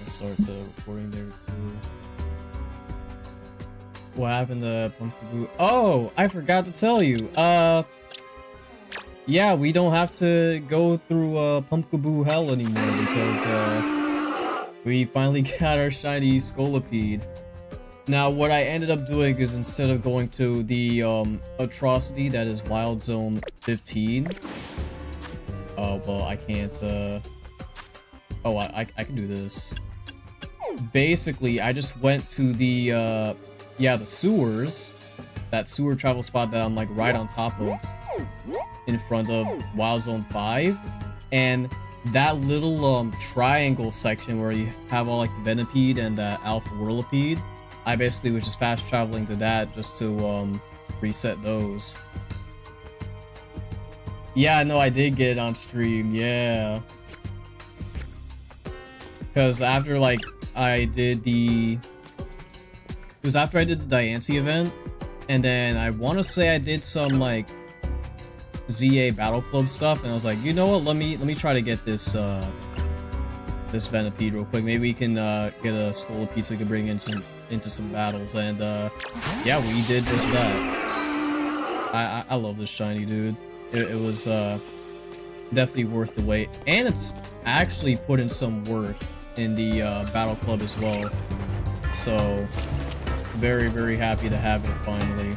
I'll start the recording there too. What happened to Pumpkaboo? Oh, I forgot to tell you. Yeah, we don't have to go through Pumpkaboo hell anymore because we finally got our shiny Scolipede. Now, what I ended up doing is instead of going to the atrocity that is Wild Zone 15. Oh, well, I can't. Oh, I can do this. Basically, I just went to the yeah, the sewers. That sewer travel spot that I'm like right on top of, in front of Wild Zone 5, and that little triangle section where you have all like the Venipede and the Alpha Whirlipede, I basically was just fast traveling to that just to reset those. Yeah, no, I did get it on stream, yeah. Because after like I did the... It was after I did the Diancie event, and then I want to say I did some like Z-A Battle Club stuff, and I was like, you know what, let me try to get this this Venipede real quick. Maybe we can get a Scolipede so we can bring in into some battles, and yeah, we did just that. I love this shiny, dude. It was definitely worth the wait, and it's actually put in some work in the Battle Club as well. So very, very happy to have it finally.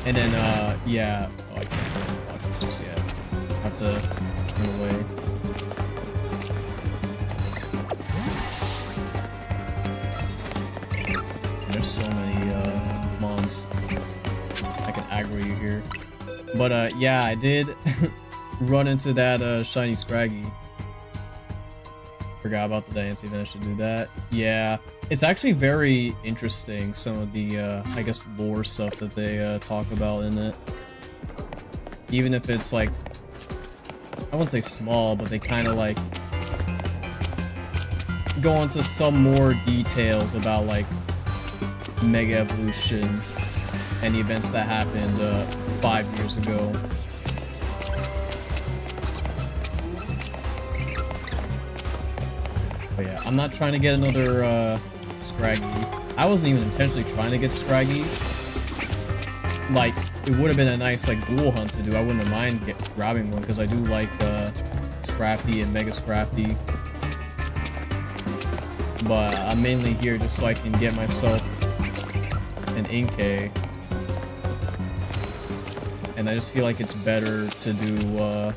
And then yeah, oh, I can't put it in the box just yet. I have to move away. There's so many mons. I can aggro you here. But yeah, I did run into that shiny Scraggy. Forgot about the Diancie event, I should do that. Yeah, it's actually very interesting, some of the I guess lore stuff that they talk about in it. Even if it's like, I wouldn't say small, but they kind of like go into some more details about like Mega Evolution and the events that happened 5 years ago. But yeah, I'm not trying to get another Scraggy. I wasn't even intentionally trying to get Scraggy. Like, it would have been a nice like dual hunt to do. I wouldn't have mind grabbing one because I do like Scrafty and Mega Scrafty. But I'm mainly here just so I can get myself an Inkay. And I just feel like it's better to do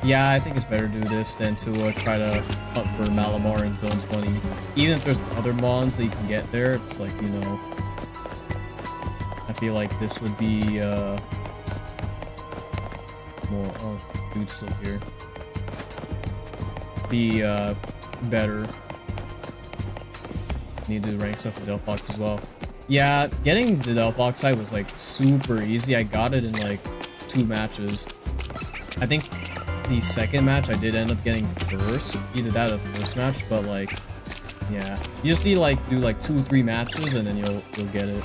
yeah, I think it's better to do this than to try to hunt for Malamar in Zone 20. Even if there's other mons that you can get there, it's like, you know, I feel like this would be more... Oh, dude's still here. Be better. Need to do rank stuff for Delphox as well. Yeah, getting the Delphox side was like super easy. I got it in like 2 matches. I think the second match I did end up getting first, either that or the first match, but like, yeah, you just need like do like 2 or 3 matches and then you'll get it.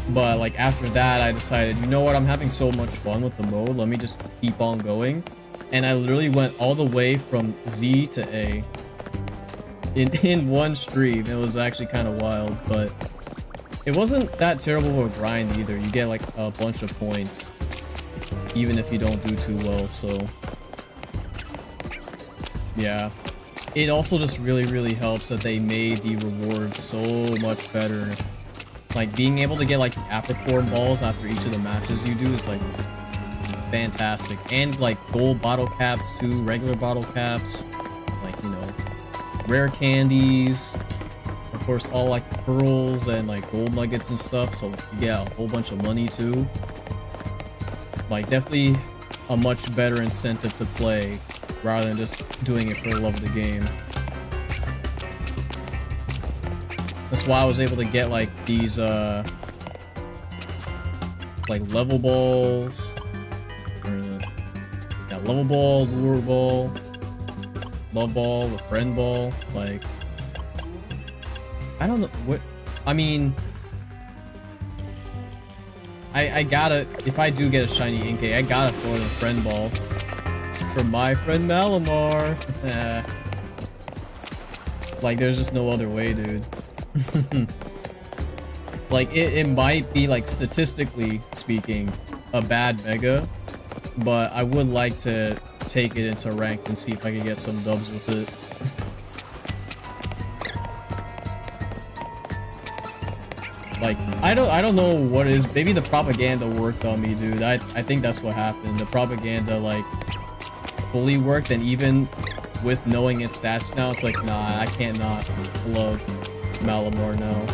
But like after that, I decided, you know what, I'm having so much fun with the mode, let me just keep on going. And I literally went all the way from Z to A in one stream. It was actually kind of wild, but it wasn't that terrible of a grind either. You get like a bunch of points even if you don't do too well, so yeah. It also just really, really helps that they made the rewards so much better. Like being able to get like the Apricorn balls after each of the matches you do is like fantastic. And like gold bottle caps too, regular bottle caps, like, you know, rare candies, of course all like the pearls and like gold nuggets and stuff, so you get a whole bunch of money too. Like, definitely a much better incentive to play rather than just doing it for the love of the game. That's why I was able to get like these like level balls, yeah, level ball, lure ball, love ball, the friend ball. Like, I don't know what, I mean, I gotta, if I do get a shiny Inkay, I gotta throw in a friend ball. for my friend Malamar. Like, there's just no other way, dude. Like, it might be, like, statistically speaking, a bad mega, but I would like to take it into rank and see if I can get some dubs with it. Like, I don't know what it is. Maybe the propaganda worked on me, dude. I think that's what happened. The propaganda, like, fully worked, and even with knowing its stats now, it's like, nah, I can't not love Malamar now.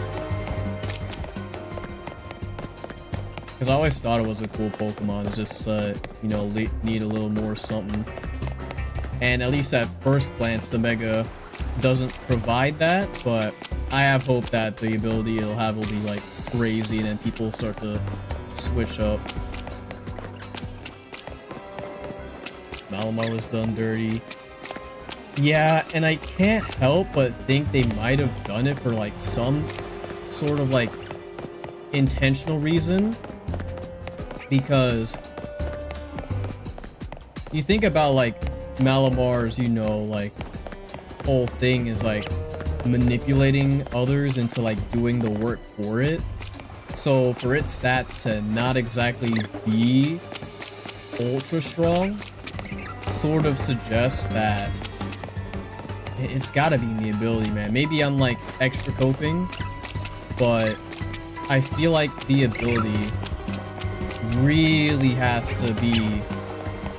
Because I always thought it was a cool Pokemon. It's just, you know, need a little more something. And at least at first glance, the Mega doesn't provide that, but I have hope that the ability it'll have will be, like, crazy, and then people start to switch up. Malamar was done dirty. Yeah, and I can't help but think they might have done it for, like, some sort of, like, intentional reason. Because you think about, like, Malamar's, you know, like, whole thing is, like, manipulating others into, like, doing the work for it. So for its stats to not exactly be ultra strong sort of suggests that it's gotta be in the ability, man. Maybe I'm, like, extra coping, but I feel like the ability really has to be,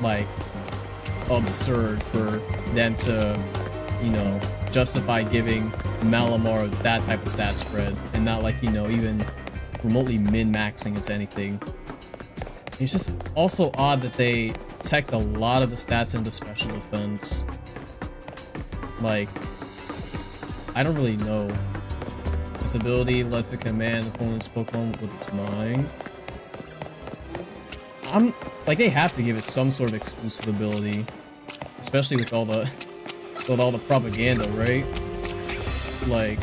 like, absurd for them to, you know, justify giving Malamar that type of stat spread, and not, like, you know, even remotely min-maxing into anything. It's just also odd that they teched a lot of the stats into special defense. Like, I don't really know. This ability lets it command opponent's Pokemon with its mind. Like, they have to give it some sort of exclusive ability, especially with all the propaganda, right? Like,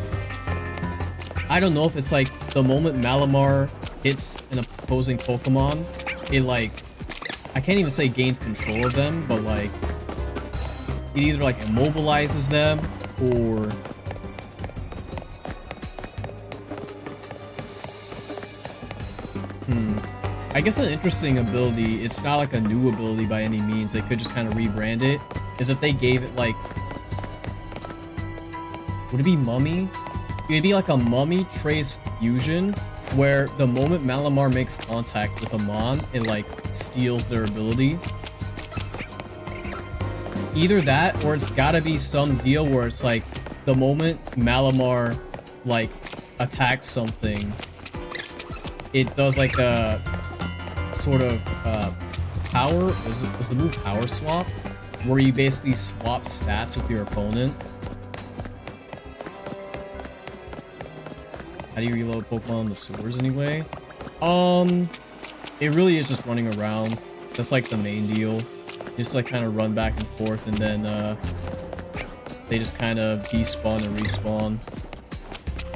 I don't know if it's like the moment Malamar hits an opposing Pokemon, it, like, I can't even say gains control of them, but, like, it either, like, immobilizes them or I guess an interesting ability, it's not like a new ability by any means, they could just kind of rebrand it, is if they gave it, like, would it be Mummy? It'd be like a Mummy Trace fusion, where the moment Malamar makes contact with a Mon, it, like, steals their ability. Either that, or it's gotta be some deal where it's like, the moment Malamar, like, attacks something, it does, like, a sort of power, was the move Power Swap, where you basically swap stats with your opponent. How do you reload Pokemon in the sewers anyway? It really is just running around. That's, like, the main deal. You just, like, kind of run back and forth, and then they just kind of despawn and respawn.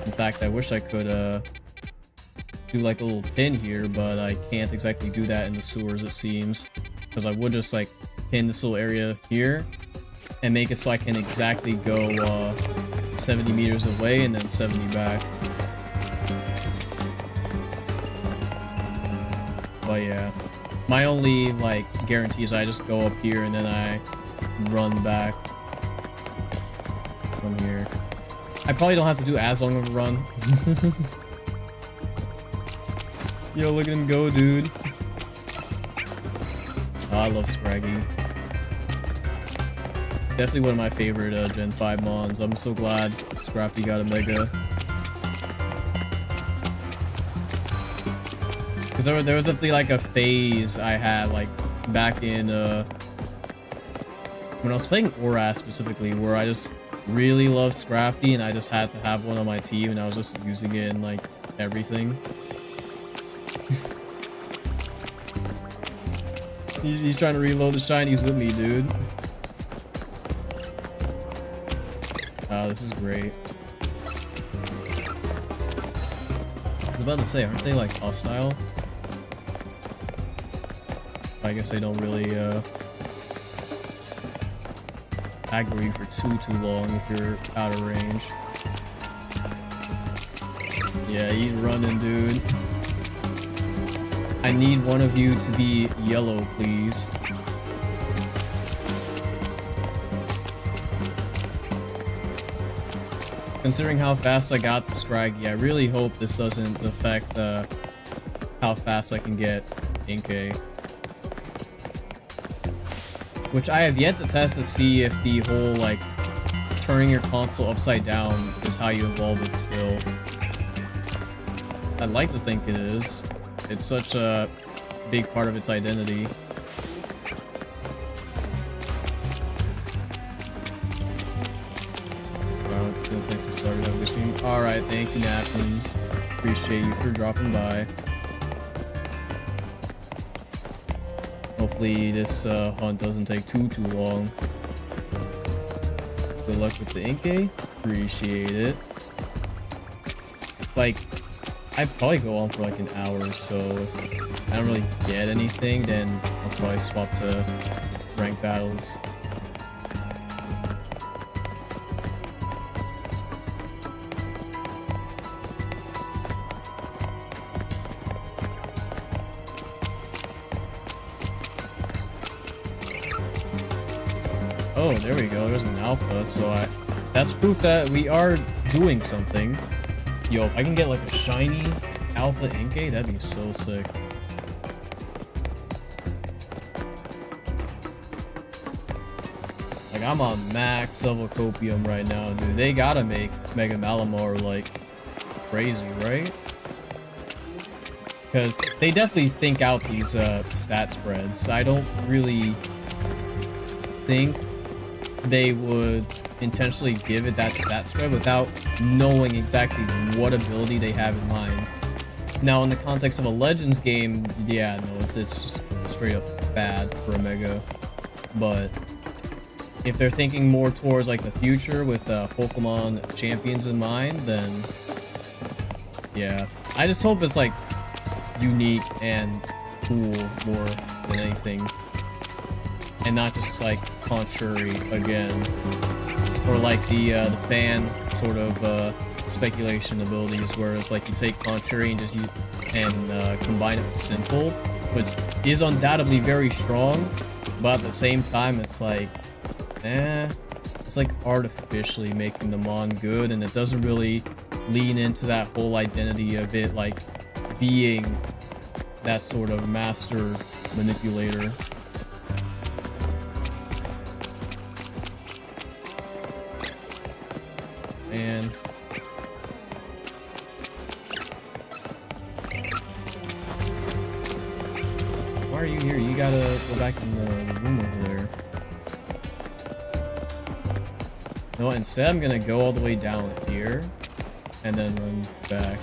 In fact, I wish I could do, like, a little pin here, but I can't exactly do that in the sewers, it seems, because I would just, like, pin this little area here and make it so I can exactly go 70 meters away and then 70 back. But yeah, my only, like, guarantee is I just go up here and then I run back from here. I probably don't have to do as long of a run. Yo, look at him go, dude. Oh, I love Scraggy. Definitely one of my favorite Gen 5 Mons. I'm so glad Scrafty got a Mega. Because there was definitely, like, a phase I had, like, back in, when I was playing Oras specifically, where I just really loved Scrafty and I just had to have one on my team and I was just using it in, like, everything. He's trying to reload the shinies with me, dude. Oh, this is great. I was about to say, aren't they, like, hostile? I guess they don't really aggro you for too long if you're out of range. Yeah, he's running, dude. I need one of you to be yellow, please. Considering how fast I got the Scraggy, I really hope this doesn't affect how fast I can get Inkay. Which I have yet to test to see if the whole, like, turning your console upside down is how you evolve it still. I'd like to think it is. It's such a big part of its identity. Alright, thank you, Napkins. Appreciate you for dropping by. Hopefully this hunt doesn't take too long. Good luck with the Inkay. Appreciate it. Like, I'd probably go on for like an hour, so if I don't really get anything, then I'll probably swap to ranked battles. Oh, there we go. There's an alpha, so that's proof that we are doing something. Yo, if I can get like a shiny alpha Inkay, that'd be so sick. Like, I'm on max level copium right now, dude. They gotta make Mega Malamar like crazy, right? Because they definitely think out these stat spreads. I don't really think they would intentionally give it that stat spread without knowing exactly what ability they have in mind. Now, in the context of a Legends game, yeah, no, it's just straight up bad for a Mega. But if they're thinking more towards like the future with Pokemon champions in mind, then yeah, I just hope it's like unique and cool more than anything. And not just like contrary again, or like the fan sort of speculation abilities, where it's like you take contrary and just combine it with simple, which is undoubtedly very strong, but at the same time it's like, it's like artificially making the mon good, and it doesn't really lean into that whole identity of it like being that sort of master manipulator. And why are you here? You gotta go back in the room over there. No, instead I'm gonna go all the way down here and then run back.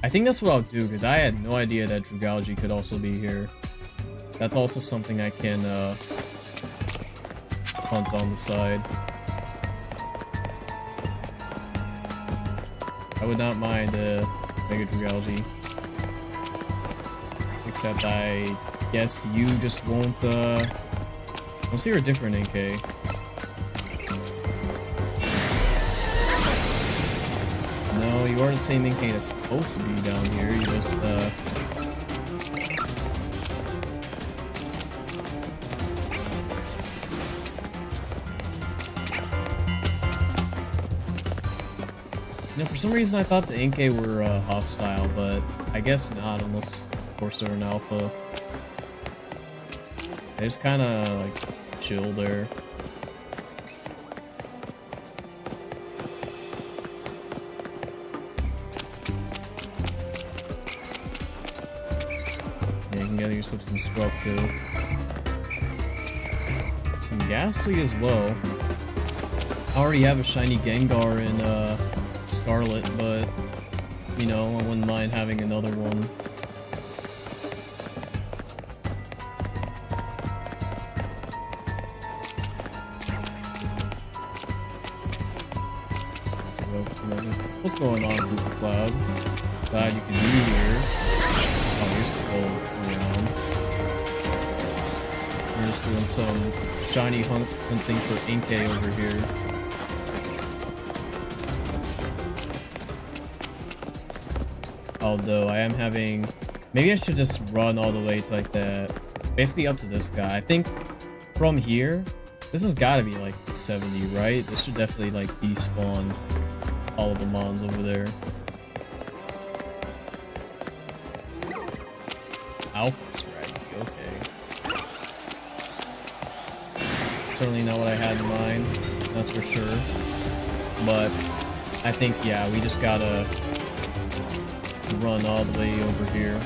I think that's what I'll do, because I had no idea that Drugalgi could also be here. That's also something I can hunt on the side. I would not mind Mega Drugalgi. Except I guess you just won't unless you're a different Inkay. No, you are the same Inkay that's supposed to be down here. You just you know, for some reason I thought the Inkay were hostile, but I guess not, unless of course they're an alpha. They just kind of like chill there. Yeah, you can get yourself some scrub too. Some Ghastly as well. I already have a shiny Gengar in Scarlet, but you know, I wouldn't mind having another one. So, what's going on, Google Cloud? Glad you can be here. Oh, you're still around. just doing some shiny hunting for Inkay over here. Although I am having... Maybe I should just run all the way to like the... Basically up to this guy. I think from here, this has got to be like 70, right? This should definitely like despawn all of the mons over there. Alpha Scraggy, okay. Certainly not what I had in mind, that's for sure. But I think, yeah, we just gotta run all the way over here.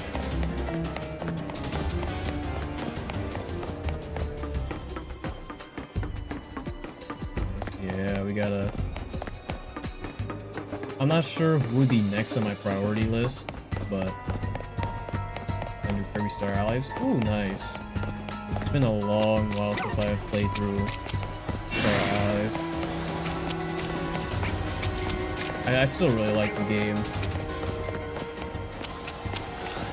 Yeah, we gotta... I'm not sure who would be next on my priority list, but... Under Kirby Star Allies. Ooh, nice. It's been a long while since I have played through Star Allies. I still really like the game.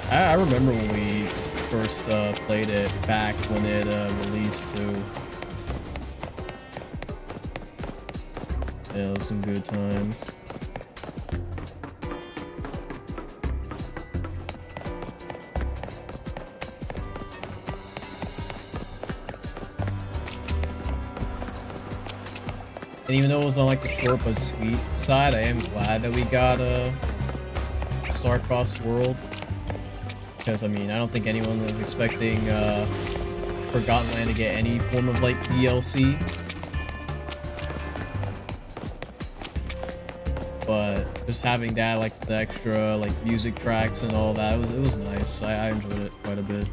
I remember when we first played it back when it released too. Yeah, it was some good times. And even though it was on like the short but sweet side, I am glad that we got a Star-Crossed World. Because, I mean, I don't think anyone was expecting Forgotten Land to get any form of, like, DLC. But just having that, like, the extra, like, music tracks and all that, it was nice. I enjoyed it quite a bit.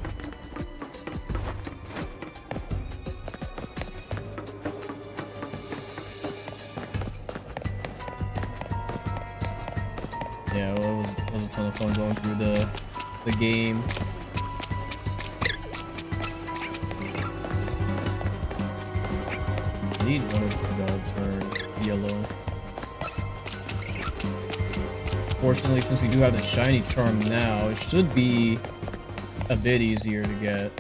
Yeah, well, it was a ton of fun going through the game. I need one of the dog turn yellow. Fortunately, since we do have the shiny charm now, it should be a bit easier to get.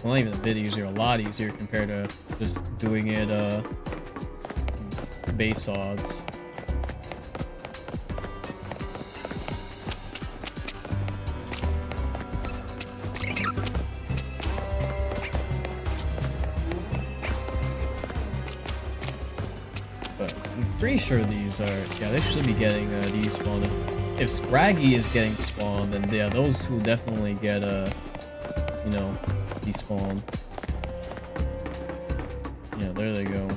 Well, not even a bit easier, a lot easier compared to just doing it base odds. Pretty sure these are, yeah, they should be getting despawned. If Scraggy is getting spawned, then yeah, those two definitely get you know, despawned. Yeah, there they go.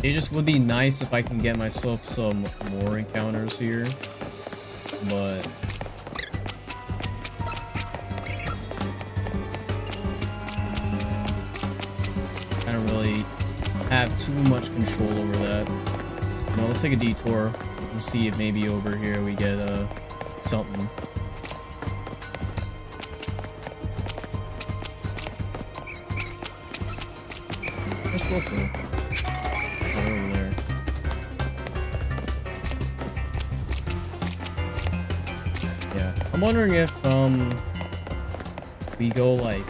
It just would be nice if I can get myself some more encounters here, but I don't really have too much control over that. No, let's take a detour and see if maybe over here we get something. Let's look for over there. Yeah, I'm wondering if we go like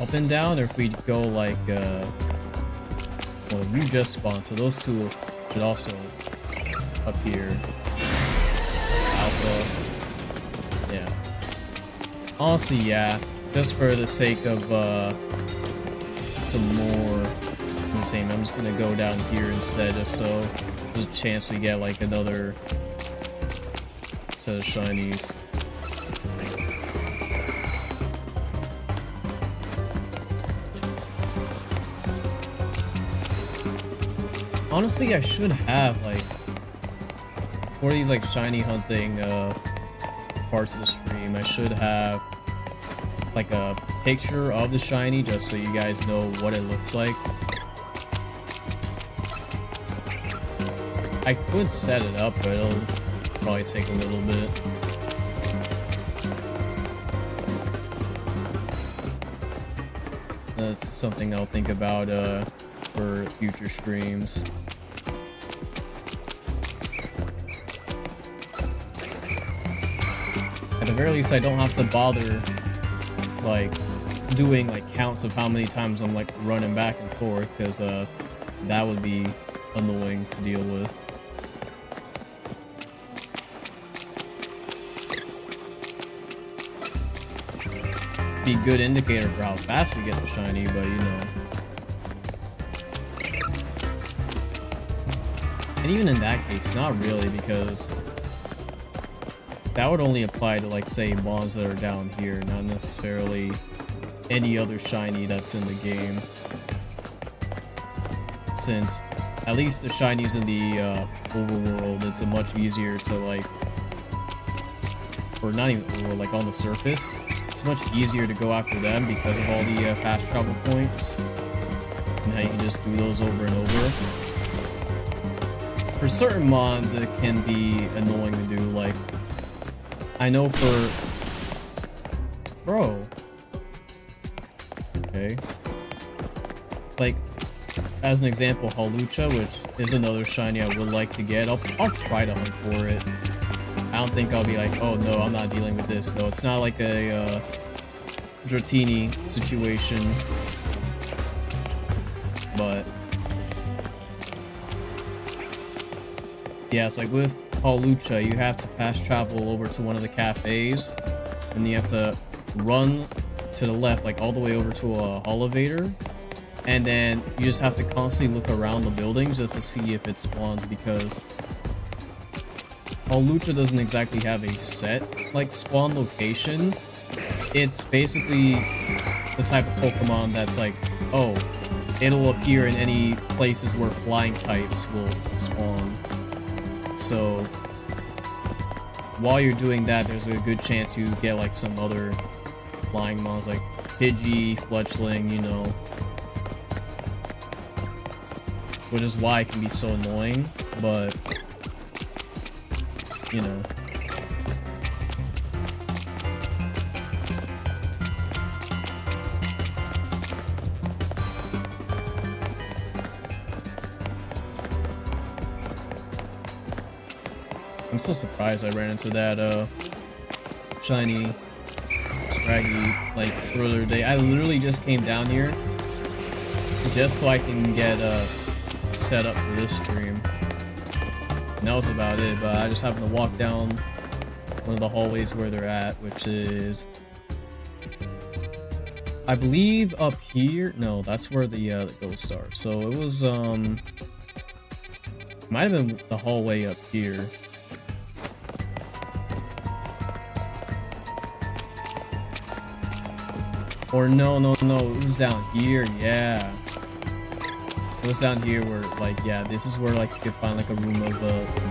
up and down, or if we go like well, you just spawned, so those two should also appear. Alpha. Yeah. Honestly, yeah. Just for the sake of some more entertainment, I'm just gonna go down here instead, just so there's a chance we get like another set of shinies. Honestly, I should have, like, for these, like, shiny hunting, parts of the stream, I should have, like, a picture of the shiny, just so you guys know what it looks like. I could set it up, but it'll probably take a little bit. That's something I'll think about, for future streams. very least I don't have to bother like doing like counts of how many times I'm like running back and forth, because that would be annoying to deal with. Be a good indicator for how fast we get the shiny, but you know. And even in that case, not really, because that would only apply to, like, say, mons that are down here, not necessarily any other shiny that's in the game. Since at least the shinies in the overworld, it's a much easier to, like, or not even overworld, like on the surface, it's much easier to go after them because of all the fast travel points, and how you can just do those over and over. For certain mons, it can be annoying to do, like, I know for... Bro. Okay. Like, as an example, Hawlucha, which is another shiny I would like to get. I'll try to hunt for it. I don't think I'll be like, oh no, I'm not dealing with this. No, it's not like a Dratini situation. But... yeah, it's like with Hawlucha, you have to fast travel over to one of the cafes, and you have to run to the left, like all the way over to a elevator, and then you just have to constantly look around the buildings just to see if it spawns, because Hawlucha doesn't exactly have a set like spawn location. It's basically the type of Pokemon that's like, oh, it'll appear in any places where flying types will spawn. So while you're doing that, there's a good chance you get like some other flying mons like Pidgey, Fletchling, you know. Which is why it can be so annoying, but you know. I'm so surprised I ran into that shiny Scraggy like earlier today. I literally just came down here just so I can get set up for this stream. And that was about it, but I just happened to walk down one of the hallways where they're at, which is, I believe, up here. No, that's where the ghosts are. So it was might have been the hallway up here. Or no, it was down here, yeah. It was down here where, like, yeah, this is where, like, you could find, like, a room of,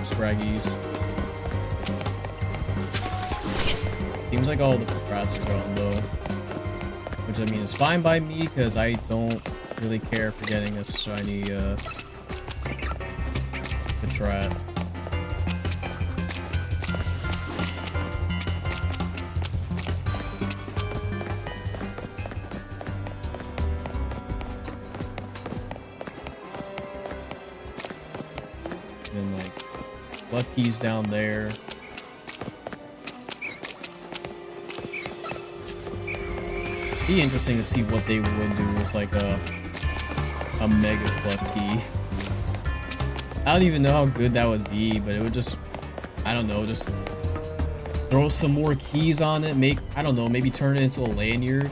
Scraggies. Seems like all the patrats are gone, though. Which, I mean, is fine by me, because I don't really care for getting a shiny, patrat. And like left key's down there. Be interesting to see what they would do with like a mega clef key. I don't even know how good that would be, but it would just, I don't know, just throw some more keys on it, make, I don't know, maybe turn it into a lanyard.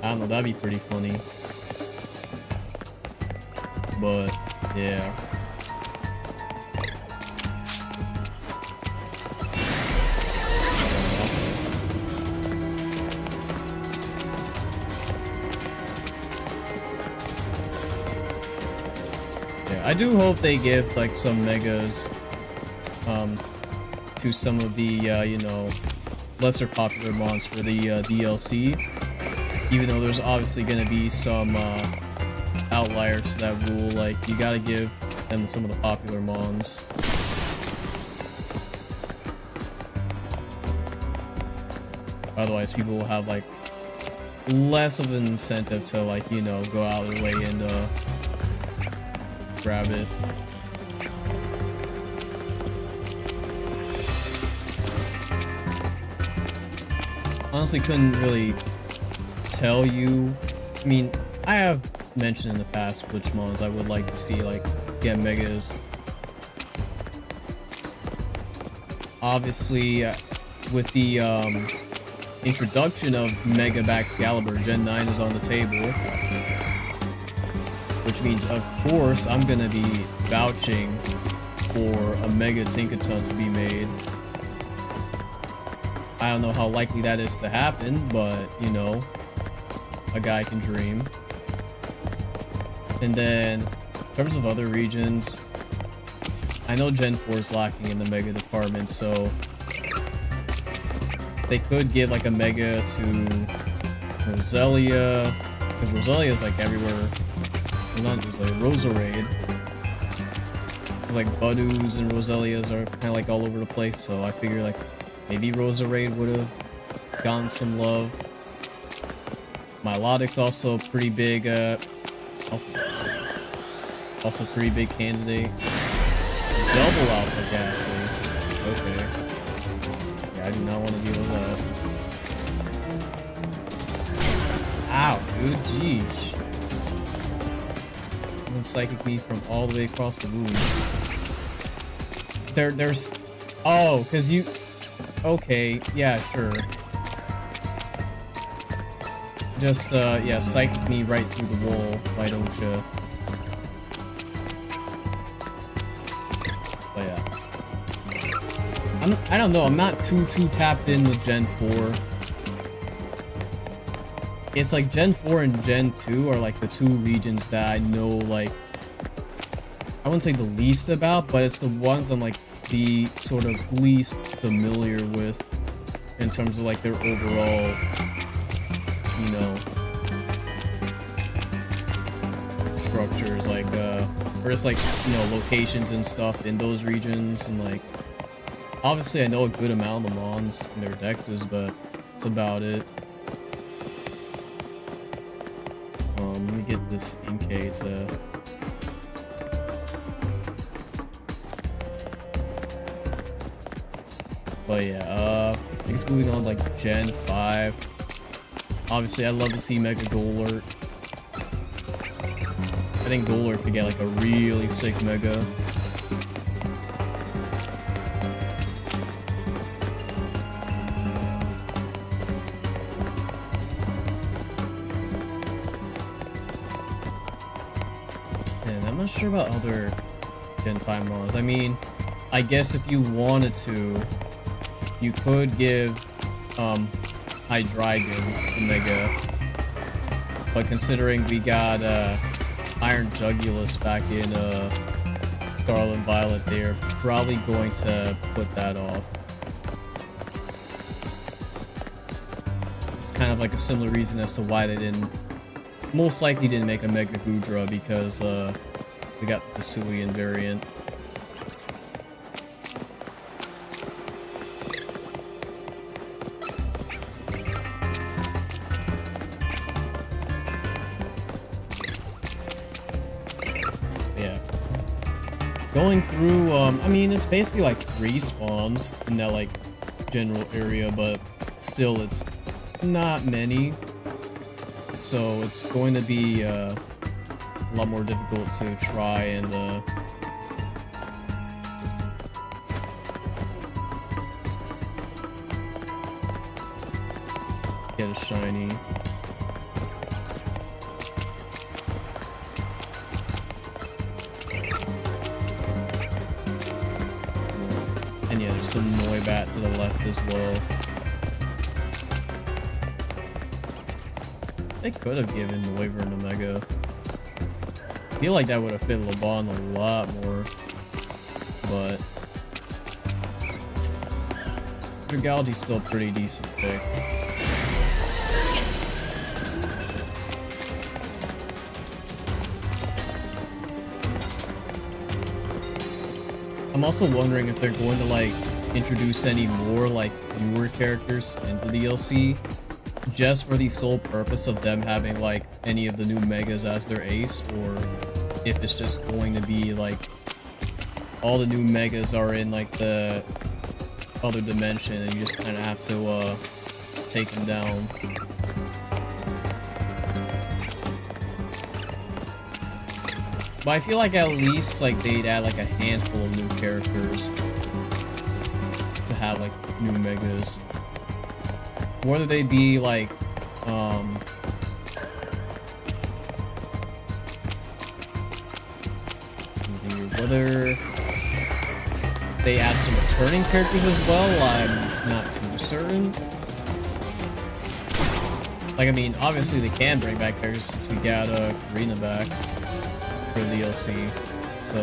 I don't know, that'd be pretty funny. But yeah. Yeah, I do hope they give like some megas to some of the you know, lesser popular mons for the DLC. Even though there's obviously gonna be some outliers to that rule, like you gotta give them some of the popular mons. Otherwise people will have like less of an incentive to, like, you know, go out of their way and grab it. honestly couldn't really tell you. I mean, I have mentioned in the past which mons I would like to see like get megas. Obviously, with the introduction of Mega Excalibur, Gen 9 is on the table, which means, of course, I'm gonna be vouching for a Mega Tinkaton to be made. I don't know how likely that is to happen, but, you know, a guy can dream. And then, in terms of other regions, I know Gen 4 is lacking in the Mega department, so they could give like a Mega to Roselia, because Roselia is like everywhere. Well, not Roselia, Roserade. Because like Budoos and Roselias are kind of like all over the place, so I figure like maybe Roserade would have gotten some love. Milotic's also a pretty big, also pretty big candidate. Double Alpha Ghastly. Okay. Yeah, I do not want to deal with that. Ow, dude, jeez. And psychic me from all the way across the room. There's... Oh, because you... Okay, yeah, sure. Just, yeah, psychic me right through the wall, why don't you? But yeah. I don't know, I'm not too tapped in with Gen 4. It's like Gen 4 and Gen 2 are like the two regions that I know, like, I wouldn't say the least about, but it's the ones I'm like the sort of least familiar with in terms of like their overall, you know, structures, like, or just like, you know, locations and stuff in those regions, and like, obviously I know a good amount of the mons and their dexes, but that's about it. Let me get this Inkay to... But yeah, I guess moving on to like Gen 5. Obviously, I'd love to see Mega Golurt. I think Golurt could get like a really sick Mega. And I'm not sure about other Gen 5 mons. I mean, I guess if you wanted to, you could give Hydreigon a Mega, but considering we got Iron Jugulus back in Scarlet and Violet, they're probably going to put that off. It's kind of like a similar reason as to why they most likely didn't make a Mega Goodra, because we got the Hisuian variant. Going through, I mean, it's basically like 3 spawns in that, like, general area, but still, it's not many. So it's going to be a lot more difficult to try and get a shiny. And yeah, there's some Noibat to the left as well. They could have given the Wyvern a Mega. I feel like that would have fit LeBon a lot more. But Dragalge's still a pretty decent pick. I'm also wondering if they're going to like introduce any more like newer characters into the DLC, just for the sole purpose of them having like any of the new Megas as their ace, or if it's just going to be like all the new Megas are in like the other dimension and you just kind of have to take him down. But I feel like at least like they'd add like a handful of new characters to have like new megas. Whether they be like whether they add some returning characters as well, I'm not too certain. Like, I mean, obviously they can bring back characters since we got Karina back for the DLC, so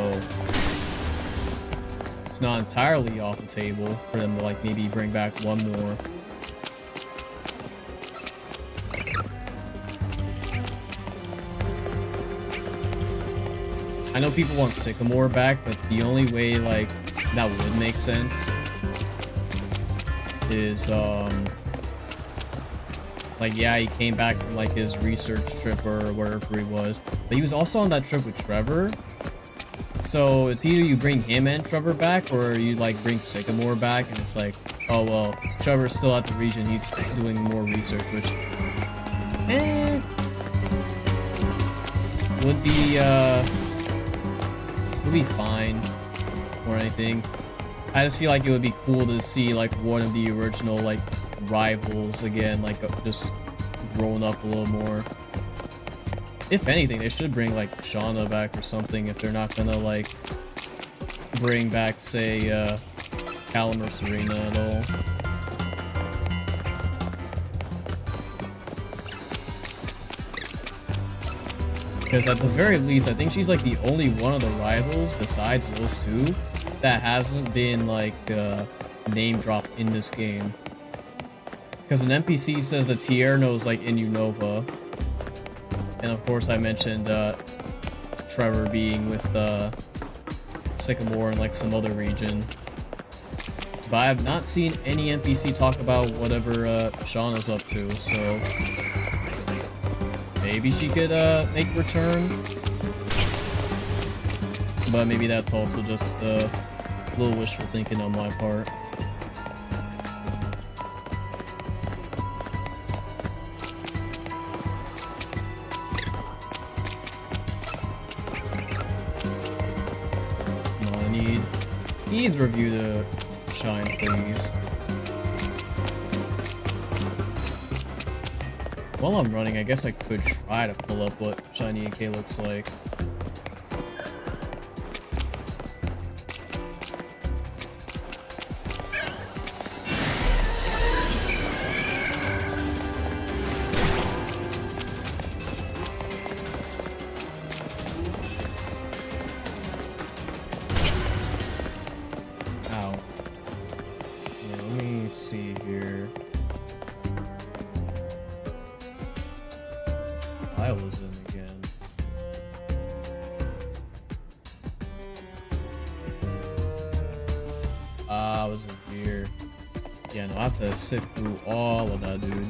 it's not entirely off the table for them to like maybe bring back one more. I know people want Sycamore back, but the only way like that would make sense is like, yeah, he came back from like his research trip or wherever he was, but he was also on that trip with Trevor. So it's either you bring him and Trevor back, or you like bring Sycamore back, and it's like, oh well, Trevor's still at the region, he's doing more research, which would be fine or anything. I just feel like it would be cool to see like one of the original like rivals again, like just grown up a little more. If anything, they should bring like Shauna back or something if they're not gonna like bring back, say, Callum or Serena at all. Because at the very least, I think she's like the only one of the rivals besides those two that hasn't been like name dropped in this game. Because an NPC says that Tierno's like in Unova. And of course I mentioned Trevor being with Sycamore in like some other region. But I have not seen any NPC talk about whatever Shauna's up to, so maybe she could make a return. But maybe that's also just a little wishful thinking on my part. Need to review the shine, please. While I'm running, I guess I could try to pull up what shiny Inkay looks like. To sift through all of that, dude.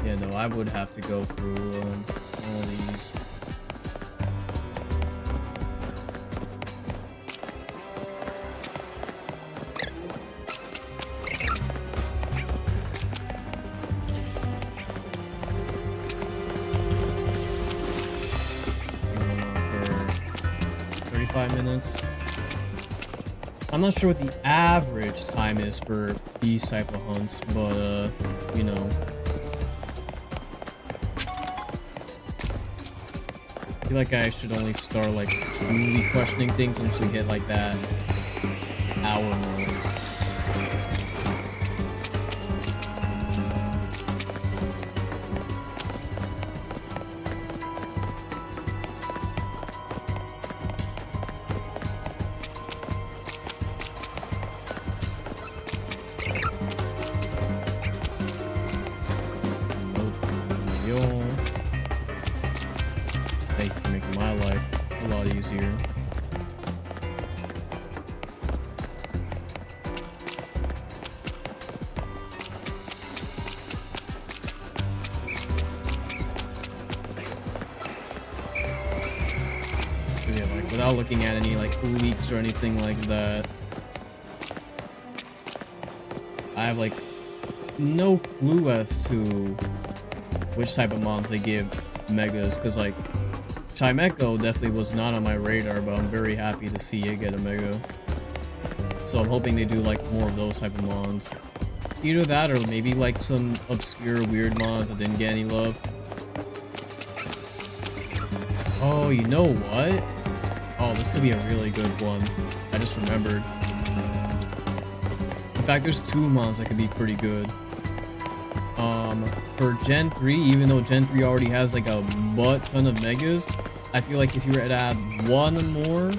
Yeah, no, I would have to go through all these. For 35 minutes. I'm not sure what the average time is for these type of hunts, but you know. I feel like I should only start like truly questioning things once we hit like that hour mark. not looking at any like leaks or anything like that. I have like no clue as to which type of mons they give megas, because like Chimecho definitely was not on my radar, but I'm very happy to see it get a mega. So I'm hoping they do like more of those type of mons. Either that or maybe like some obscure weird mons that didn't get any love. Oh, you know what? Oh, this could be a really good one. I just remembered. In fact, there's 2 mons that could be pretty good. For Gen 3, even though Gen 3 already has like a butt ton of megas, I feel like if you were to add 1 more...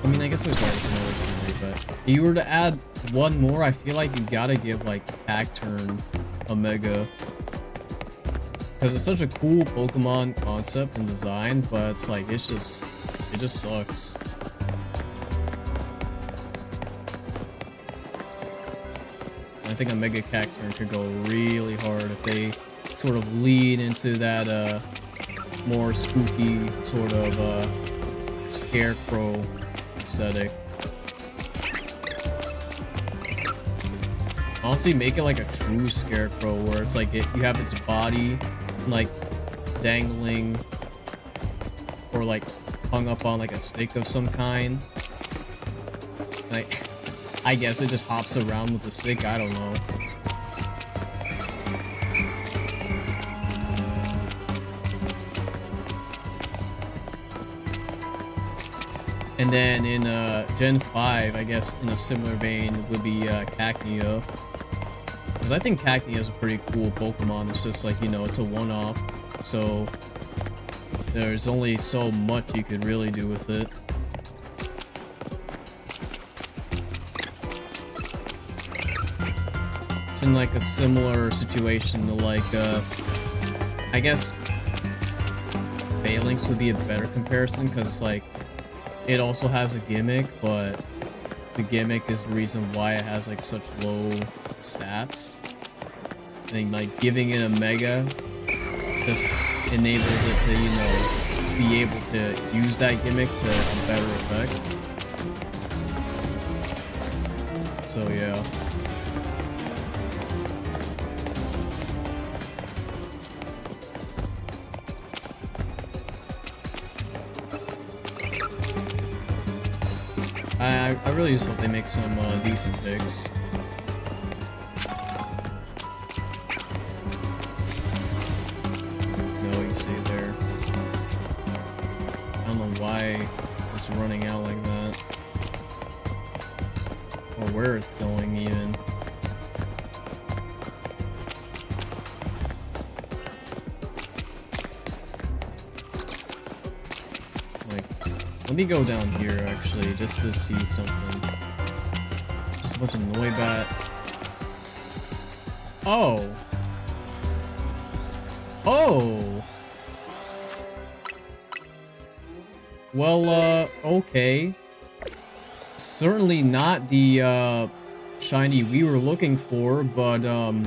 I mean, I guess there's like no way, but if you were to add 1 more, I feel like you gotta give like Cacturn a mega. Because it's such a cool Pokemon concept and design, but it's like, it just sucks. I think a Mega Cacturn could go really hard if they sort of lead into that more spooky sort of scarecrow aesthetic. Honestly, make it like a true scarecrow where it's like you have its body like dangling or like hung up on like a stick of some kind. Like, I guess it just hops around with the stick, I don't know. And then in Gen 5, I guess in a similar vein would be Cacnea. Because I think Cacnea is a pretty cool Pokemon. It's just like, you know, it's a one-off. So there's only so much you could really do with it. It's in like a similar situation to like, I guess Phalanx would be a better comparison because it's like, it also has a gimmick, but the gimmick is the reason why it has like such low stats. I think like giving it a mega just enables it to, you know, be able to use that gimmick to a better effect. So yeah. I really just hope they make some decent picks. No, you see there. I don't know why it's running out like that. Or where it's going even. Let me go down here, actually, just to see something. Just a bunch of Noibat. Oh! Oh! Well, okay. Certainly not the, shiny we were looking for, but, I'm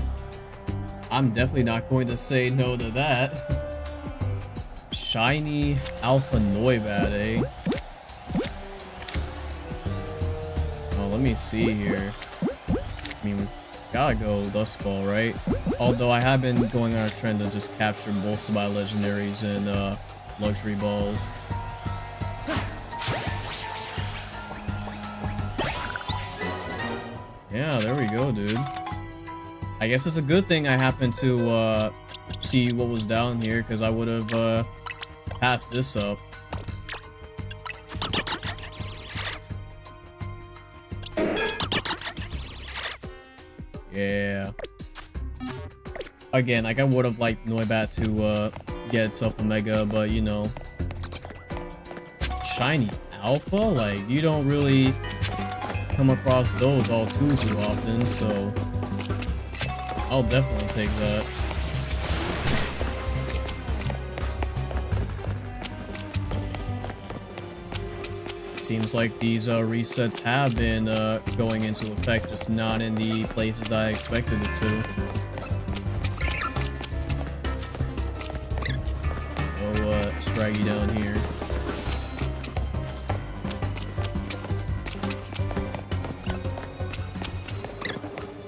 definitely not going to say no to that. Shiny Alpha Noibat, eh? Let me see here. I mean, we gotta go Dust Ball, right? Although I have been going on a trend to just capture most of my legendaries and luxury balls. Yeah, there we go, dude. I guess it's a good thing I happened to see what was down here, because I would have passed this up. Yeah. Again, like I would have liked Noibat to get itself a mega, but you know, shiny alpha, like you don't really come across those all too often, so I'll definitely take that. Seems like these resets have been going into effect, just not in the places I expected it to. drag you down here.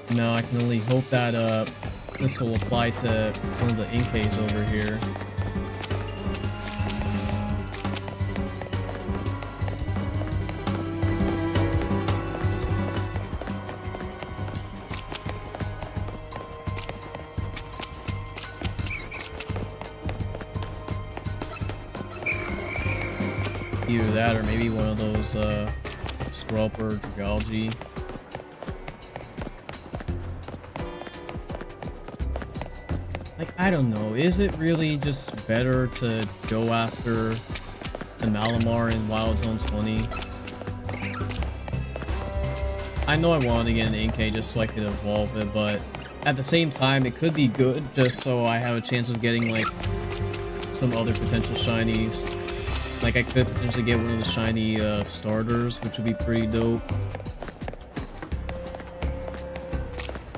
Now I can only hope that this will apply to one of the Inkays over here. Either that or maybe one of those Scrub or Dragalge. Like, I don't know, is it really just better to go after the Malamar in Wild Zone 20? I know I wanted to get an Inkay just so I could evolve it, but at the same time it could be good just so I have a chance of getting like some other potential shinies. Like, I could potentially get one of the shiny starters, which would be pretty dope.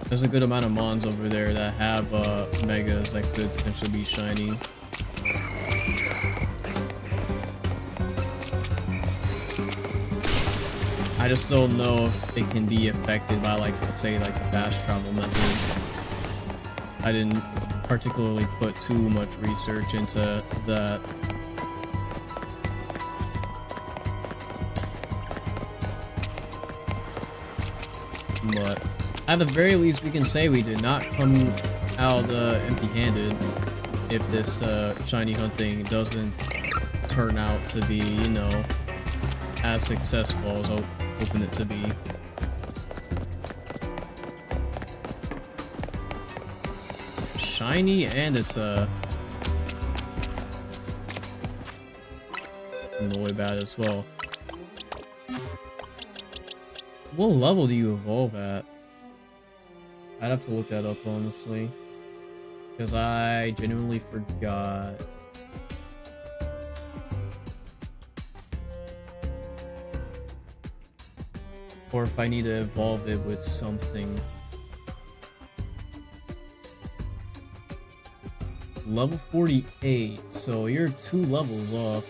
There's a good amount of mons over there that have megas that could potentially be shiny. I just don't know if it can be affected by, like, let's say, like, the fast travel method. I didn't particularly put too much research into that. But at the very least, we can say we did not come out empty-handed if this shiny hunting doesn't turn out to be, you know, as successful as I was hoping it to be. Shiny, and it's Noibat as well. What level do you evolve at? I'd have to look that up, honestly, because I genuinely forgot. Or if I need to evolve it with something. Level 48, so you're 2 levels off.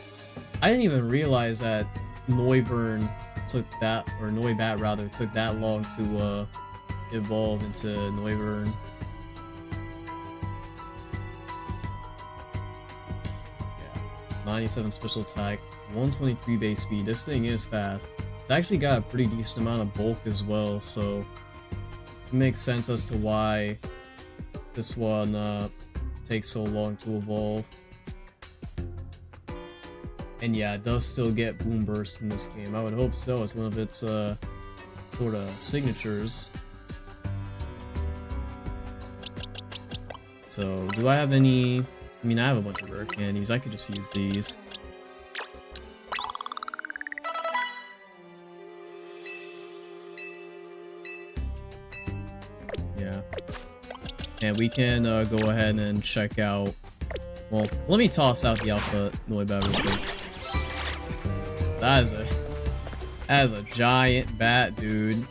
I didn't even realize that Noivern took that, or Noibat rather, took that long to evolve into Noivern. Yeah, 97 special attack, 123 base speed. This thing is fast. It's actually got a pretty decent amount of bulk as well, so it makes sense as to why this one takes so long to evolve. And yeah, it does still get Boom Burst in this game. I would hope so. It's one of its sort of signatures. So, do I have any... I mean, I have a bunch of rare candies. I could just use these. Yeah. And we can go ahead and check out... Well, let me toss out the Alpha Noibat real quick. That is a giant bat, dude.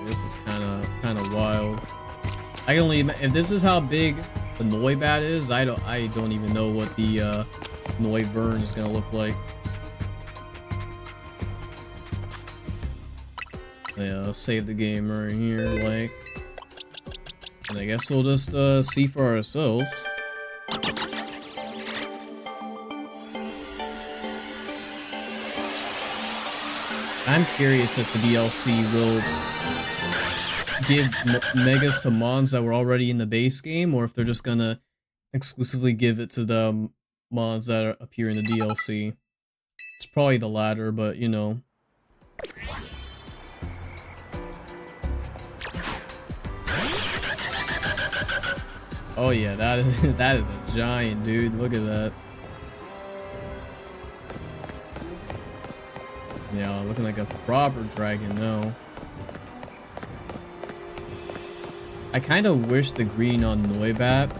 This is kind of wild. I can only if this is how big the Noibat is, I don't even know what the Noivern is gonna look like. Yeah, let's save the game right here, like, and I guess we'll just see for ourselves. I'm curious if the DLC will give megas to mons that were already in the base game, or if they're just gonna exclusively give it to the mons that appear in the DLC. It's probably the latter, but you know. Oh yeah, that is a giant, dude. Look at that. Yeah, looking like a proper dragon now. I kind of wish the green on Noibat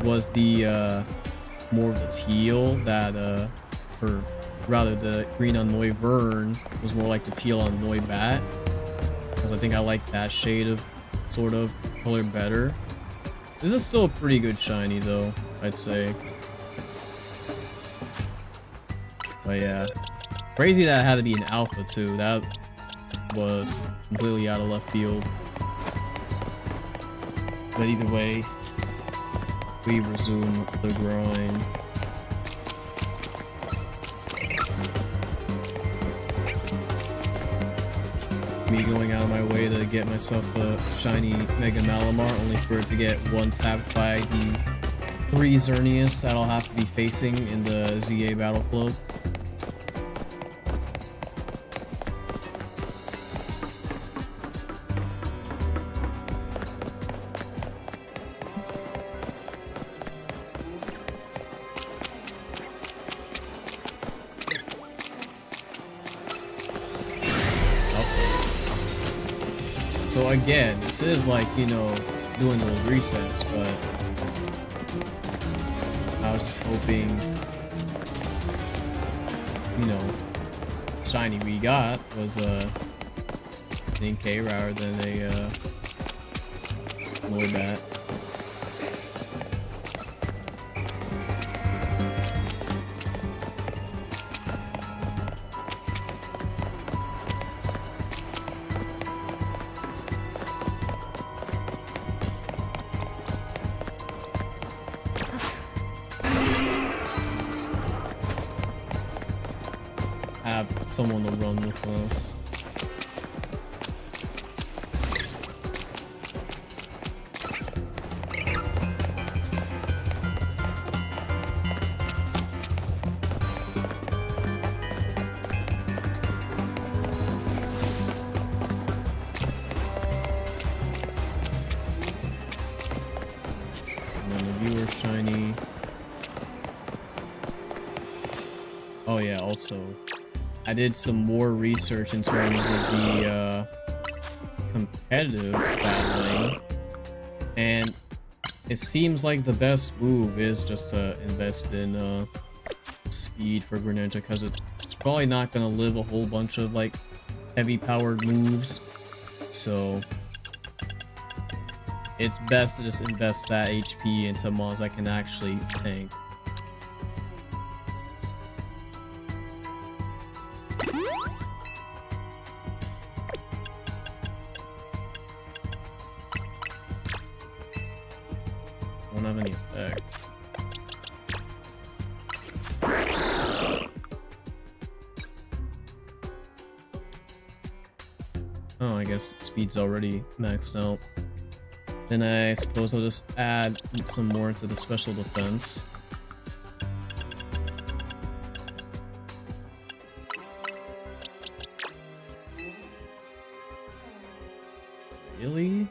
was the more of the teal that, or rather the green on Noivern was more like the teal on Noibat. Because I think I like that shade of sort of color better. This is still a pretty good shiny though, I'd say. But yeah. Crazy that it had to be an alpha too. That was completely out of left field. But either way, we resume the grind. Me going out of my way to get myself a shiny Mega Malamar, only for it to get one tapped by the 3 Xerneas that I'll have to be facing in the Z-A Battle Club. So again, this is like, you know, doing those resets, but I was just hoping, you know, shiny we got was an Inkay rather than a Noibat. Have someone to run with us. And then the viewer shiny. Oh yeah, also I did some more research in terms of the competitive battling, and it seems like the best move is just to invest in speed for Greninja, because it's probably not going to live a whole bunch of like heavy powered moves, so it's best to just invest that HP into mons that can actually tank. Won't have any effect. Oh, I guess speed's already maxed out. Then I suppose I'll just add some more to the special defense. Really?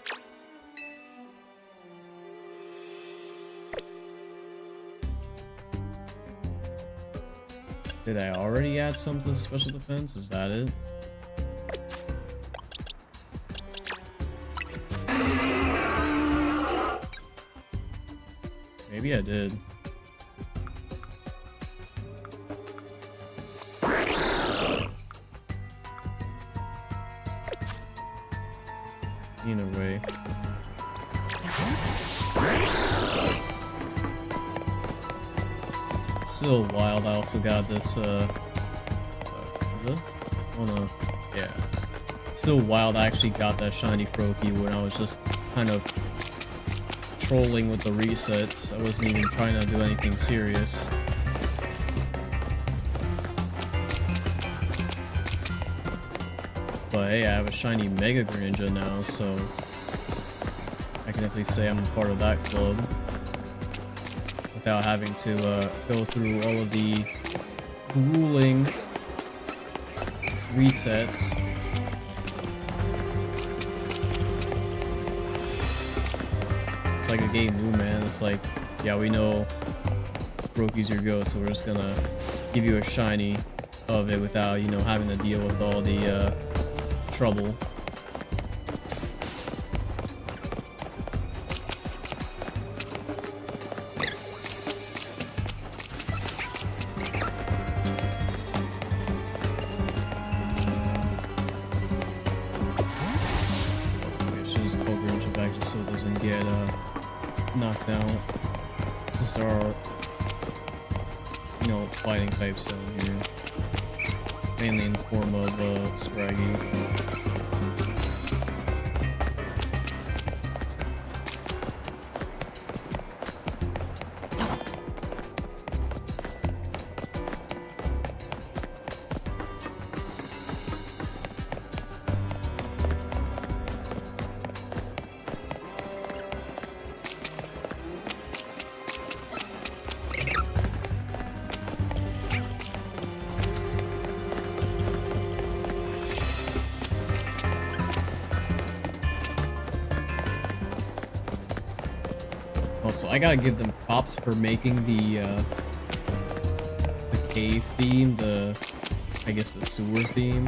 Did I already add something to special defense? Is that it? Maybe I did. Either way. Still wild. I also got this oh no, yeah. Still wild. I actually got that shiny Froakie when I was just kind of trolling with the resets. I wasn't even trying to do anything serious. But hey, I have a shiny Mega Greninja now, so I can definitely say I'm a part of that club without having to go through all of the grueling resets. It's like a game new, man. It's like, yeah, we know Froakie's your goat, so we're just gonna give you a shiny of it without, you know, having to deal with all the trouble. use Cold back just so it doesn't get knocked out. Since there are, you know, fighting types down here, mainly in the form of Scraggy. Also, I gotta give them props for making the cave theme, I guess the sewer theme.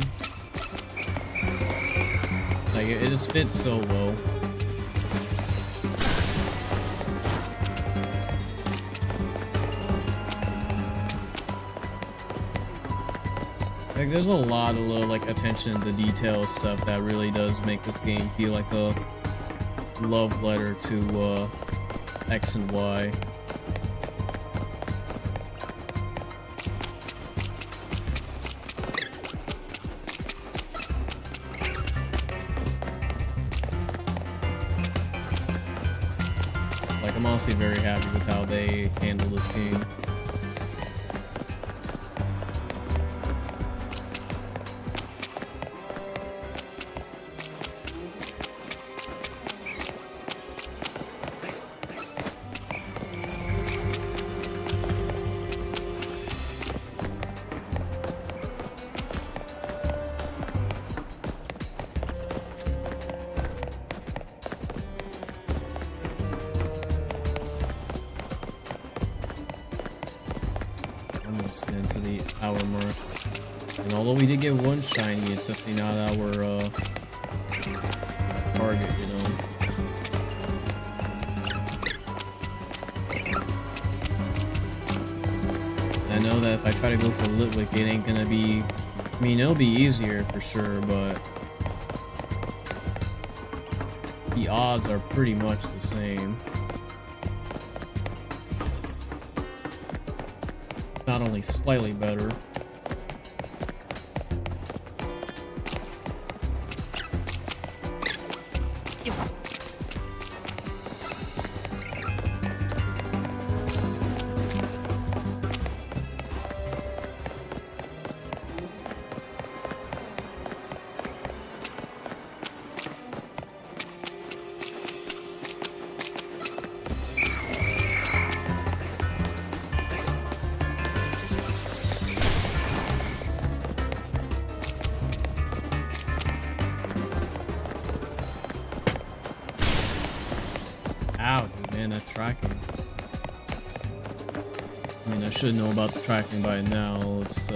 Like, it just fits so well. Like, there's a lot of like attention to detail stuff that really does make this game feel like a love letter to X and Y. Like, I'm honestly very happy with how they handle this game. Into the hour mark, and although we did get one shiny, it's definitely not our target, you know. I know that if I try to go for Litwick, it ain't gonna be, I mean, it'll be easier for sure, but the odds are pretty much the same. Not only slightly better. Ow, dude, man, that tracking. I mean, I should know about the tracking by now. It's,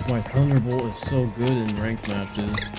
why Thunderbolt is so good in ranked matches.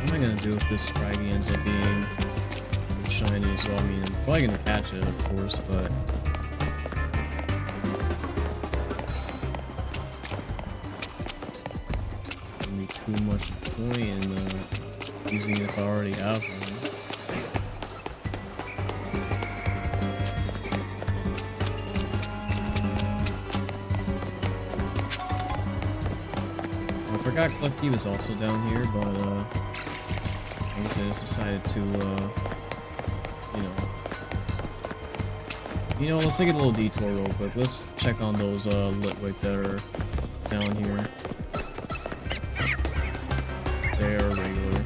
What am I gonna do if this Scraggy ends up being shiny as well? I mean, I'm probably gonna catch it, of course, but gonna be too much point in using it if I already have one. I forgot Cliffkey was also down here, but I guess I just decided to, let's take a little detour real quick. Let's check on those Litwick that are down here. they are regular.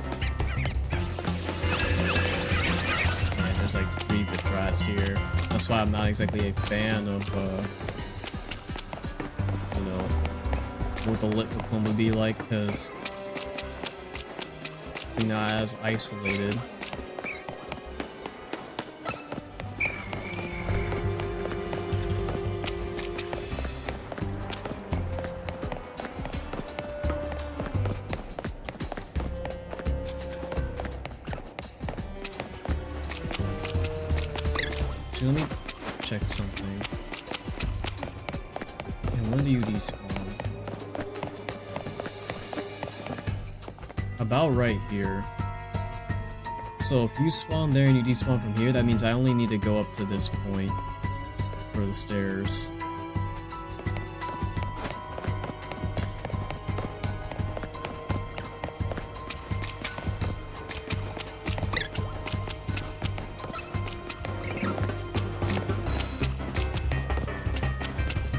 And there's like 3 Betrats here. That's why I'm not exactly a fan of, you know, what the Litlacomb would be like, because it's not as isolated. Let me check something. And when do you despawn? About right here. So if you spawn there and you despawn from here, that means I only need to go up to this point for the stairs.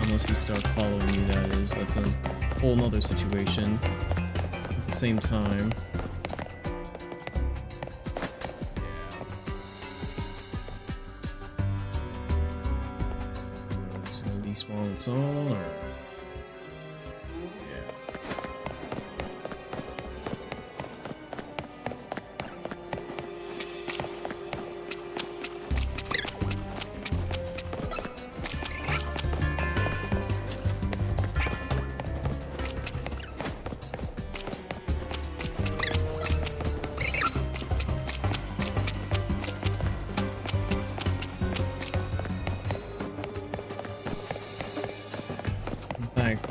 Unless you start following me, that is. That's a whole nother situation. At the same time. Yeah. Is it despawn on its own, or...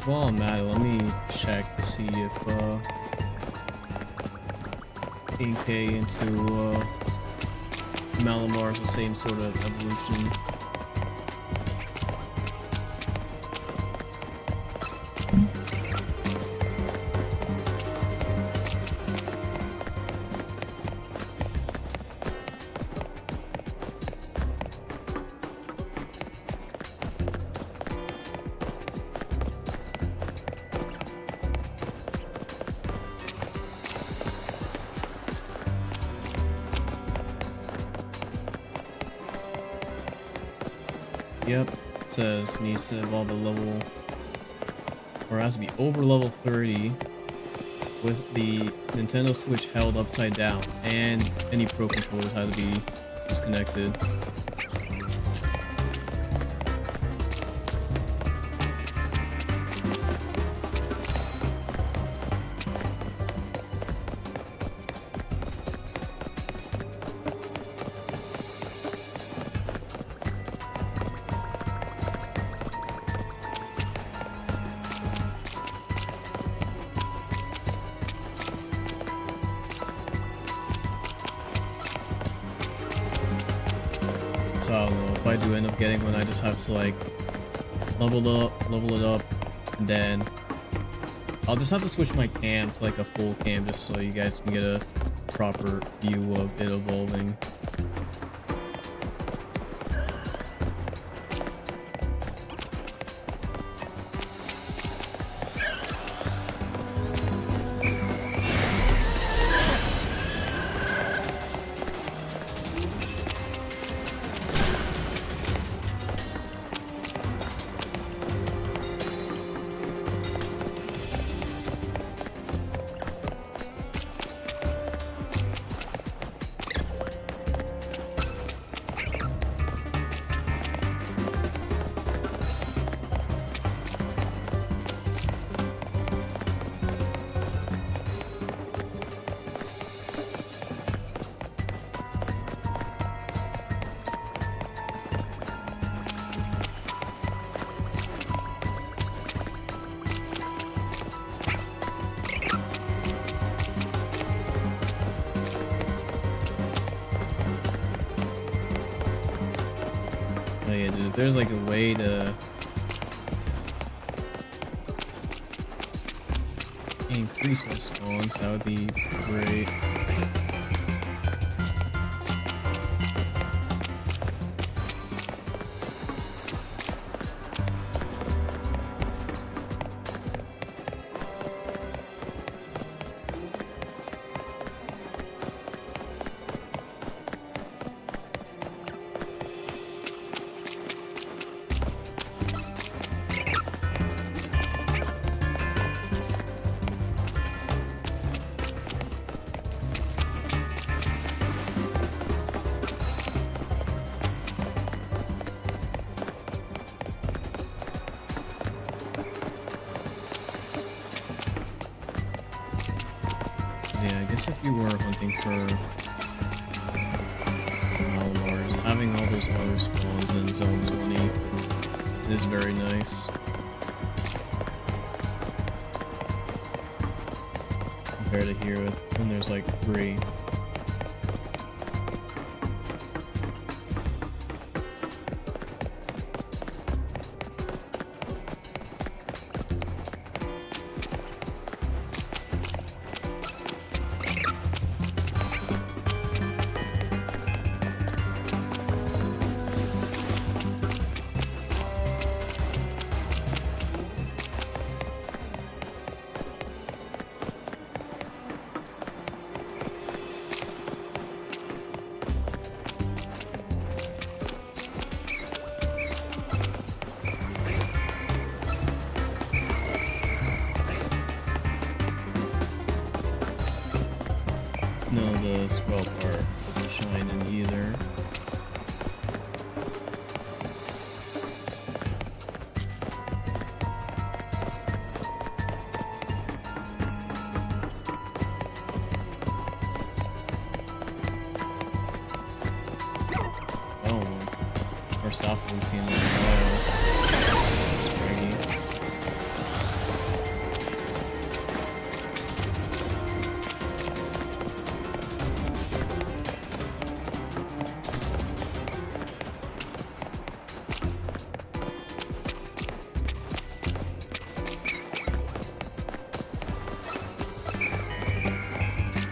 While I'm at it, let me check to see if Inkay into Malamar is the same sort of evolution. Yep, it says needs to evolve a level, or has to be over level 30 with the Nintendo Switch held upside down, and any Pro controllers have to be disconnected. So I don't know, if I do end up getting one, I just have to like level it up, and then I'll just have to switch my cam to like a full cam just so you guys can get a proper view of it evolving. Oh yeah, dude, if there's like a way to increase my spawns, that would be great. guess if you were hunting for Malamars, having all those other spawns in Zone 20 is very nice. Compared to here when there's like 3. None of the scrub are shining either. Oh, first off, we've seen that. Scraggy.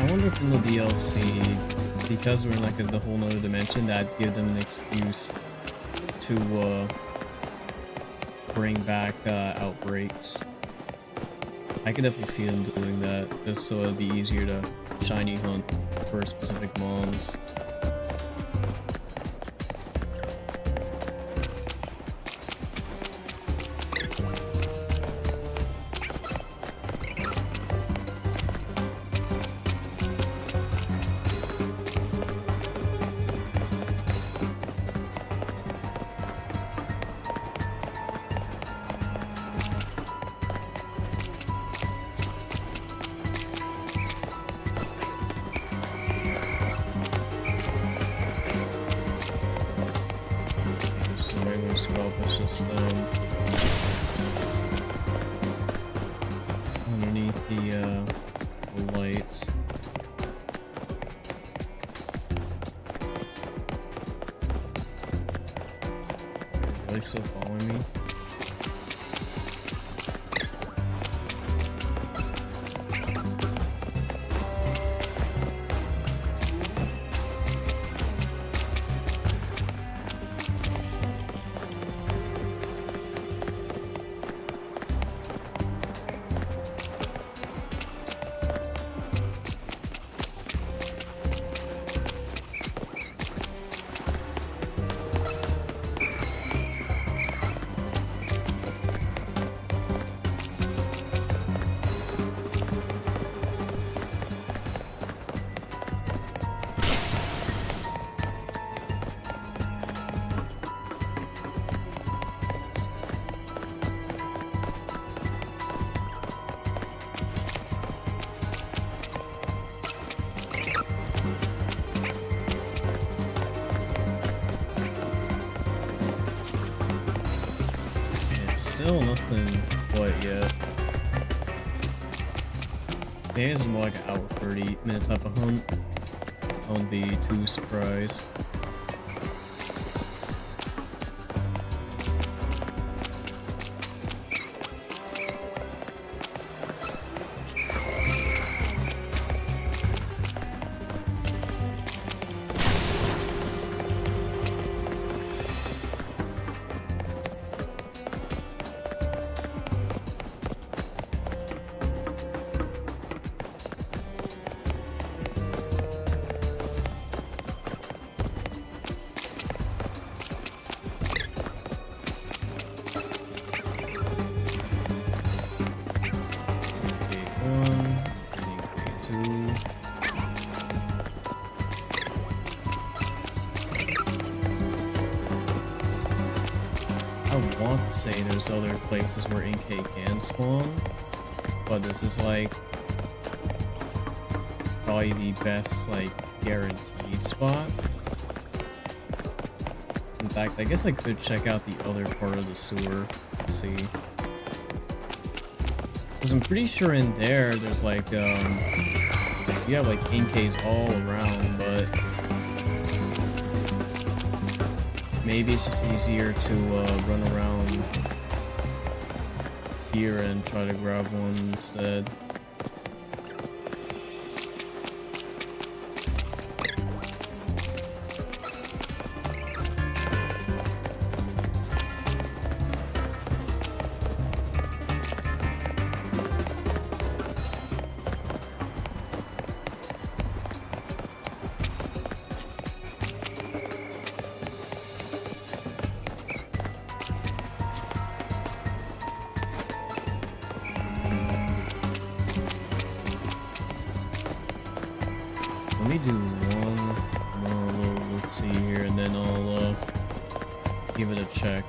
I wonder if in the DLC, because we're in like the whole nother dimension, that'd give them an excuse to bring back outbreaks. I could definitely see them doing that, just so it'd be easier to shiny hunt for specific mons. Scrub is just underneath the lights. Are they still following me? Still nothing quite yet. It is more like an hour 30-minute type of hunt. I wouldn't be too surprised. I want to say there's other places where Inkay can spawn, but this is like probably the best, like, guaranteed spot. In fact, I guess I could check out the other part of the sewer. Let's see. Because I'm pretty sure in there, there's like, you have like Inkays all around, but maybe it's just easier to run around here and try to grab one instead. Let me do one more little look-see here, and then I'll give it a check.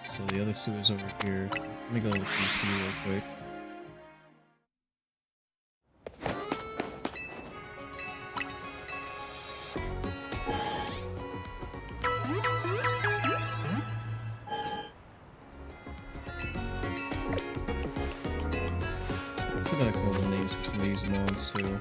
So the other sewer's over here. Let me go to the PC real quick. I still gotta call the names for some of these mods too.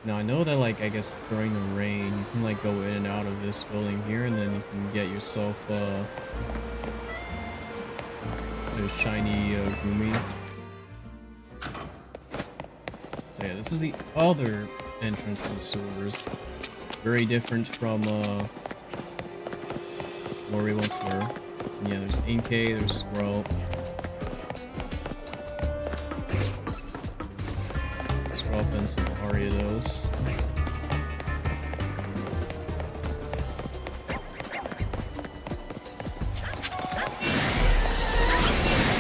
Now I know that, like, I guess during the rain you can like go in and out of this building here, and then you can get yourself a shiny Gumi. So yeah, this is the other entrance to the sewers. Very different from where we once were. And yeah, there's Inkay, there's Squirrel. Drop in some Ariados.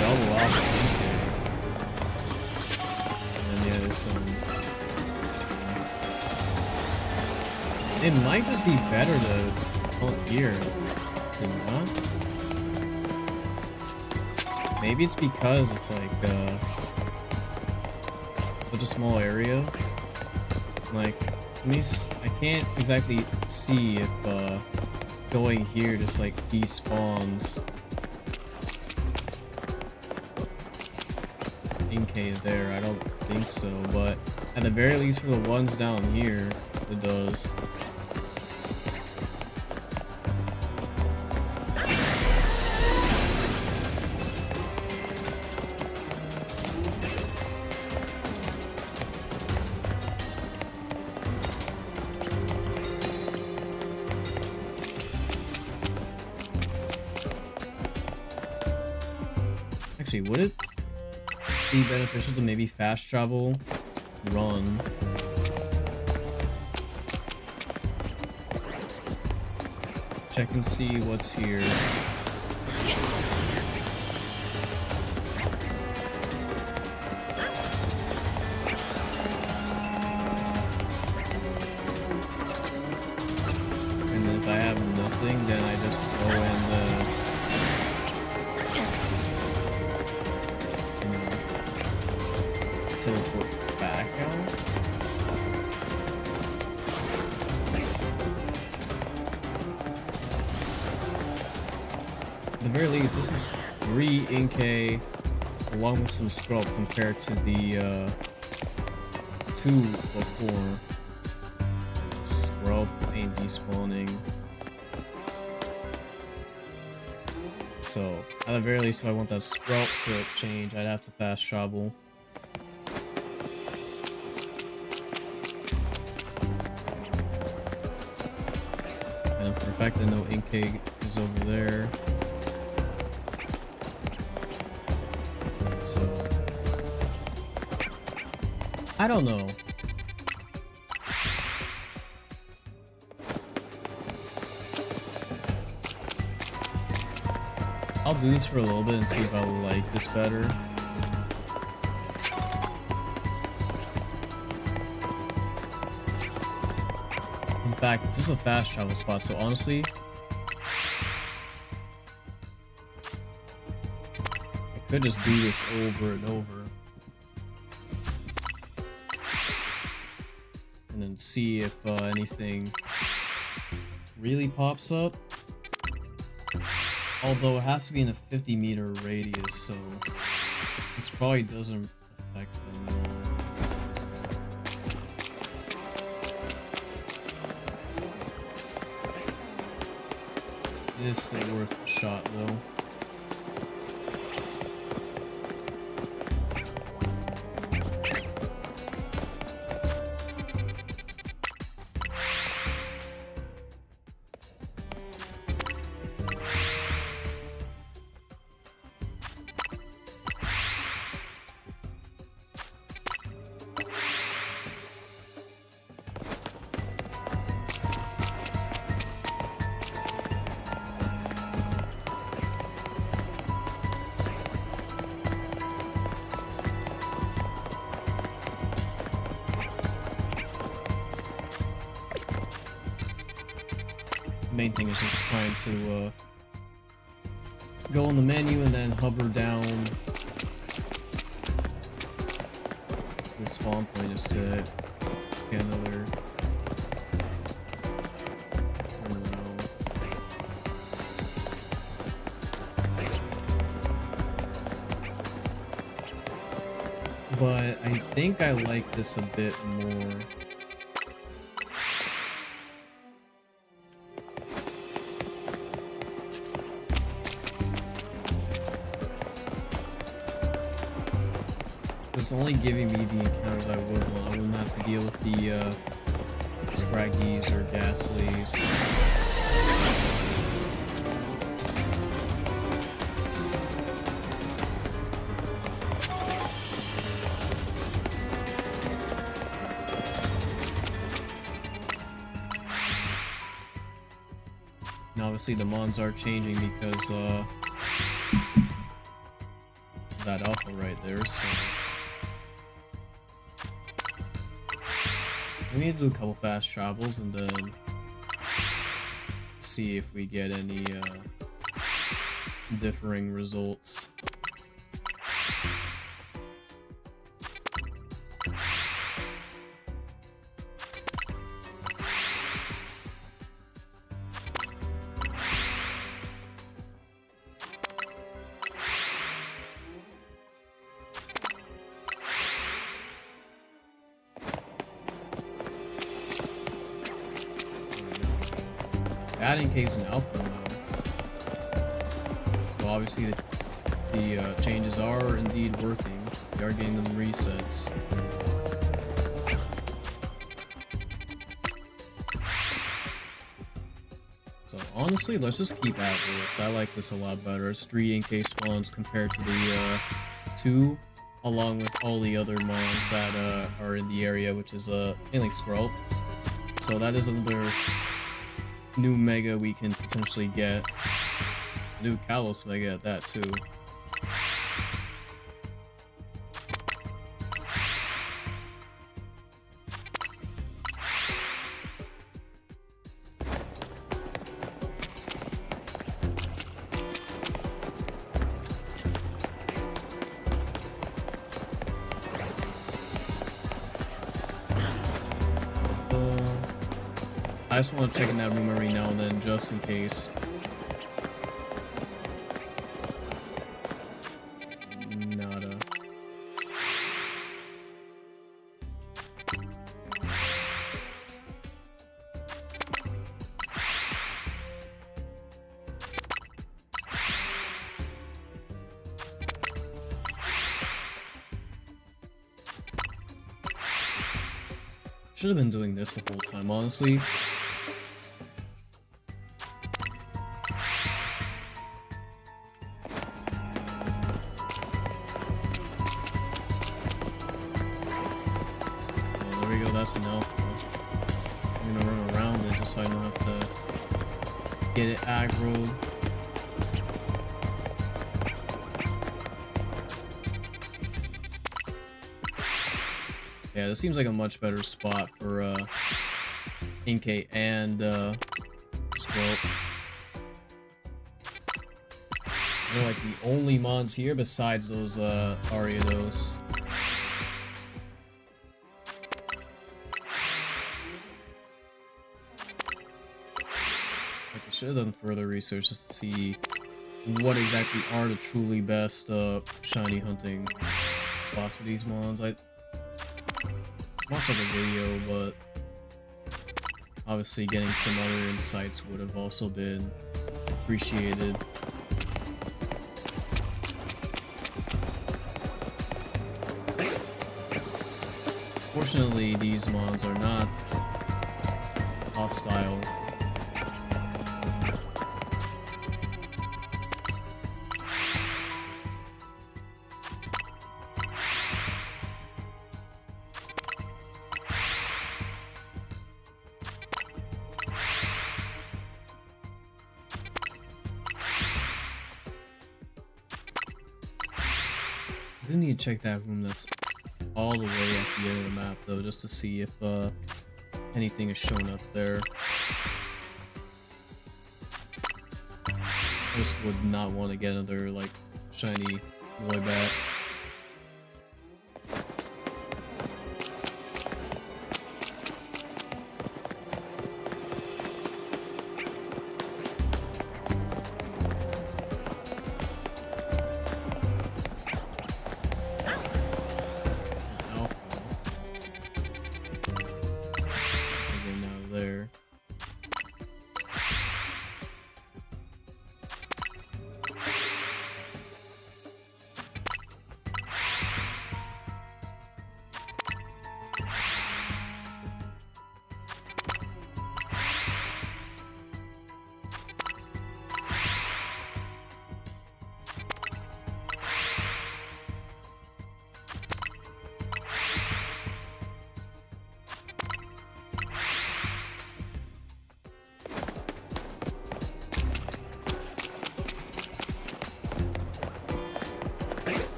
Double off. And yeah, there's some. It might just be better to hunt here. Is it not? Maybe it's because it's like such a small area. Like, I can't exactly see if going here just like despawns Inkay there. I don't think so, but at the very least for the ones down here, it does. Actually, would it be beneficial to maybe fast travel, run? Check and see what's here. And then if I have nothing, then I just go and teleport back out. At the very least, this is 3 Inkay along with some scrub compared to the 2 before. Scrub ain't despawning. So, at the very least, if I want that scrub to change, I'd have to fast travel. For the fact that no Inkay is over there, so I don't know. I'll do this for a little bit and see if I like this better. In fact, it's just a fast travel spot, so honestly, I could just do this over and over. And then see if anything really pops up. Although it has to be in a 50-meter radius, so this probably doesn't affect them at all. It is still worth a shot, though. Main thing is just trying to go in the menu and then hover down the spawn point just to get another turn around. But I think I like this a bit more. It's only giving me the encounters I would want. I wouldn't have to deal with the Scraggies or Ghastlies. Now obviously the mons are changing because that alpha right there, so we need to do a couple fast travels and then see if we get any differing results. That Inkay's an alpha now, so obviously the changes are indeed working. We are getting them resets. So honestly, let's just keep at this. I like this a lot better. It's 3 Inkay spawns compared to the 2, along with all the other mons that are in the area, which is mainly Skrulp. So that is another new mega we can potentially get. New Kalos mega at that too. I just want to check in that room every now and then, just in case. Nada. Should have been doing this the whole time, honestly. that's an alpha. I'm gonna run around it just so I don't have to get it aggroed. Yeah, this seems like a much better spot for Inkay and Squirrel. They're like the only mons here besides those Ariados. I should have done further research just to see what exactly are the truly best shiny hunting spots for these mons. I watched like a video, but obviously getting some other insights would have also been appreciated. Fortunately, these mons are not hostile. I do need to check that room that's all the way at the end of the map though, just to see if anything is shown up there. I just would not want to get another like shiny Noibat.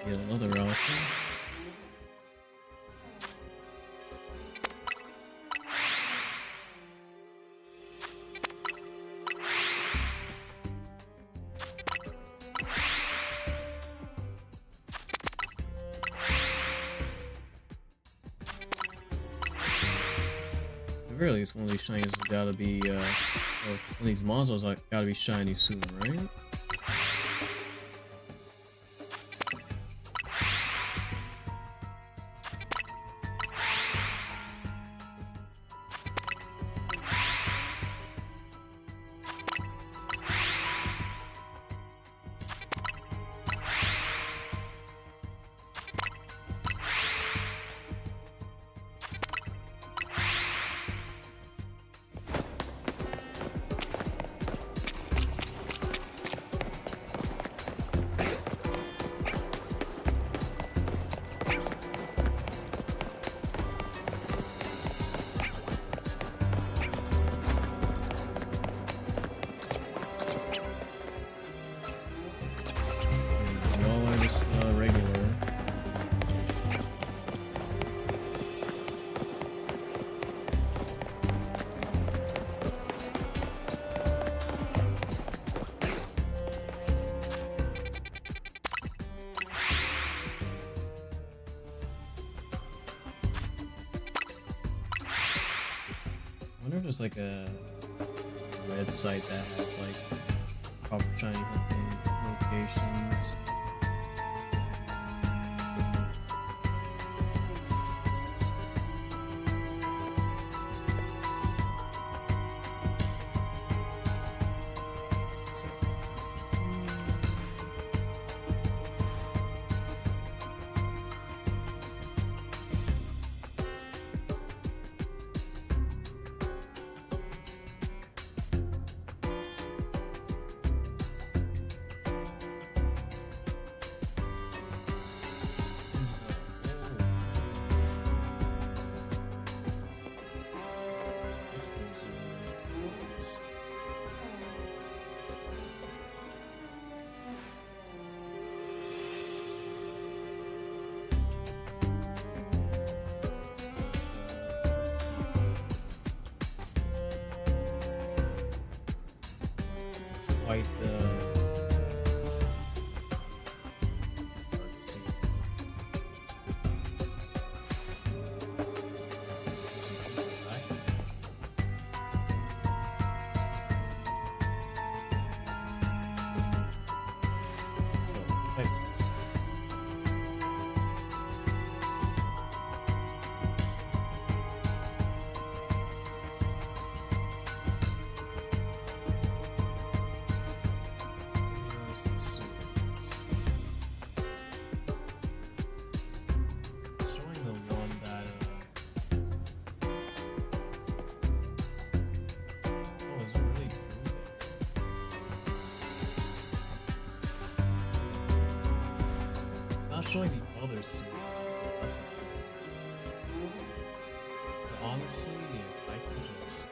Get another alpha. At the very least, one of these shinies has gotta be, or one of these monsters gotta be shiny soon, right? Regular. I wonder if there's like a website that has like proper shiny hunting locations. quite hard to see. So type. Showing the other suit. That's okay. But honestly, if I could just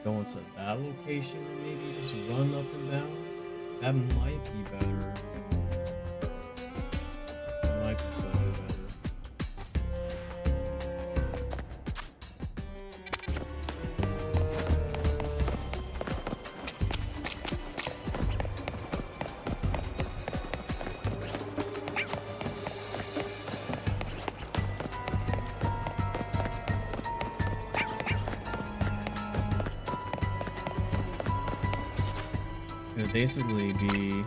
go into that location and maybe just run up and down, that might be better. That might be slightly better. It'd basically be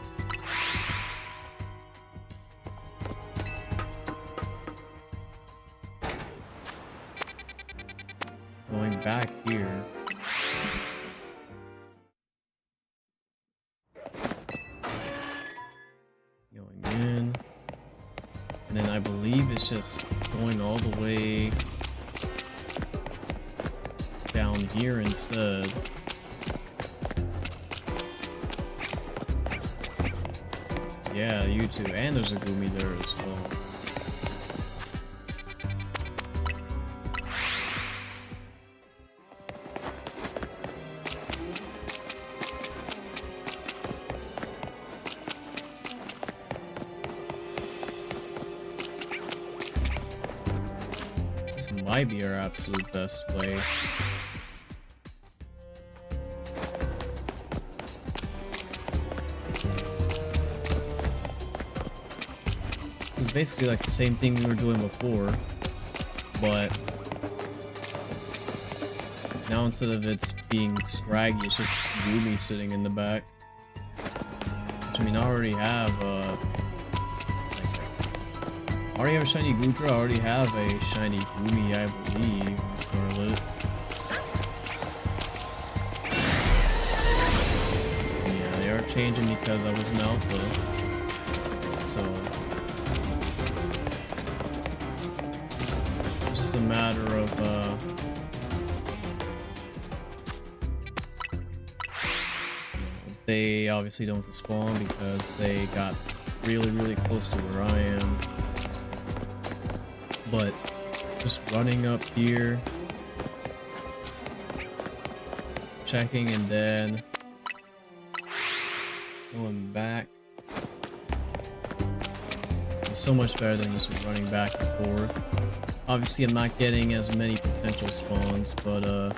going back here. Going in. And then I believe it's just going all the way down here instead. Yeah, you too. And there's a Gumi there as well. This might be our absolute best way. It's basically like the same thing we were doing before, but now instead of it's being scraggy, it's just Gumi sitting in the back. Which, I mean, I already have a shiny Goodra, I already have a shiny Gumi, I believe, in Scarlet. Yeah, they are changing because I was an alpha, so it's just a matter of they obviously don't despawn because they got really close to where I am. But just running up here, checking, and then going back is so much better than just running back and forth. Obviously, I'm not getting as many potential spawns, but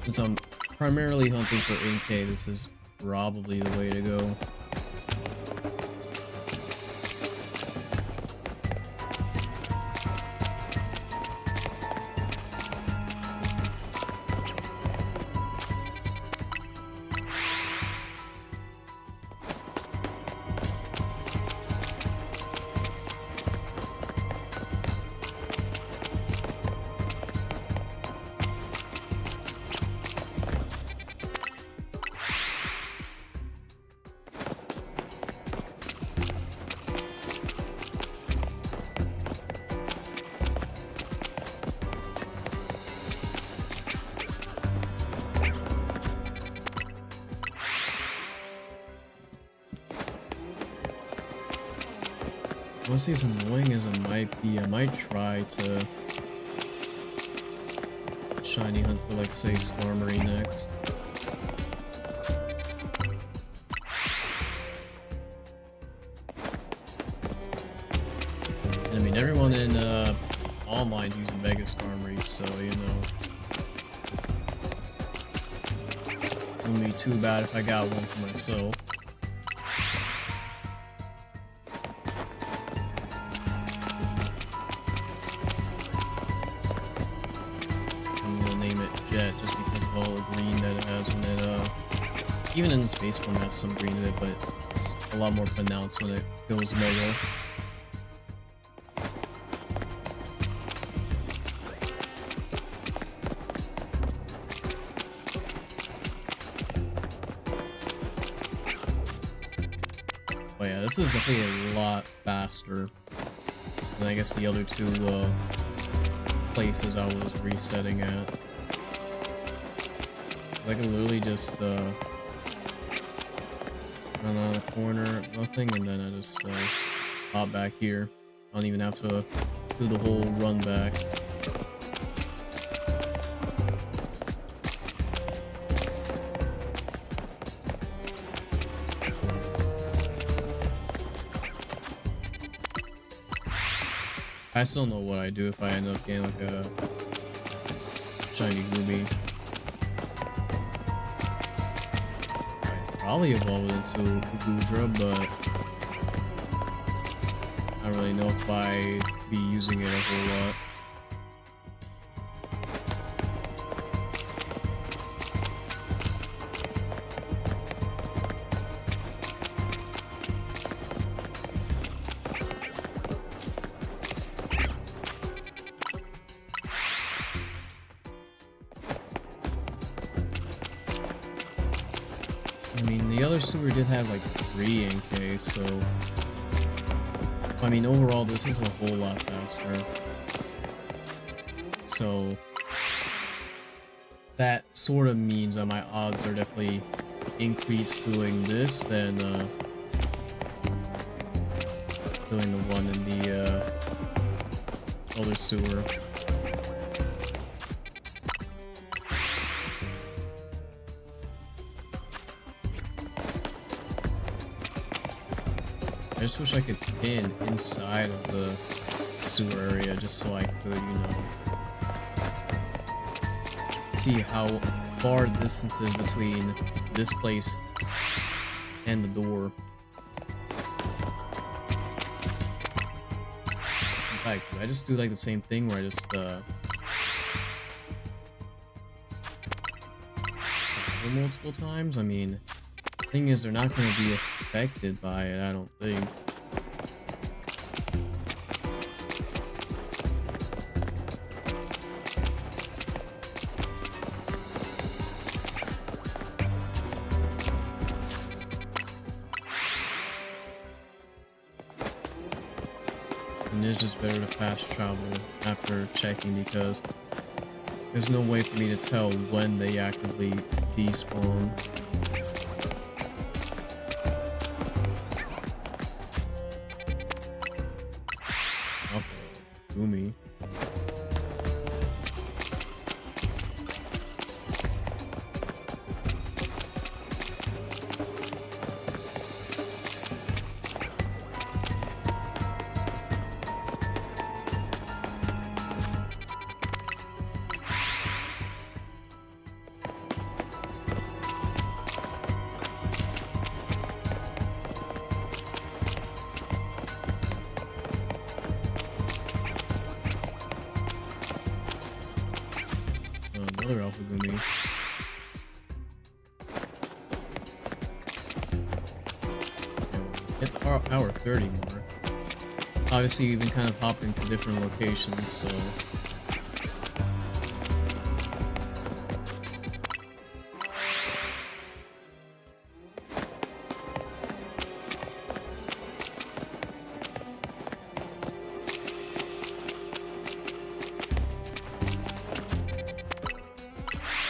since I'm primarily hunting for Inkay, this is probably the way to go. Honestly, as annoying as it might be, I might try to shiny hunt for, like, say, Skarmory next. And I mean, everyone in online using Mega Skarmory, so, you know. wouldn't be too bad if I got one for myself. I'm gonna name it Jet just because of all the green that it has when it, even in the space form has some green in it, but it's a lot more pronounced when it goes Mega. But yeah, this is definitely a lot faster than I guess the other two places I was resetting at. I can literally just run out of the corner, nothing, and then I just hop back here. I don't even have to do the whole run back. I still don't know what I'd do if I end up getting like a shiny Ruby. I'd probably evolve it into Gudra, but I don't really know if I'd be using it a whole lot. I mean, the other sewer did have like 3 Inkay, so I mean, overall this is a whole lot faster. So that sort of means that my odds are definitely increased doing this than doing the one in the other sewer. I just wish I could pin inside of the sewer area just so I could, you know, see how far the distance is between this place and the door. In fact, I just do like the same thing where I just multiple times. I mean, the thing is, they're not going to be affected by it, I don't think. And it's just better to fast travel after checking because there's no way for me to tell when they actively despawn. Oh, Gumi. Another Alpha Gumi. Hit the hour 30 mark. Obviously, we've been kind of hopping to different locations, so.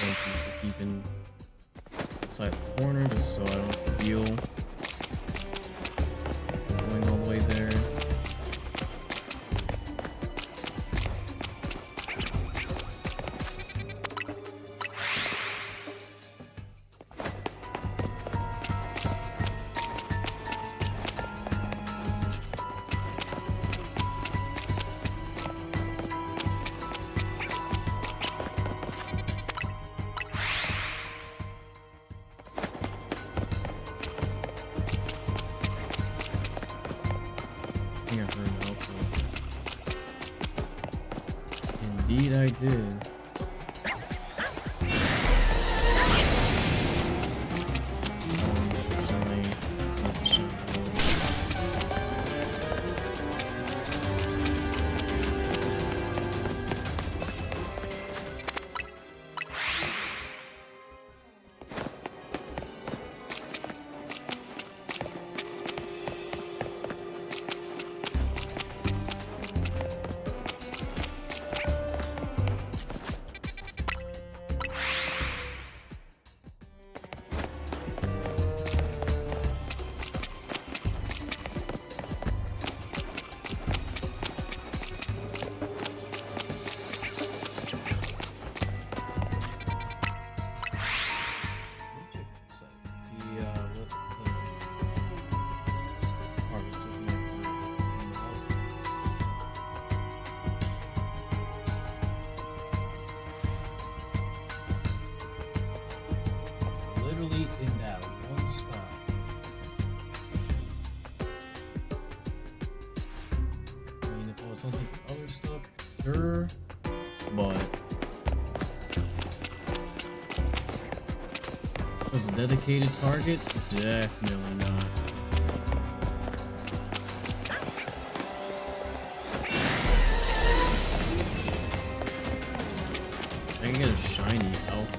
Thank you for keeping inside the corner just so I don't have to deal going all the way there. think I heard an alpha. Indeed, I did. In that one spot. I mean, if I was hunting for other stuff, sure, but was a dedicated target? Definitely not. I can get a shiny alpha.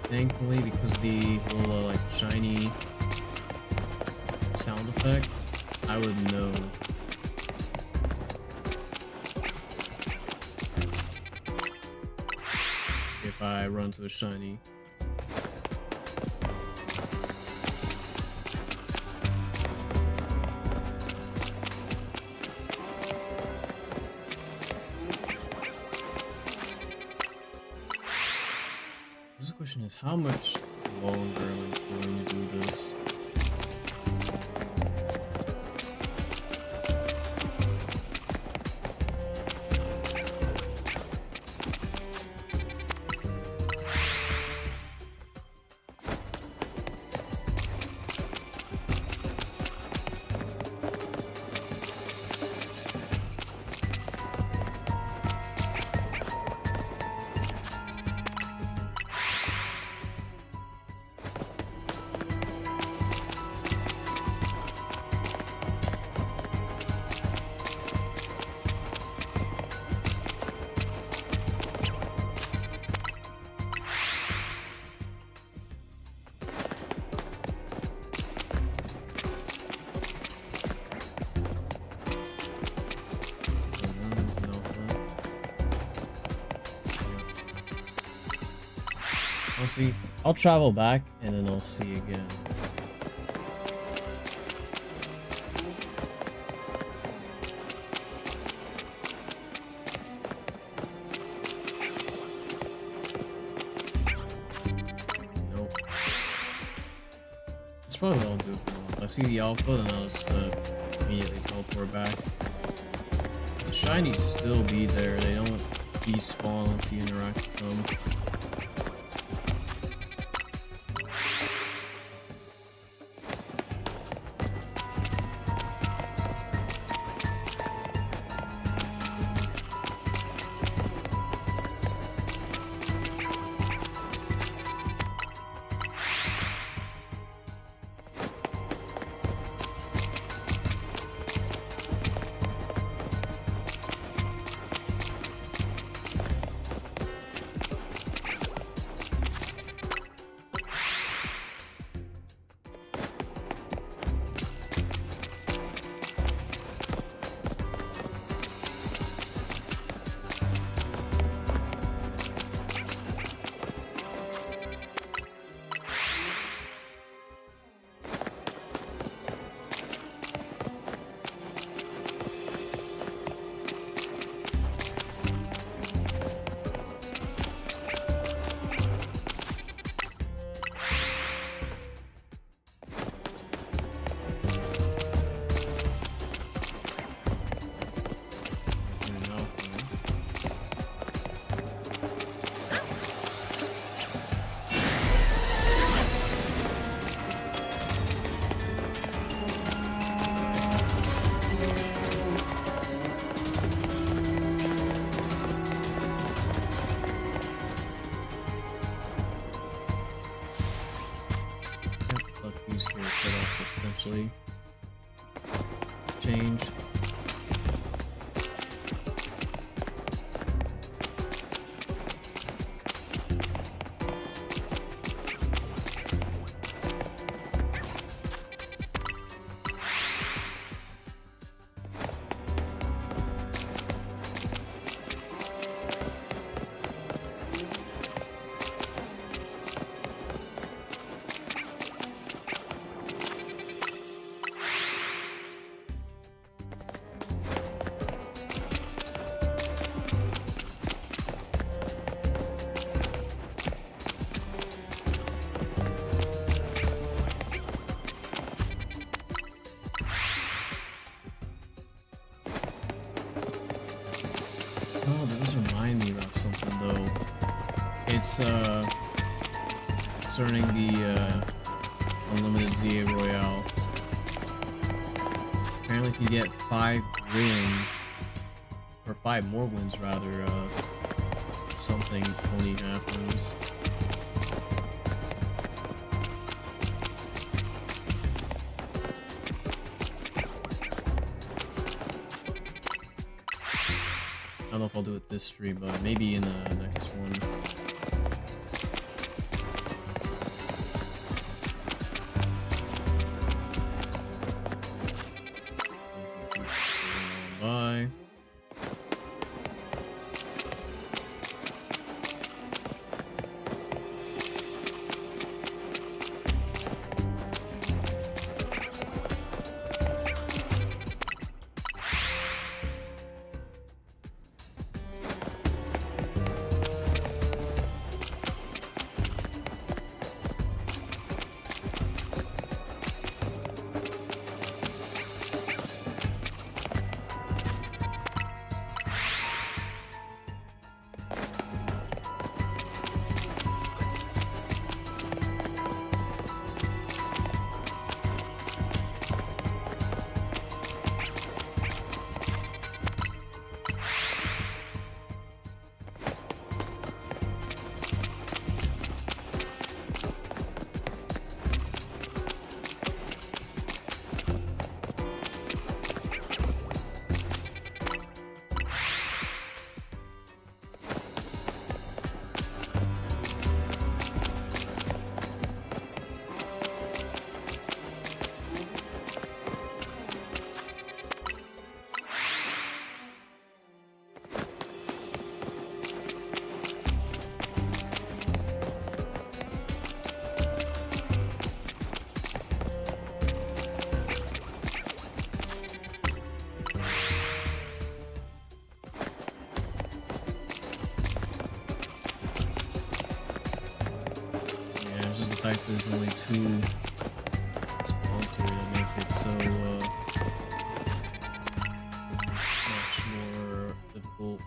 Thankfully, because of the whole like shiny sound effect, I would know. If I run to a shiny. The question is, how much longer am I going to do this? I'll see. I'll travel back and then I'll see again. Nope. That's probably what I'll do for now. If I see the alpha, then I'll just immediately teleport back. The shinies still be there. They don't despawn unless you interact with them. change. Oh, that does remind me about something though. It's concerning the unlimited Z-A Royale. Apparently if you get 5 wins, or 5 more wins rather, something funny happens. I don't know if I'll do it this stream, but maybe in the next one. Bye. Fact there's only 2 spawns here that make it so much more difficult.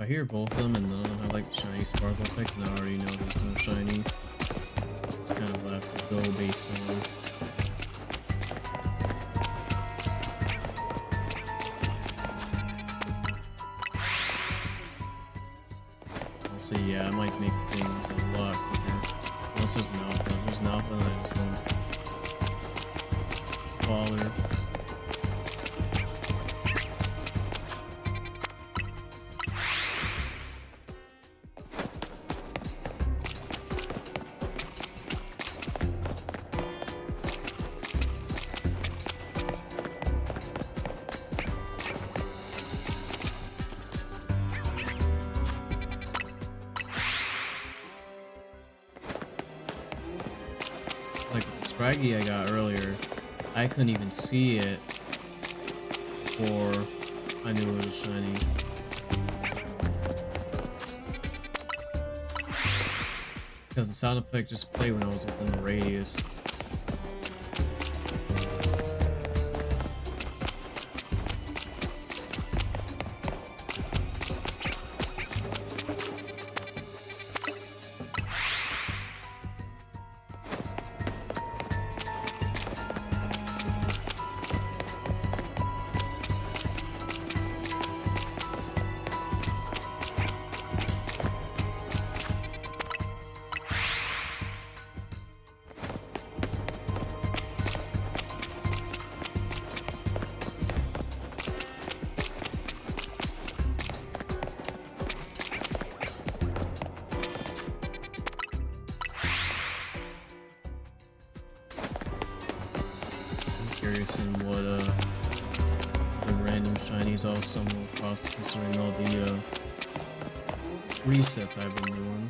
hear both of them, and none of them have like shiny sparkle effect, and I already know there's no shiny. Just kind of left to go based on. So yeah, it might make things a lot quicker. Unless there's an alpha. If there's an alpha, then I just don't bother. Like the Scraggy I got earlier, I couldn't even see it before I knew it was shiny. Because the sound effect just played when I was within the radius. Curious in what the random shinies I'll stumble across, considering all the resets I've been doing.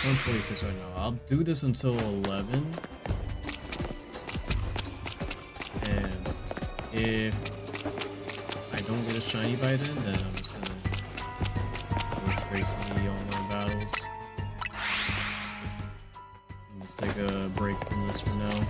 I'm 46 right now. I'll do this until 11. If I don't get a shiny by then I'm just gonna go straight to the online battles. And just take a break from this for now.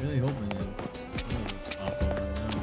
Really hoping it pop up right now.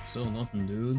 Still nothing, dude.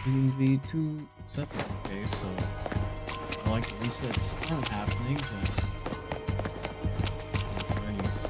2v2 separate. Okay, so like the resets aren't happening, just shinies.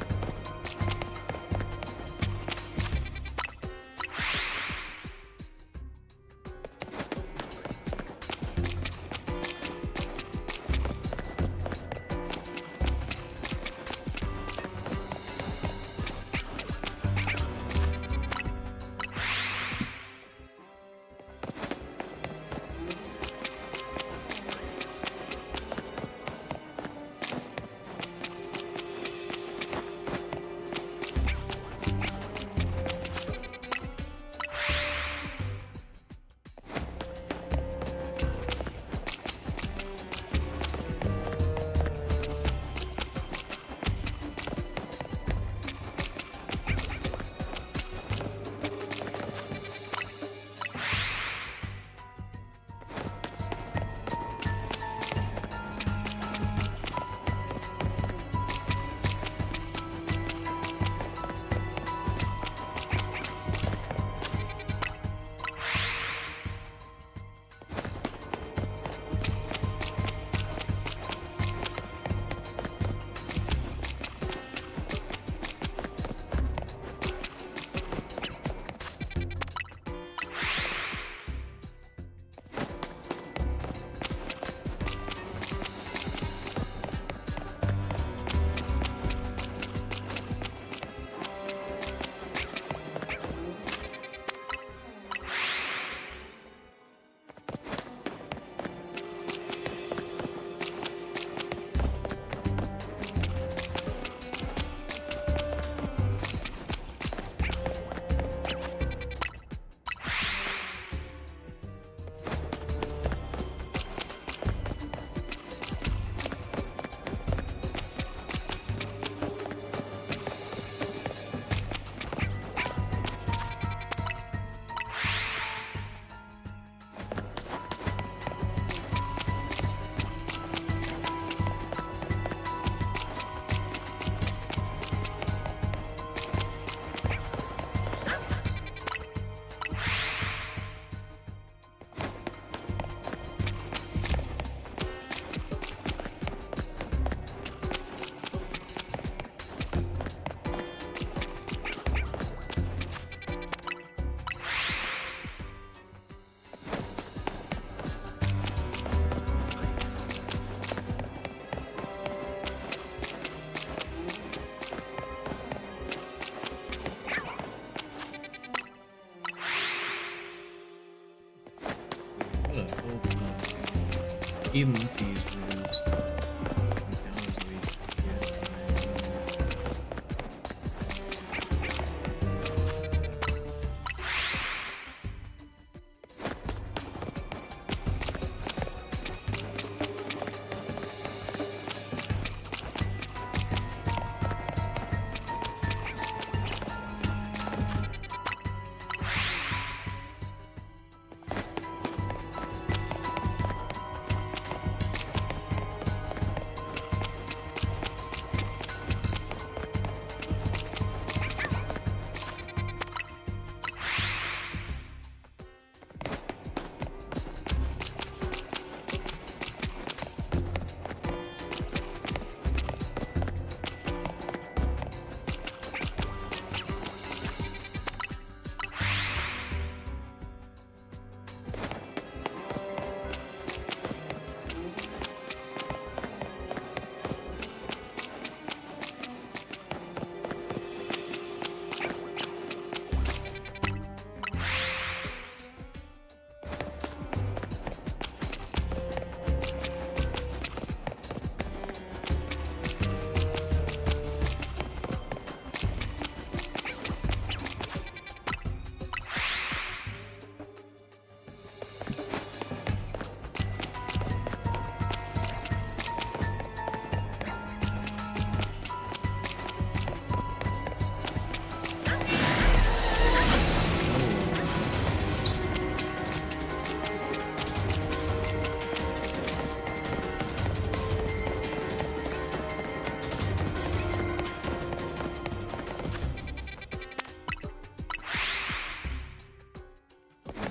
Even with these reduced encounters we get.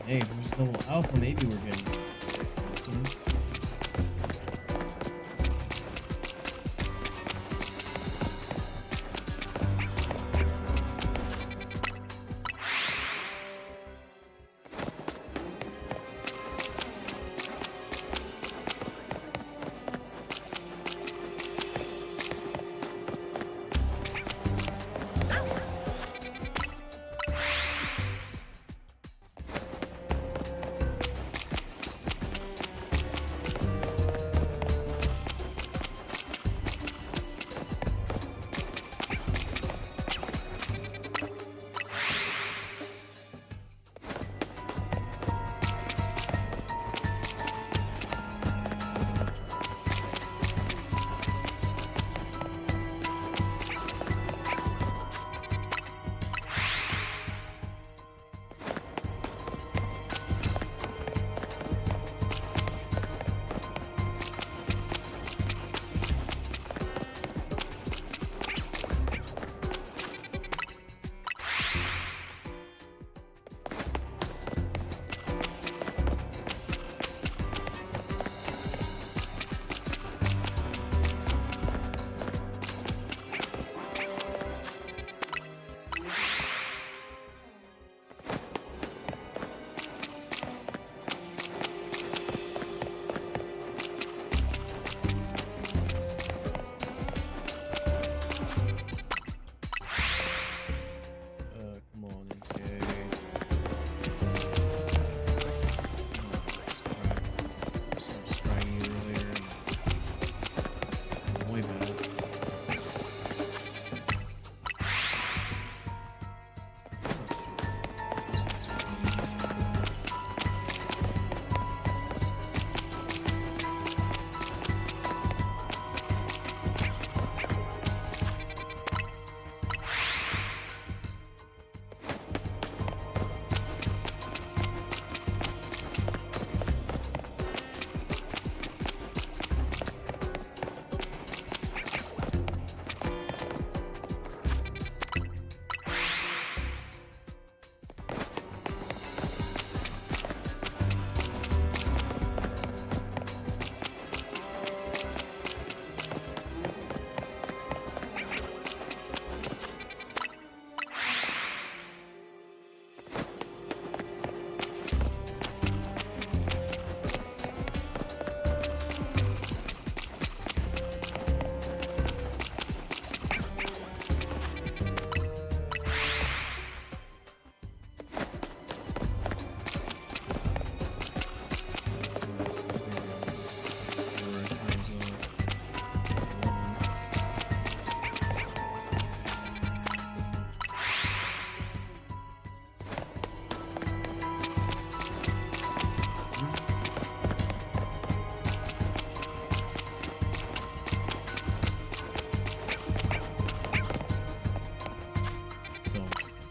Hey, if there's double alpha, maybe we're getting soon. Come on, Inkay. Started scrying you earlier. Way bad.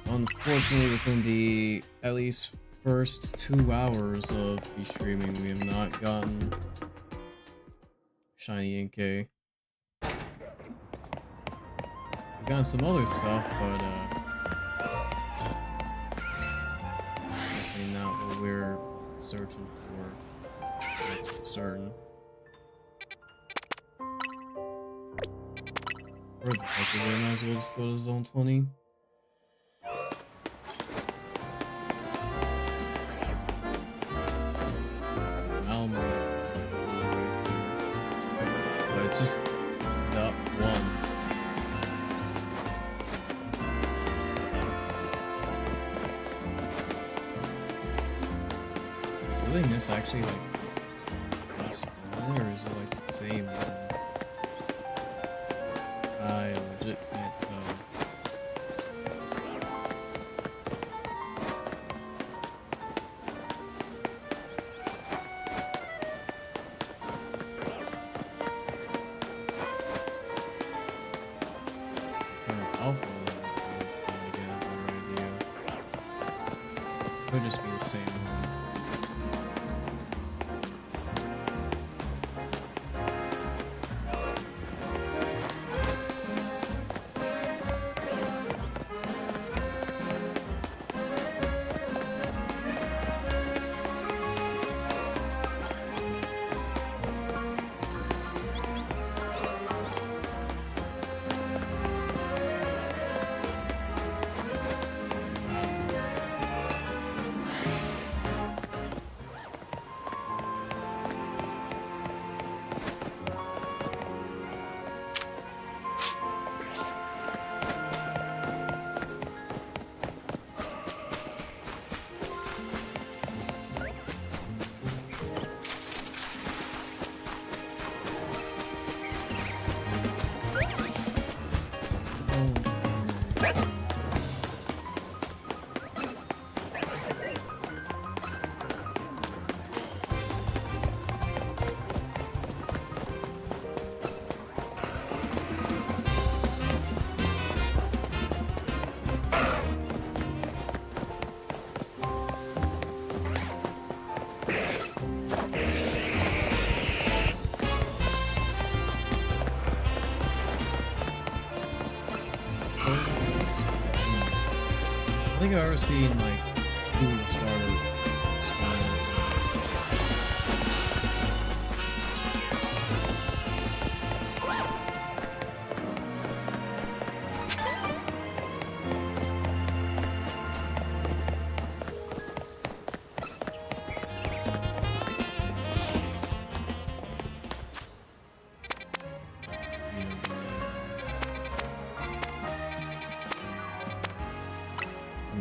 Unfortunately, within the at least first 2 hours of me streaming, we have not gotten shiny Inkay. We've gotten some other stuff, but definitely not what we're searching for. That's for certain. Where the heck is it? Might as well just go to zone 20. Malamar is right there. But just that one. So they miss actually like last one, or is it like the same one? I legit can't tell. Turn alpha probably get a better idea. Could just be the same one. think I've ever seen like 2 of the starter spawn at once.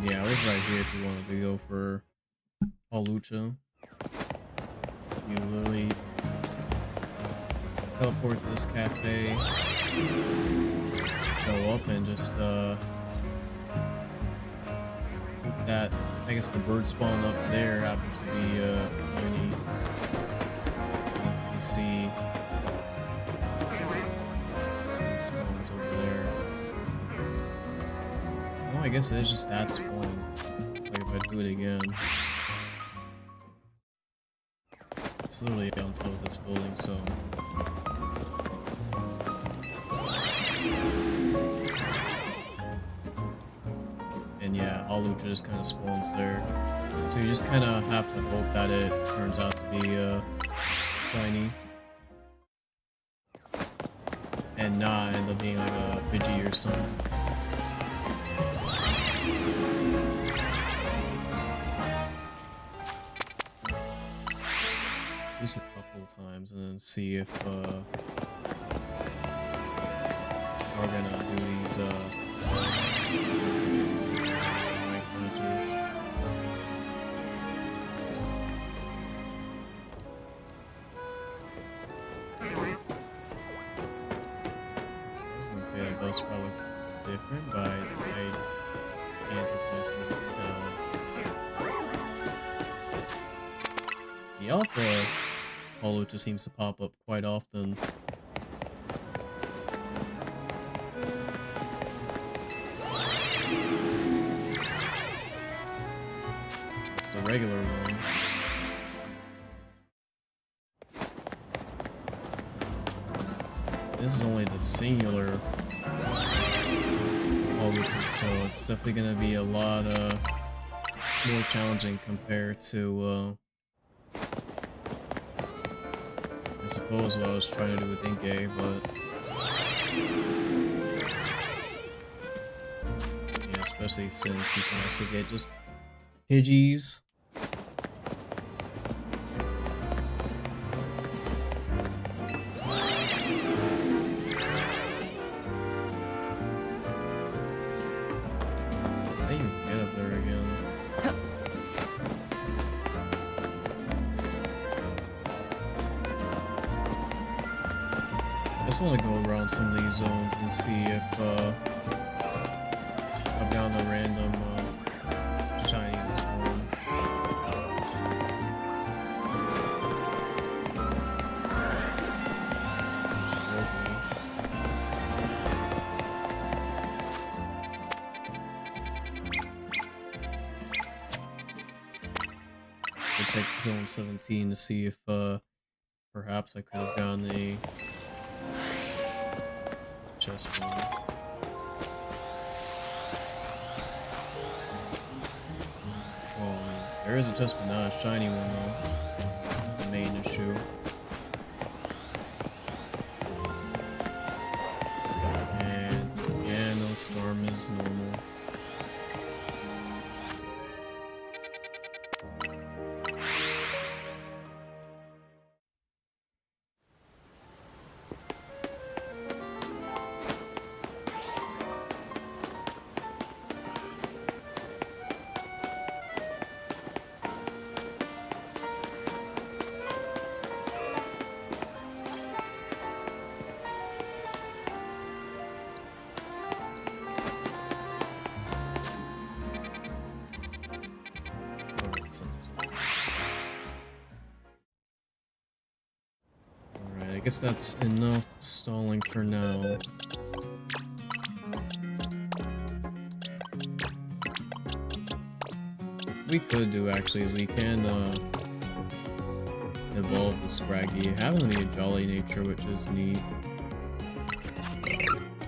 Yeah, I was right here if you wanted to go for Lucha. You literally teleport to this cafe, go up and just that, I guess the bird spawn up there happens to be shiny. You see spawns over there. Oh, I guess it is just that spawn. Like if I do it again, it's literally on top of this building, so and yeah, Lucha just kind of spawns there. So you just kind of have to hope that it turns out to be shiny and not end up being like a Pidgey or something. Just a couple of times and then see if we're gonna do these mic punches. I was gonna say that those probably look different, but I can't exactly tell. The alpha Lucha seems to pop up quite often. It's the regular one. This is only the singular Lucha, so it's definitely gonna be a lot more challenging compared to I suppose what I was trying to do with Inkay, but yeah, especially since you can also get just Pidgeys. How do you get up there again? I just want to go around some of these zones and see if I've gotten a random shiny this one. We'll check zone 17 to see if perhaps I could have gotten a chest one. Oh man, there is a chest but not a shiny one though. The main issue. And yeah, no storm is normal. I guess that's enough stalling for now. What we could do actually is we can evolve the Scraggy, having a jolly nature, which is neat.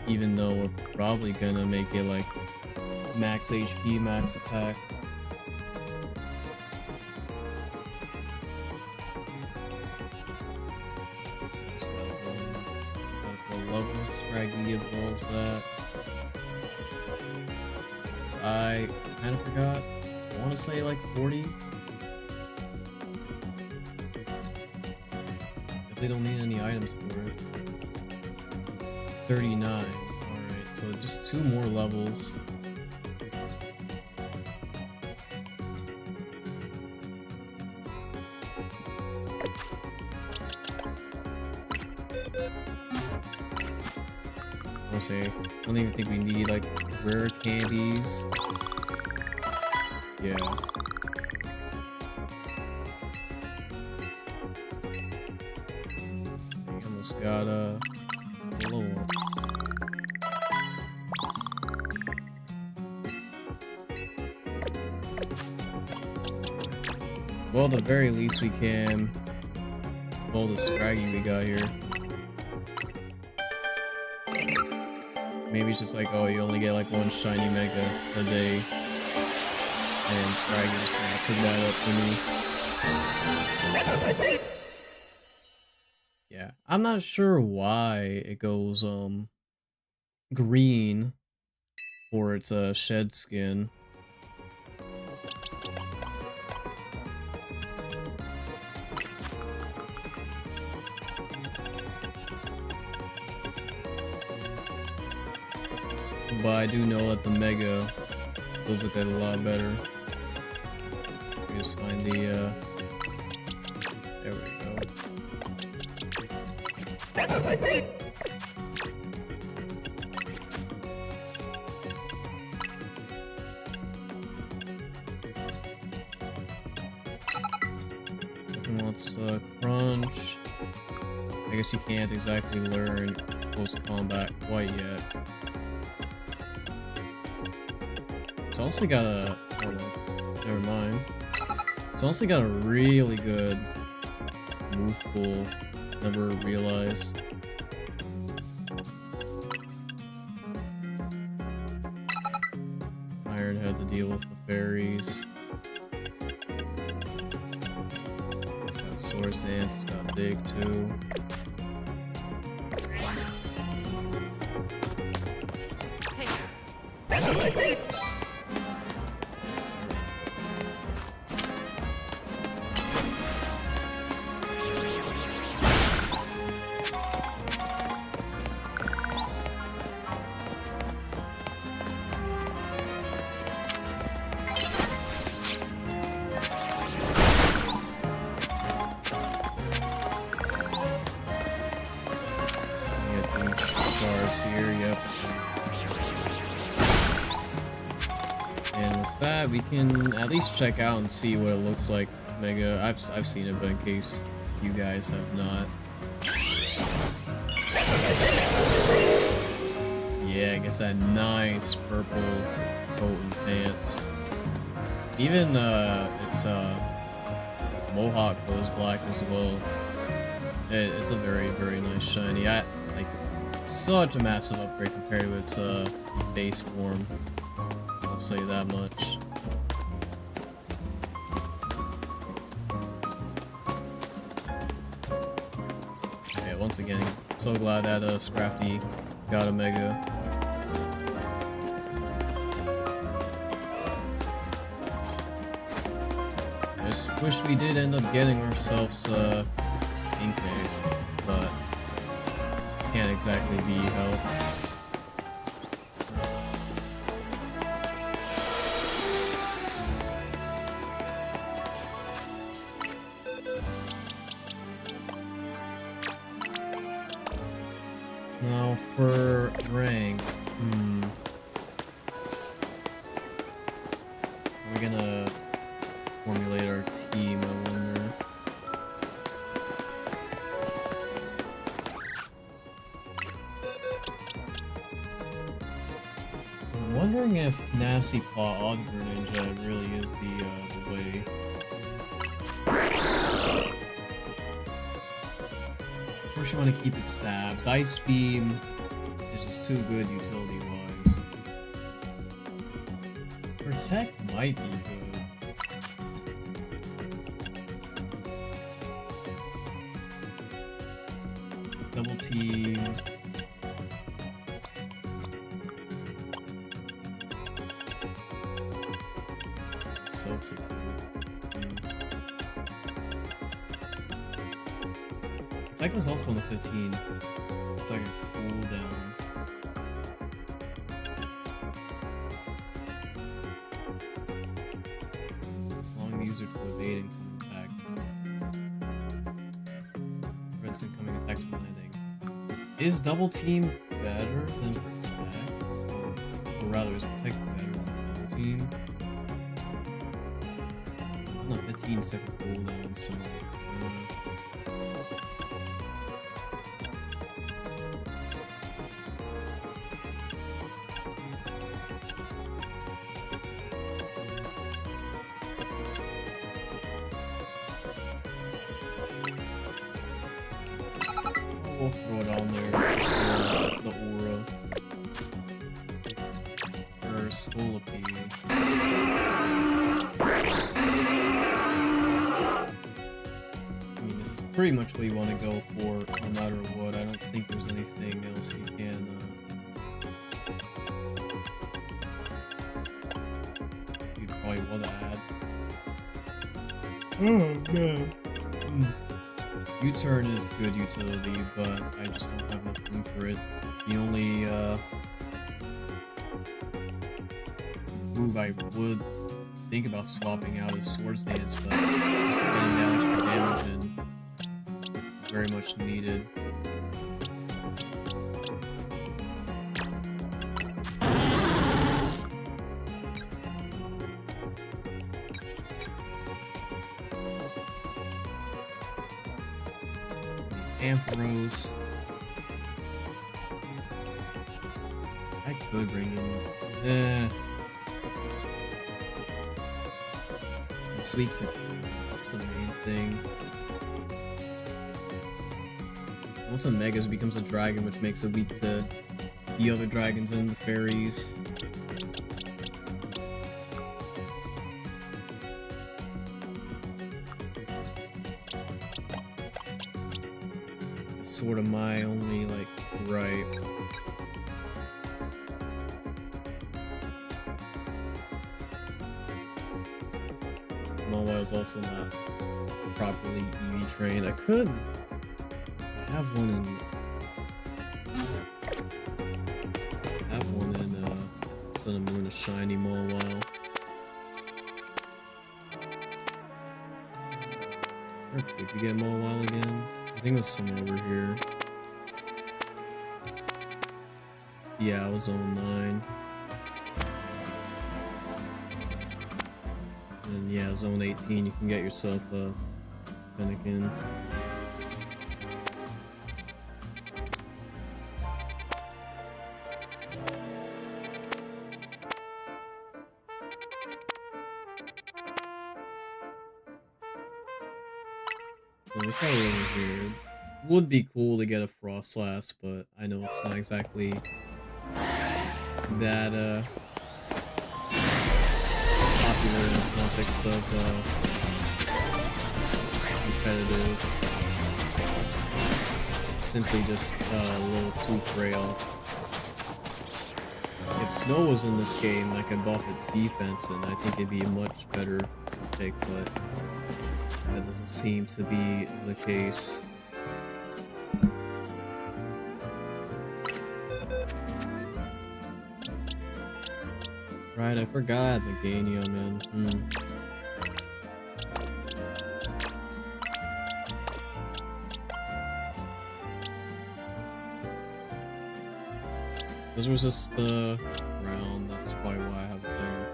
Even though we're probably gonna make it like max HP, max attack. What level Scraggy evolves at? So I kind of forgot. I want to say like 40. If they don't need any items for it. 39. Alright, so just 2 more levels. I'll say, I don't even think we need like rare candies. Yeah. We almost got a low one. Well, at the very least we can pull the Scraggy we got here. Maybe it's just like, oh, you only get like 1 shiny mega a day. And Scraggy just kind of took that up for me. Yeah, I'm not sure why it goes green for its shed skin. But I do know that the Mega does look at a lot better. We just find the, there we go. Wants Crunch. I guess you can't exactly learn close combat quite yet. It's also got a, oh no, never mind. It's also got a really good move pool. Never realized. Iron had to deal with the fairies. It's got Source Ants, it's got Dig too. Here, yep. And with that, we can at least check out and see what it looks like. Mega, I've seen it, but in case you guys have not. Yeah, I guess that nice purple coat and pants. Even its mohawk goes black as well. It's a very, very nice shiny. Such a massive upgrade compared to its base form. I'll say that much. Okay, once again, so glad that Scrafty got a Mega. I just wish we did end up getting ourselves Inkay, but can't exactly be helped. Now for rank, we're gonna formulate our team, I wonder. I'm wondering if Nasty Paw Ogre Ninja really is the way. Of course you want to keep it stabs. Ice Beam is just too good utility-wise. Protect might be good. Double team. Substitute. Protect is also on the 15. It's like a cooldown. Allowing the user to evade incoming attacks. Prevents incoming attacks from landing. Is double team better than protect? Or rather, is protect better than double team? I'm not 15 second cooldown, so. We'll throw it on there. The aura. Or Scolipede. I mean, this is pretty much what you want to go for, no matter what. I don't think there's anything else you can. You'd probably want to add. Oh man. U-turn is good utility, but I just don't have enough room for it. The only move I would think about swapping out is Swords Dance, but just getting that extra damage in is very much needed. Ampharos. I could bring in. It's weak to. That's the main thing. Once a Megas becomes a dragon, which makes it weak to the other dragons and the fairies. Sort of my only, like, right. Mawile is also not properly EV trained. I could have one in Sun and Moon, a shiny Mawile. Where did you get Mawile again? I think it was somewhere over here. Yeah, I was zone 9. And yeah, zone 18, you can get yourself a Fennekin. So we try over here. Would be cool to get a Frostlass, but I know it's not exactly that popular in the context of competitive. Simply just a little too frail. If Snow was in this game, I could buff its defense, and I think it'd be a much better pick, but that doesn't seem to be the case. Right, I forgot Meganium, man. This was just the round, that's probably why I have it there.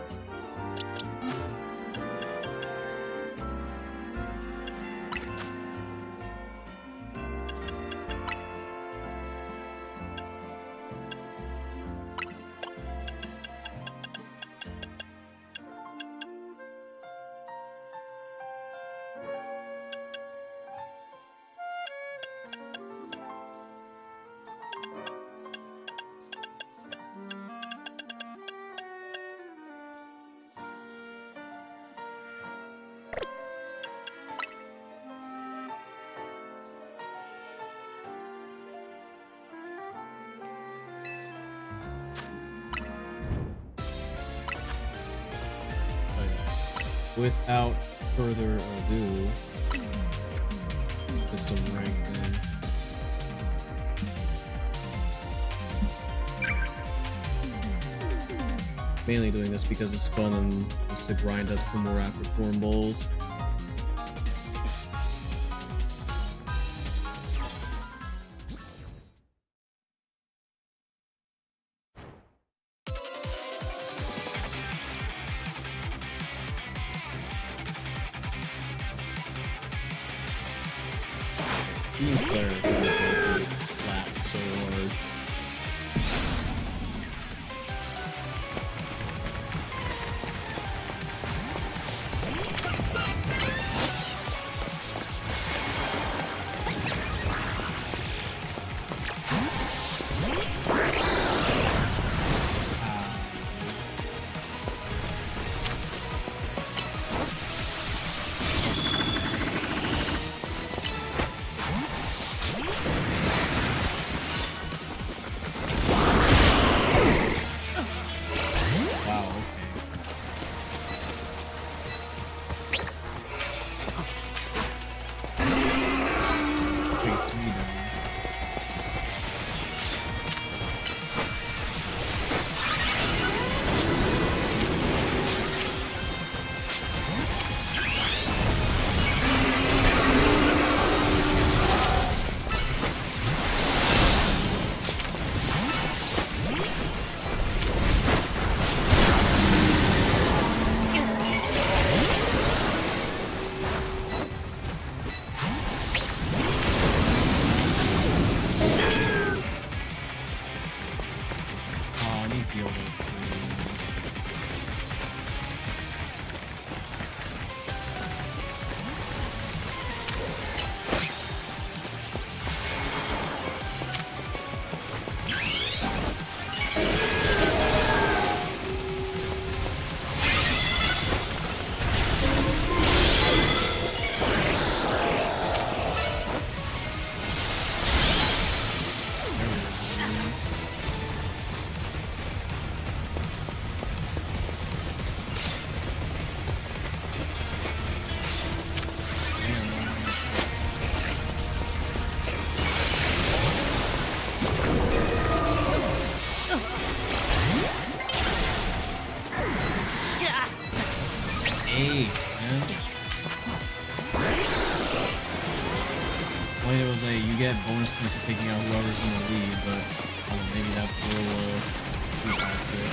without further ado, let's get some rank then. Mainly doing this because it's fun and just to grind up some more after corn bowls. Team player slaps so hard. Bonus points for taking out whoever's in the lead, but I don't know, maybe that's a little too toxic.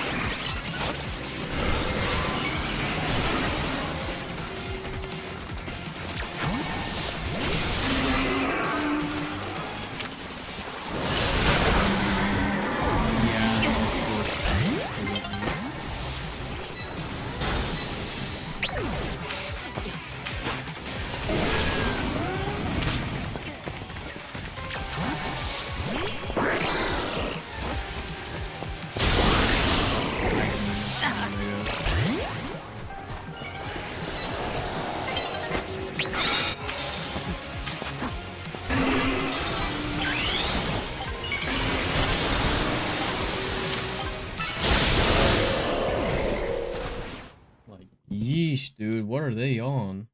Yeesh, dude, what are they on?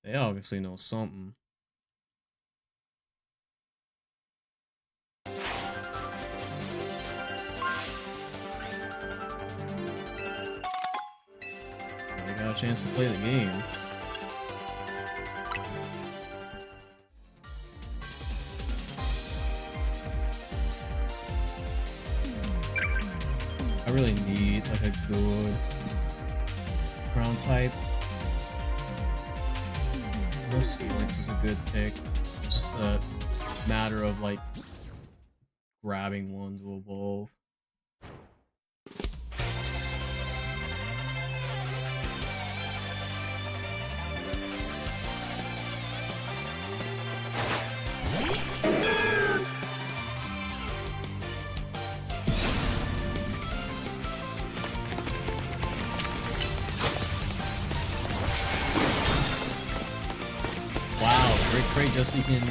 They obviously know something. They got a chance to play the game. I really need like a good ground type. Steelix is a good pick. It's just a matter of like grabbing one to evolve. Great, just so you can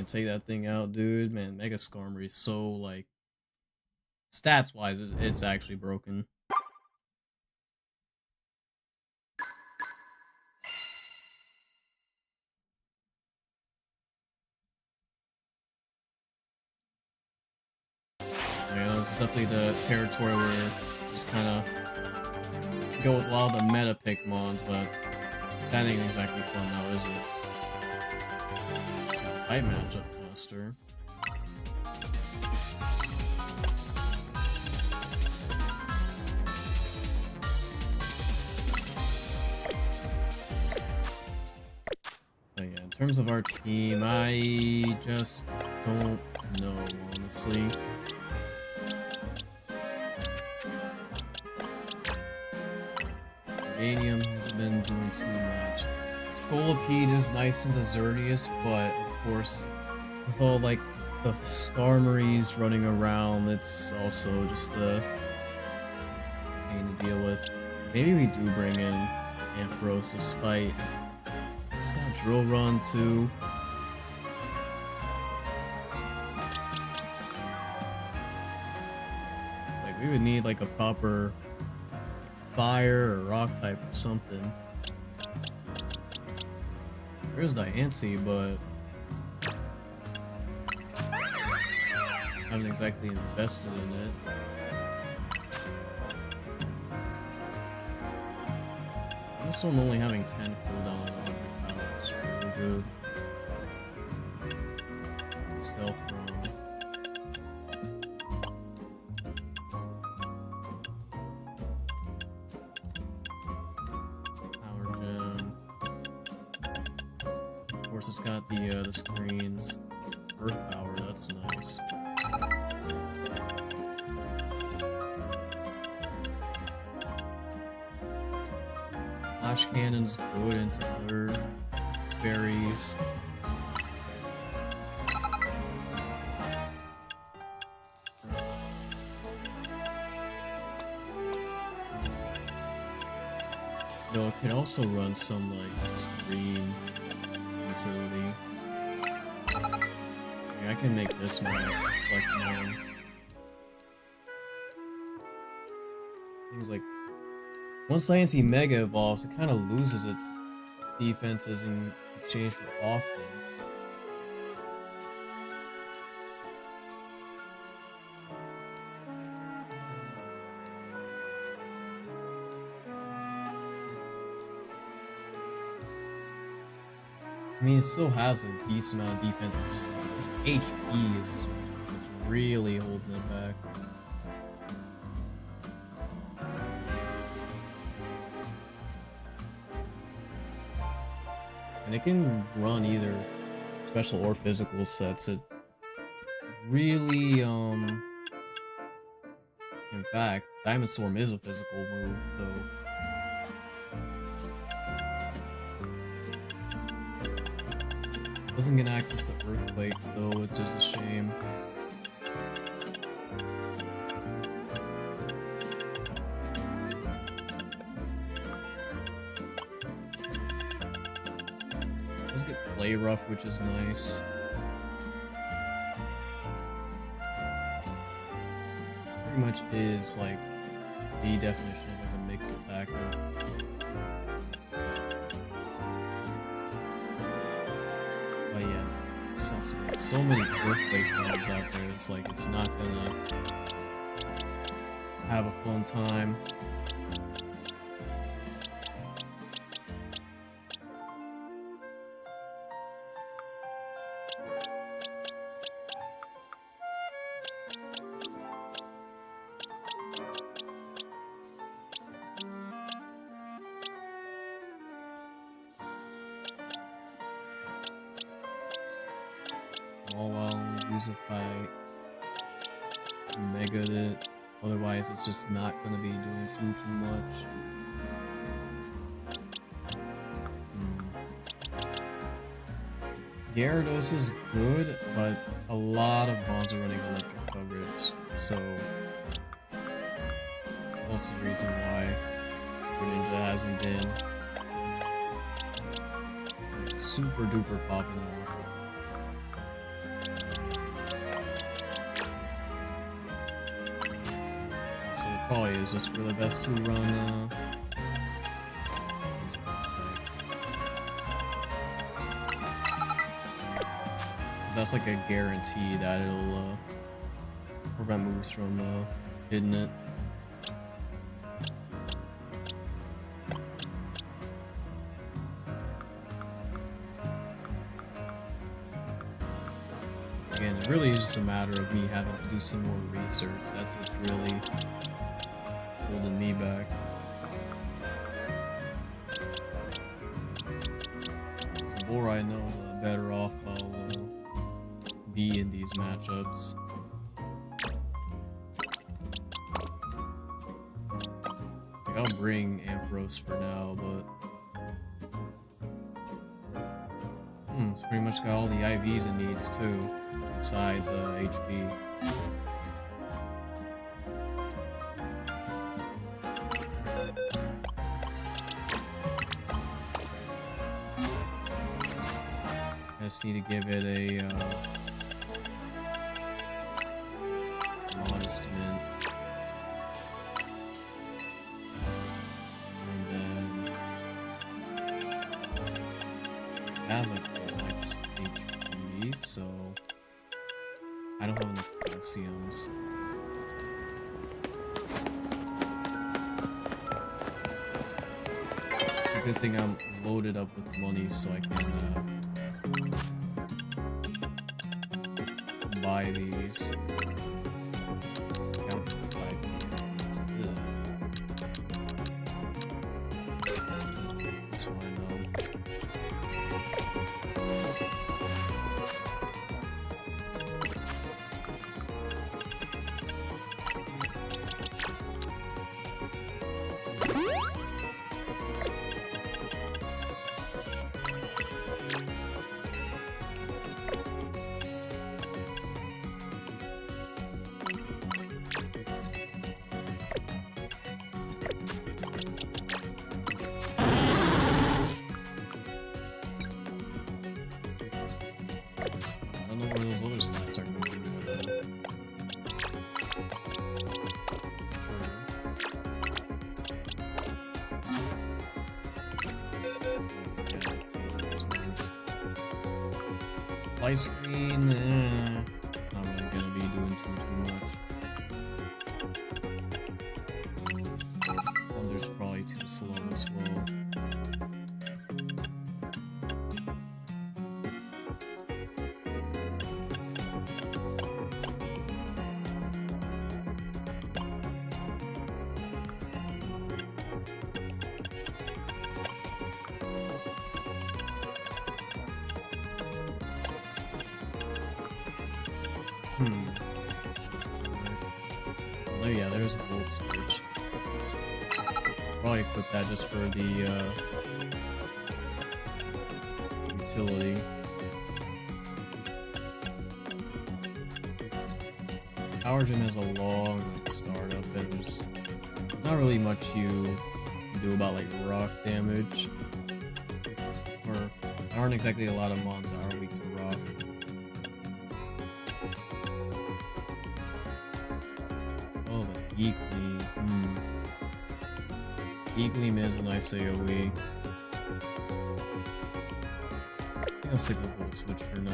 take that thing out, dude. Man, Mega Skarmory is so, like, stats-wise, it's actually broken. Yeah, it's definitely the territory where just kind of go with a lot of the meta Pikmons, but that ain't exactly fun now, is it? Fight matchup master. But yeah, in terms of our team, I just don't know, honestly. Uranium hasn't been doing too much. Scolipede is nice and Desertius, but of course, with all like the Skarmories running around, it's also just a pain to deal with. Maybe we do bring in Ampharos despite it's got Drill Run too. It's like we would need like a proper fire or rock type or something. There's Diancie, but I haven't exactly invested in it. Also, I'm only having 10 cooldown on 100 power. It's really good. Stealth Run. It's got the screens. Earth power, that's nice. Flash Cannon's good into other berries. Though it could also run some like screen utility. Yeah, I can make this map like mine. Things like once Diancie Mega evolves, it kind of loses its defenses in exchange for offense. I mean, it still has a decent amount of defense. It's just its HP is what's really holding it back. And it can run either special or physical sets. It really, in fact, Diamond Storm is a physical move, so. Doesn't get access to Earthquake though, which is a shame. Does get Play Rough, which is nice. Pretty much is like the definition of like a mixed attacker. But yeah, so many Earthquake cards out there, it's like it's not gonna have a fun time. All while only use it if I mega'd it. Otherwise, it's just not going to be doing too much. Gyarados is good, but a lot of Mons are running electric coverage, so that's the reason why Greninja hasn't been like, super duper popping off. Probably is just for the best to run, that's like a guarantee that it'll prevent moves from hitting it. Again, it really is just a matter of me having to do some more research. That's what's really holding me back. So the more I know, the better off I'll be in these matchups. Like, I'll bring Ampharos for now, but it's pretty much got all the IVs it needs too, besides HP. I just need to give it a modest mint. And then it has a max HP, so I don't have enough calciums. It's a good thing I'm loaded up with money so I can buy these. That's fine though. Light screen, it's not really gonna be doing too much. Thunder's probably too slow as well. Oh yeah, there's a volt switch. Probably put that just for the utility. Power Gym has a long startup, and there's not really much you can do about like rock damage. Or there aren't exactly a lot of mons that are weak to rock. Oh, but Geekly. Geekly is a nice AoE. I think I'll stick with Volt Switch for now.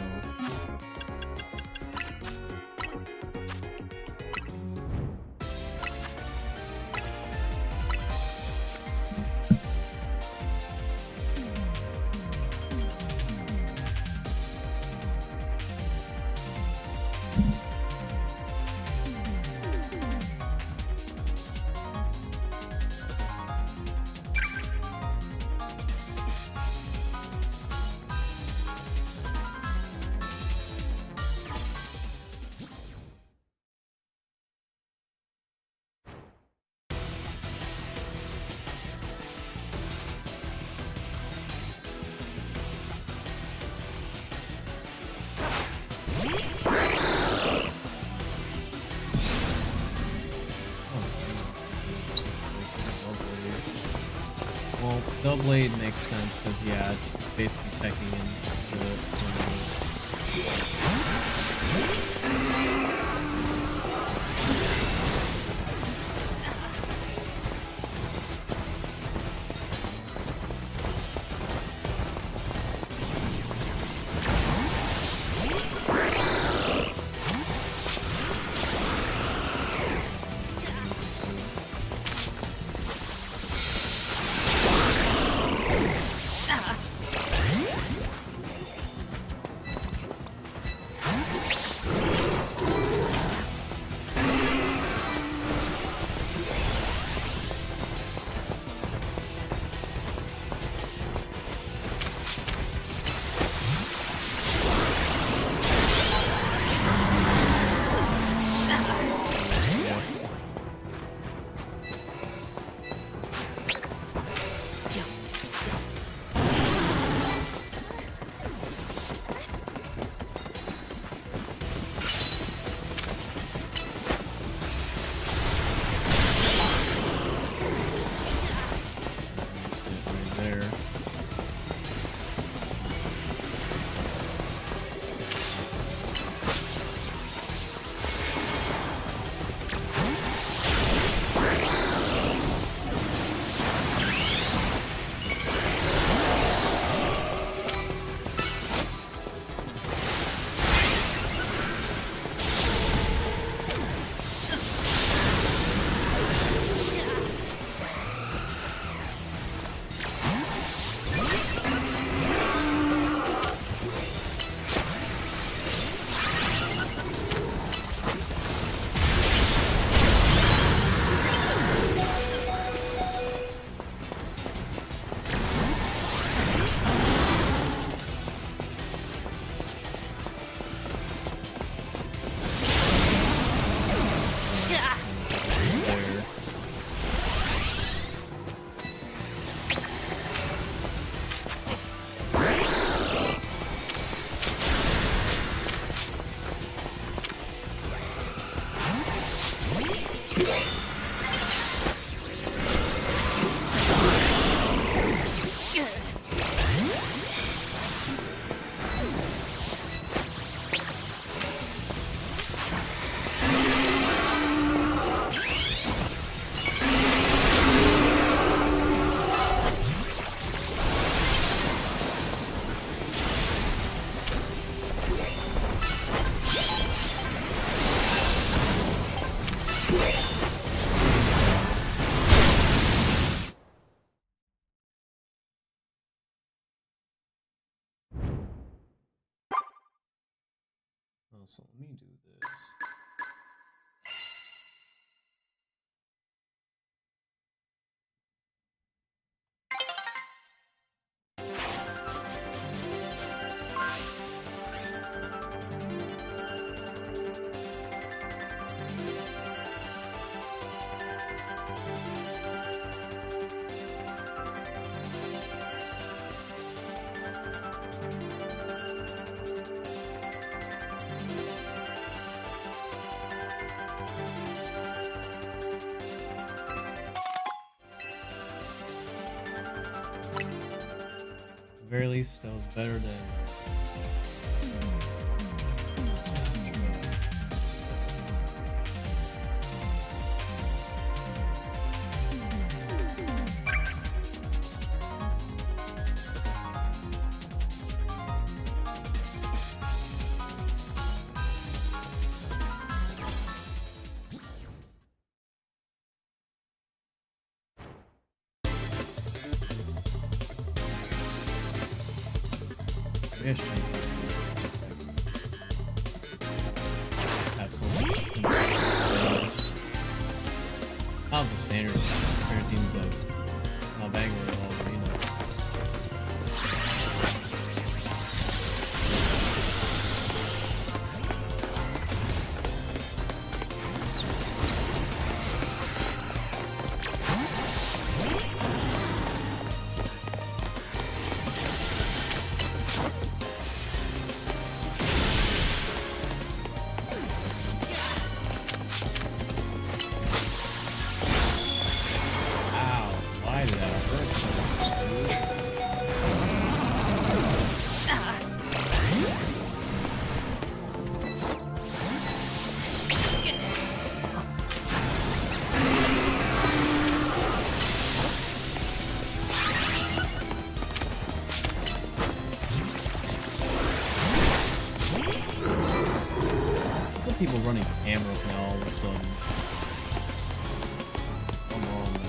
Well, Doublade makes sense because, yeah, it's basically teching into some moves. So let me do this. At the very least, that was better than. Fish. Have some consistent builds. Not the standard fair teams of Bangalore and all arena. People running cameras now all of a sudden. Come on, man.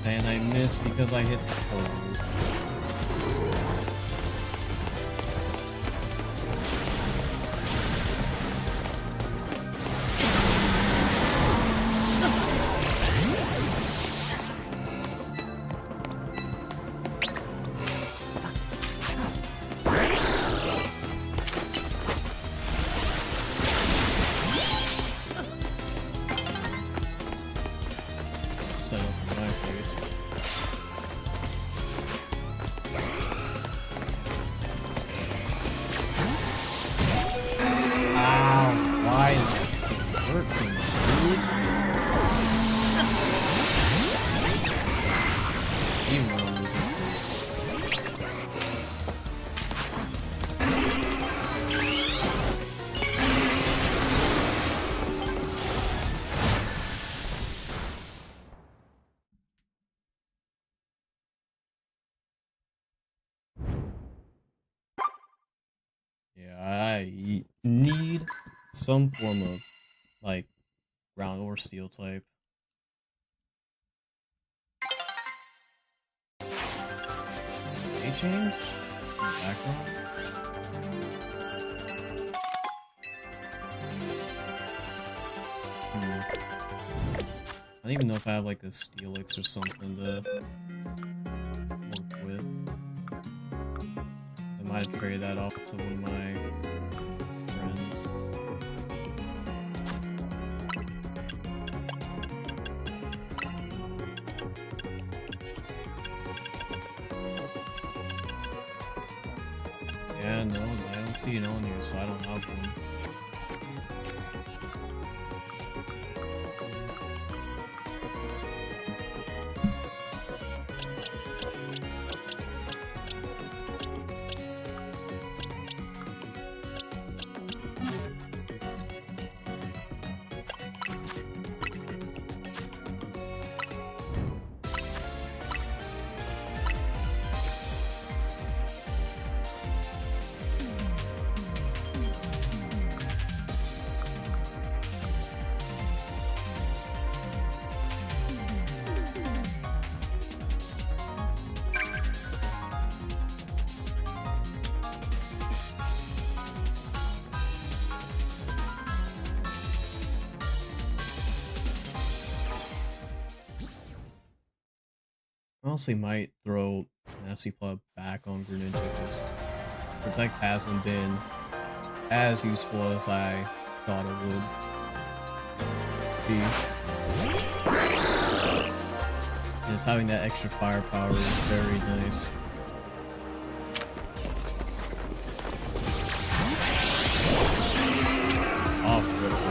And I missed because I hit the pole. Set up in my face. Ow, why does that seem to hurt so much, dude? Even when I'm resisting. Yeah, I need some form of, like, ground or steel type. May change? Background? I don't even know if I have, like, a Steelix or something to work with. I'd trade that off to one of my friends. Yeah, no, I don't see it on here, so I don't have one. Honestly might throw Nasty Plot back on Greninja because Protect hasn't been as useful as I thought it would be. And just having that extra firepower is very nice. Oh, critical.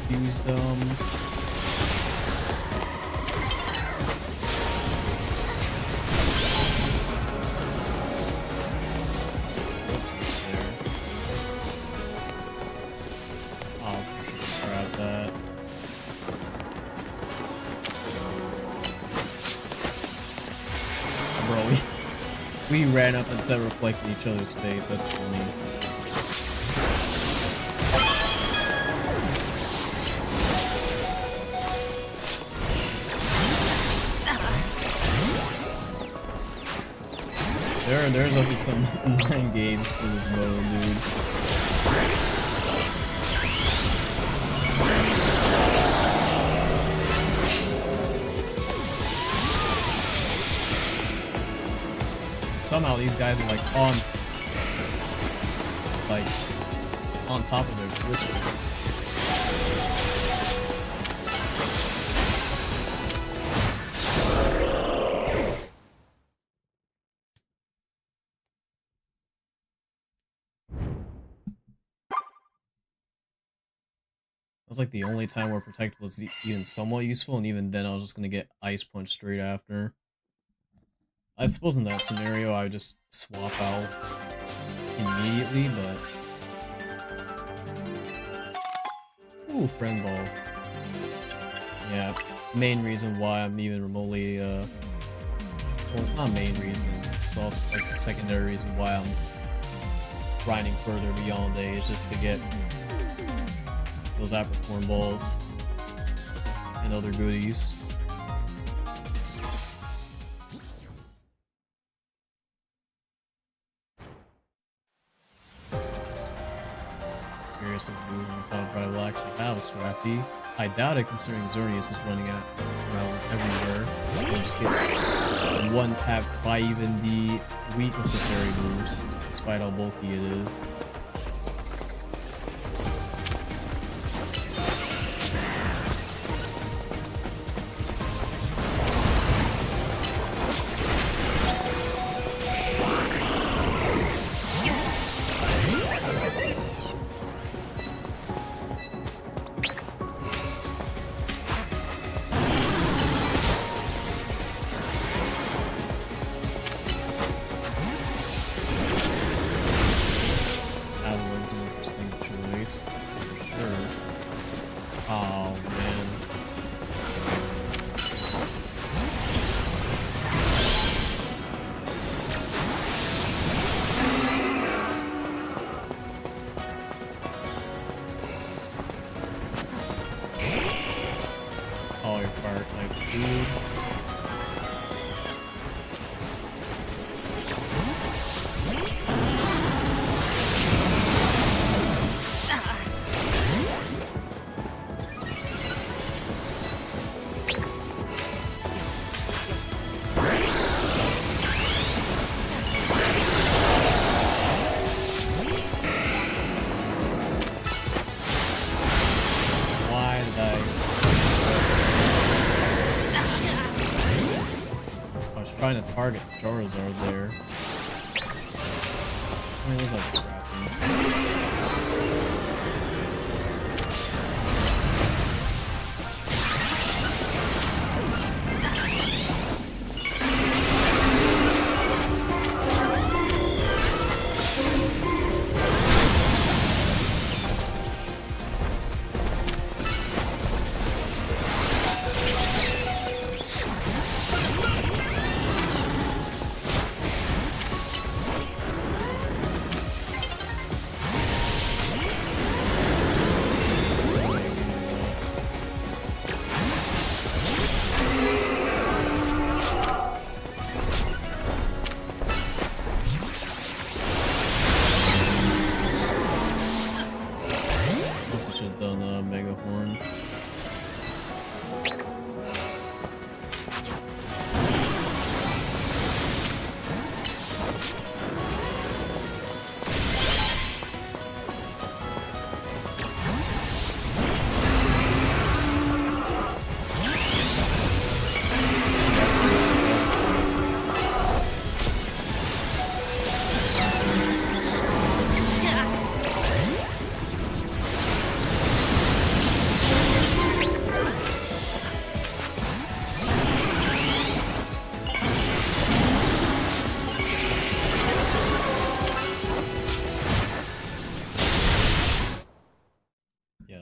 Used grab that. Bro, we ran up and said reflecting each other's face. That's funny. There's only some mind games to this mode, dude. Somehow these guys are like on top of their switches. That was like the only time where Protect was even somewhat useful, and even then I was just gonna get Ice Punch straight after. I suppose in that scenario I would just swap out immediately, but... Ooh, Friend Ball. Yeah, main reason why I'm even remotely well, not main reason, it's also like the secondary reason why I'm grinding further beyond A is just to get those apricorn balls and other goodies. Curious if the move on top right will actually have a Scrappy. I doubt it considering Xerneas is running out around everywhere. So just get one tap by even the weakest of fairy moves, despite how bulky it is. Trying to target Charizard there. I mean, looks like a Scrappy.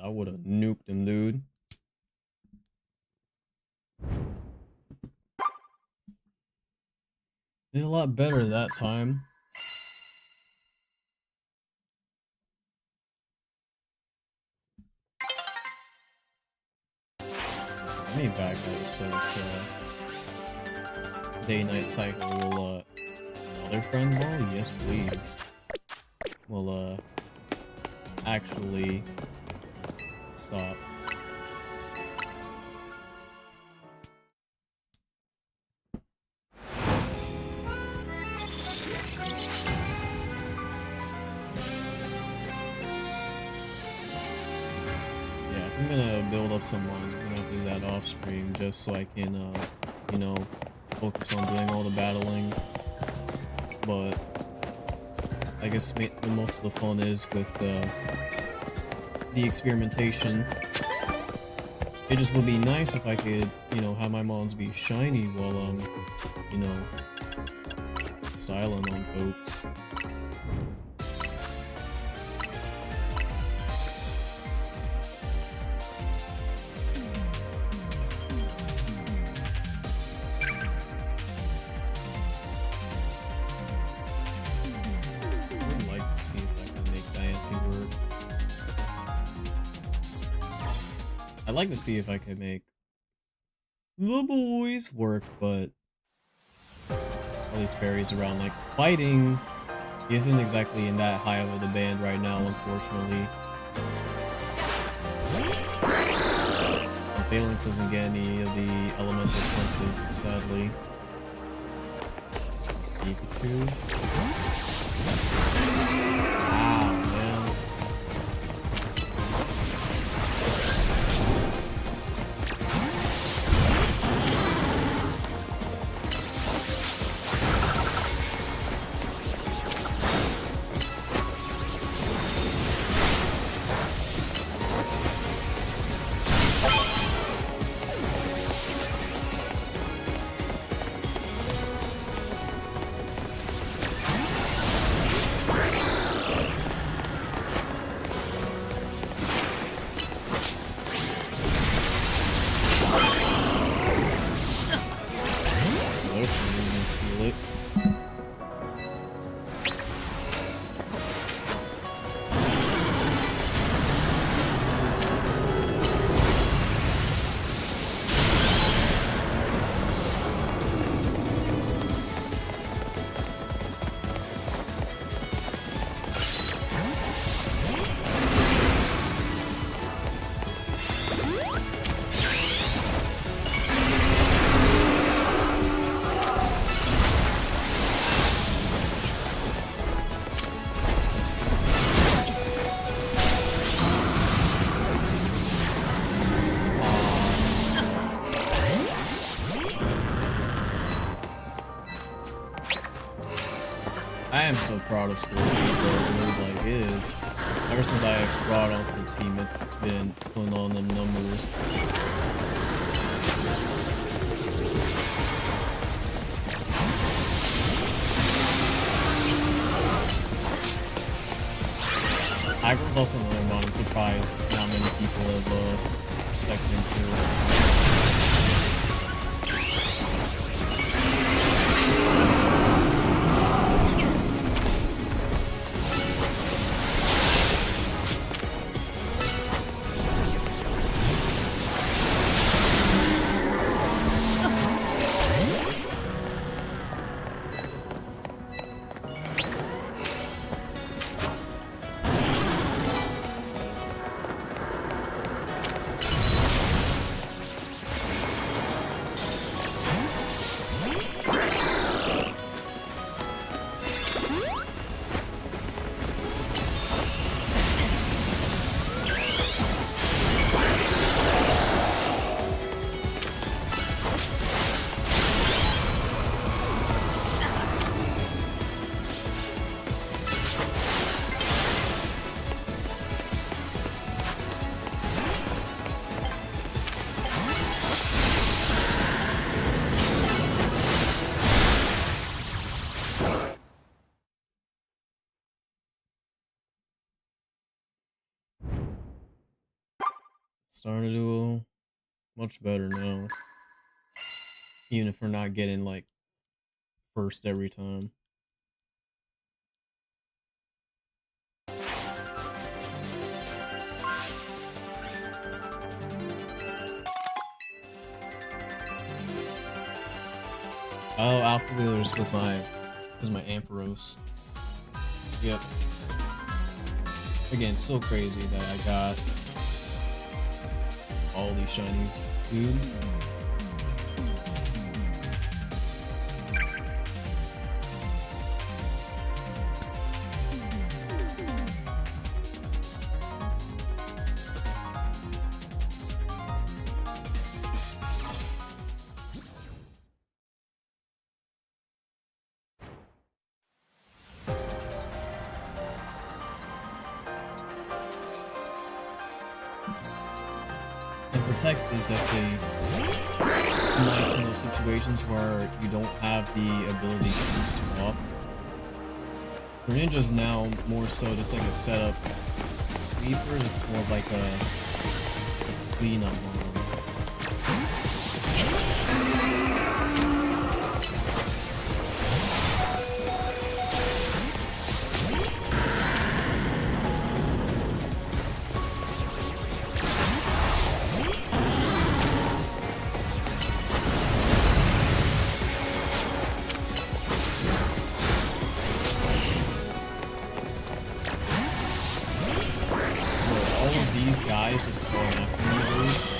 I would have nuked him, dude. Did a lot better that time. Let me back up so this day-night cycle will another friend ball? Yes, please. Will actually stop. Yeah, if I'm gonna build up some lines, I'm gonna have to do that off stream just so I can, you know, focus on doing all the battling. But I guess most of the fun is with the experimentation. It just would be nice if I could, you know, have my mons be shiny while I'm, you know, styling on folks. I'd like to see if I could make the boys work, but at least varies around. Like, fighting isn't exactly in that high of a demand right now, unfortunately. And Phalanx doesn't get any of the elemental punches, sadly. Pikachu. Wow, man. Felix. I am so proud of Scorpion, bro. Like, it is. Ever since I brought onto the team, it's been putting on them numbers. Aggron's also another one. I'm surprised not many people have expected him to. Starting to do much better now. Even if we're not getting like first every time. Oh, Alpha Wheelers with my Ampharos. Yep. Again, so crazy that I got all these shinies, dude. And Protect is definitely nice in those situations where you don't have the ability to swap. Greninja's now more so just like a setup sweeper, just more like a cleanup one. is just going after me, I believe.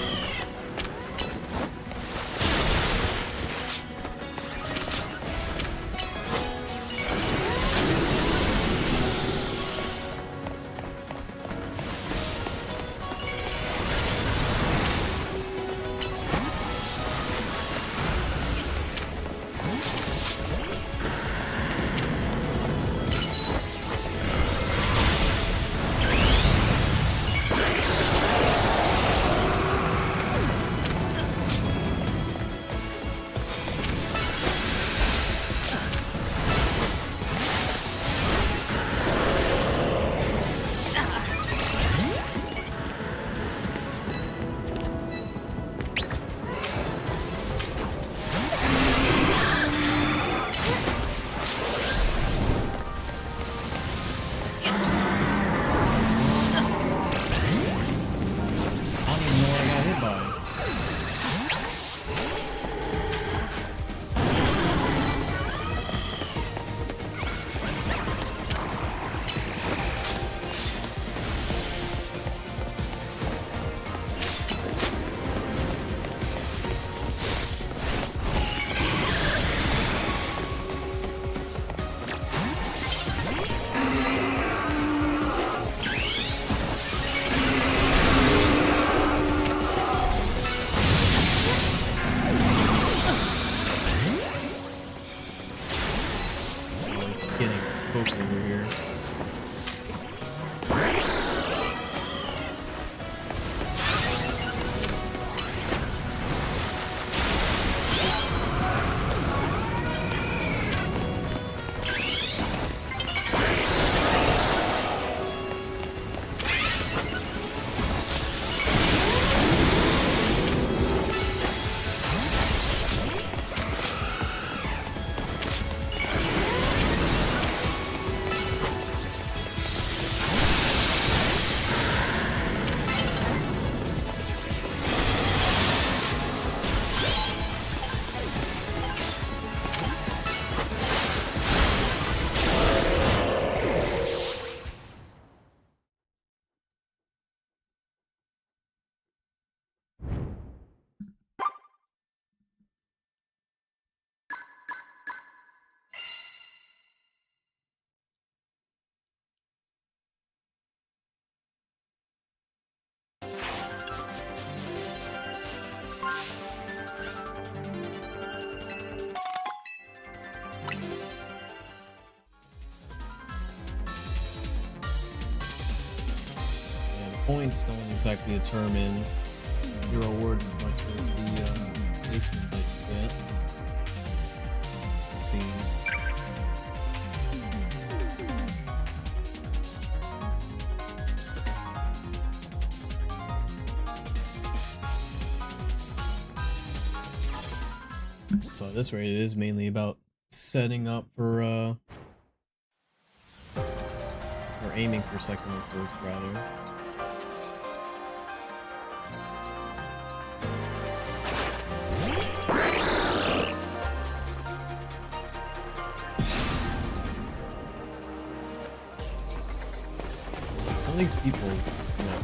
Points don't exactly determine your reward as much as the placement that you get, it seems. So at this rate, it is mainly about setting up for or aiming for second or first, rather. Some of these people, you know,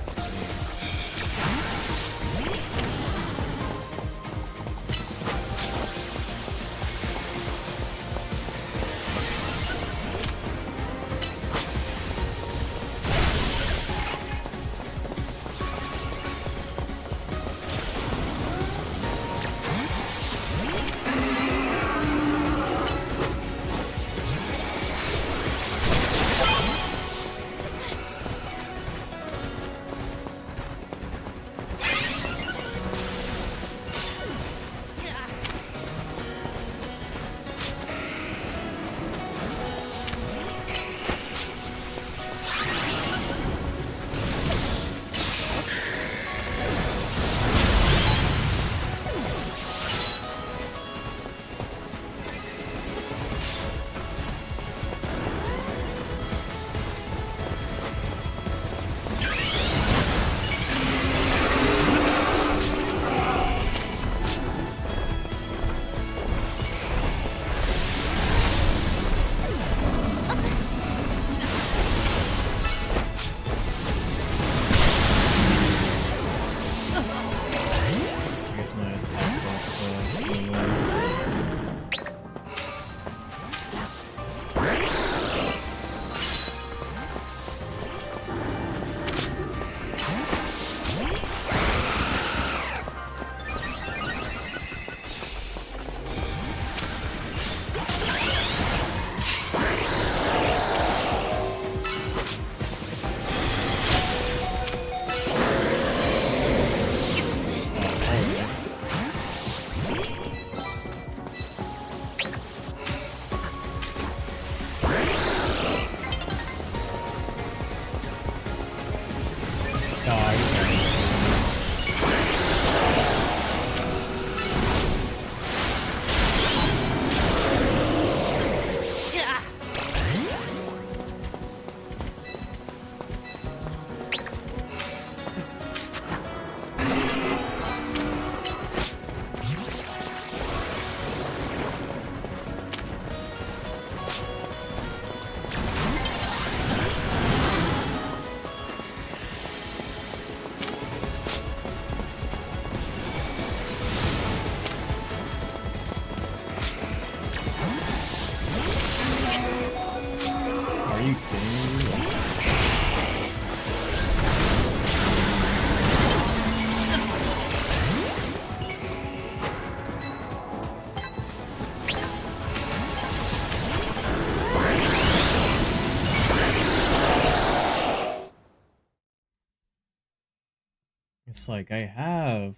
It's like I have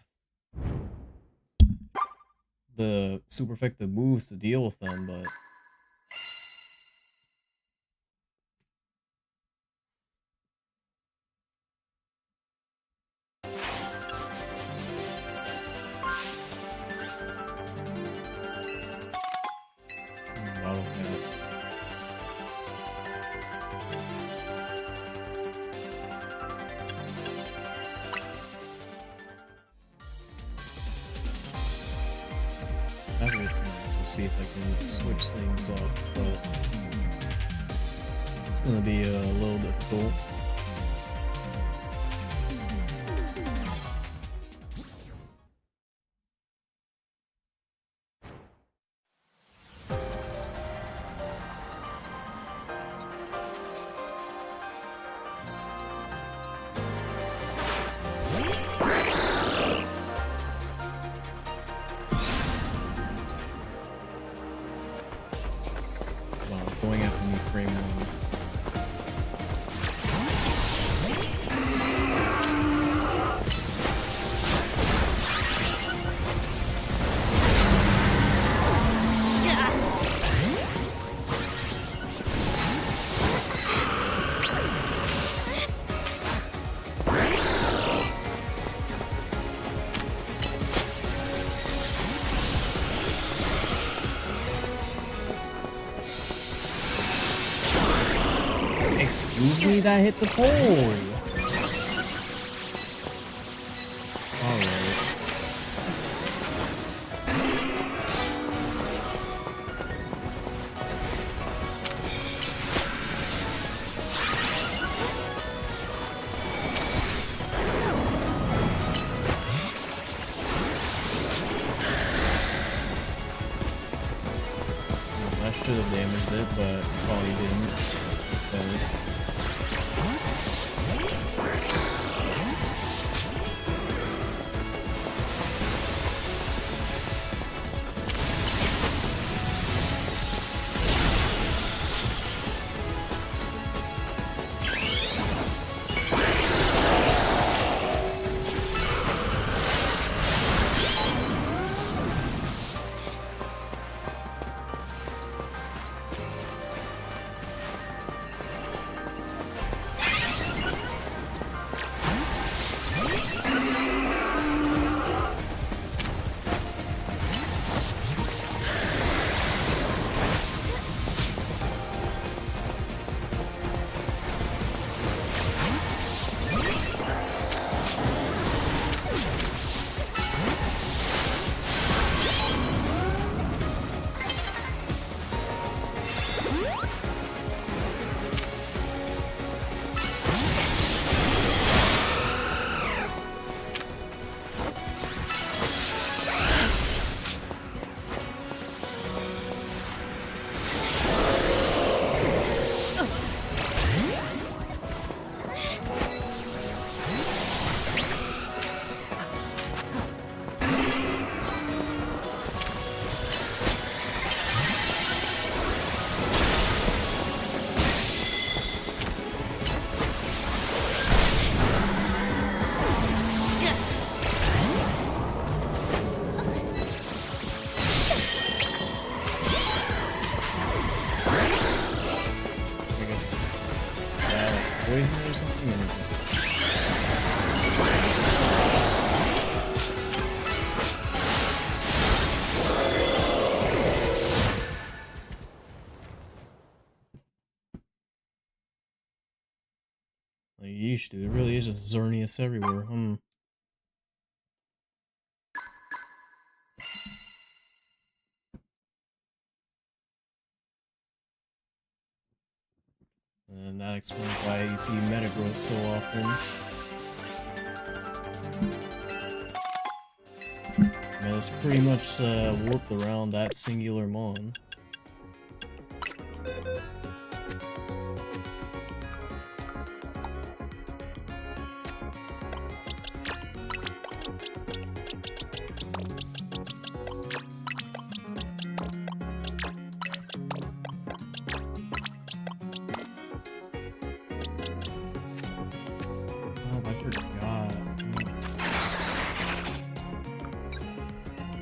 the super effective moves to deal with them, but bottle cap. That was nice. We'll see if I can switch things up, but it's gonna be a little difficult. Going after me frame one. Excuse me, that hit the pole. Alright. That should have damaged it, but probably didn't. I suppose. Sheesh, dude. It really is just Xerneas everywhere. And that explains why you see Metagross so often. Man, it's pretty much warped around that singular mon.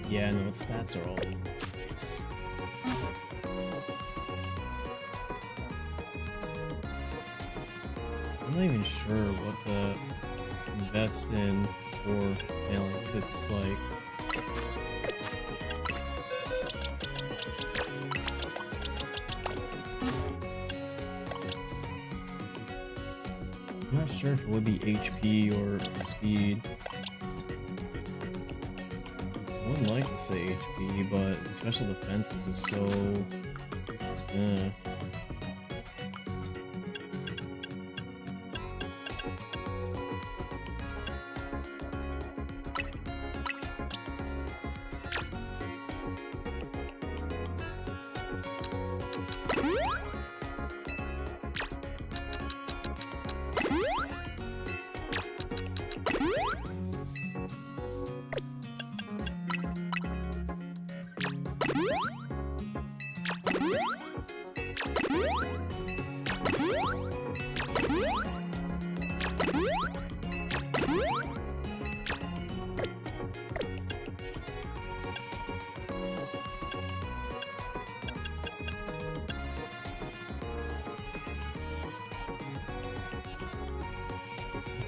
Yeah, no, its stats are all over the place. I'm not even sure what to invest in for Phalanx. It's like... I'm not sure if it would be HP or speed. I wouldn't like to say HP, but the special defense is just so...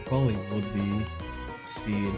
Probably would be speed.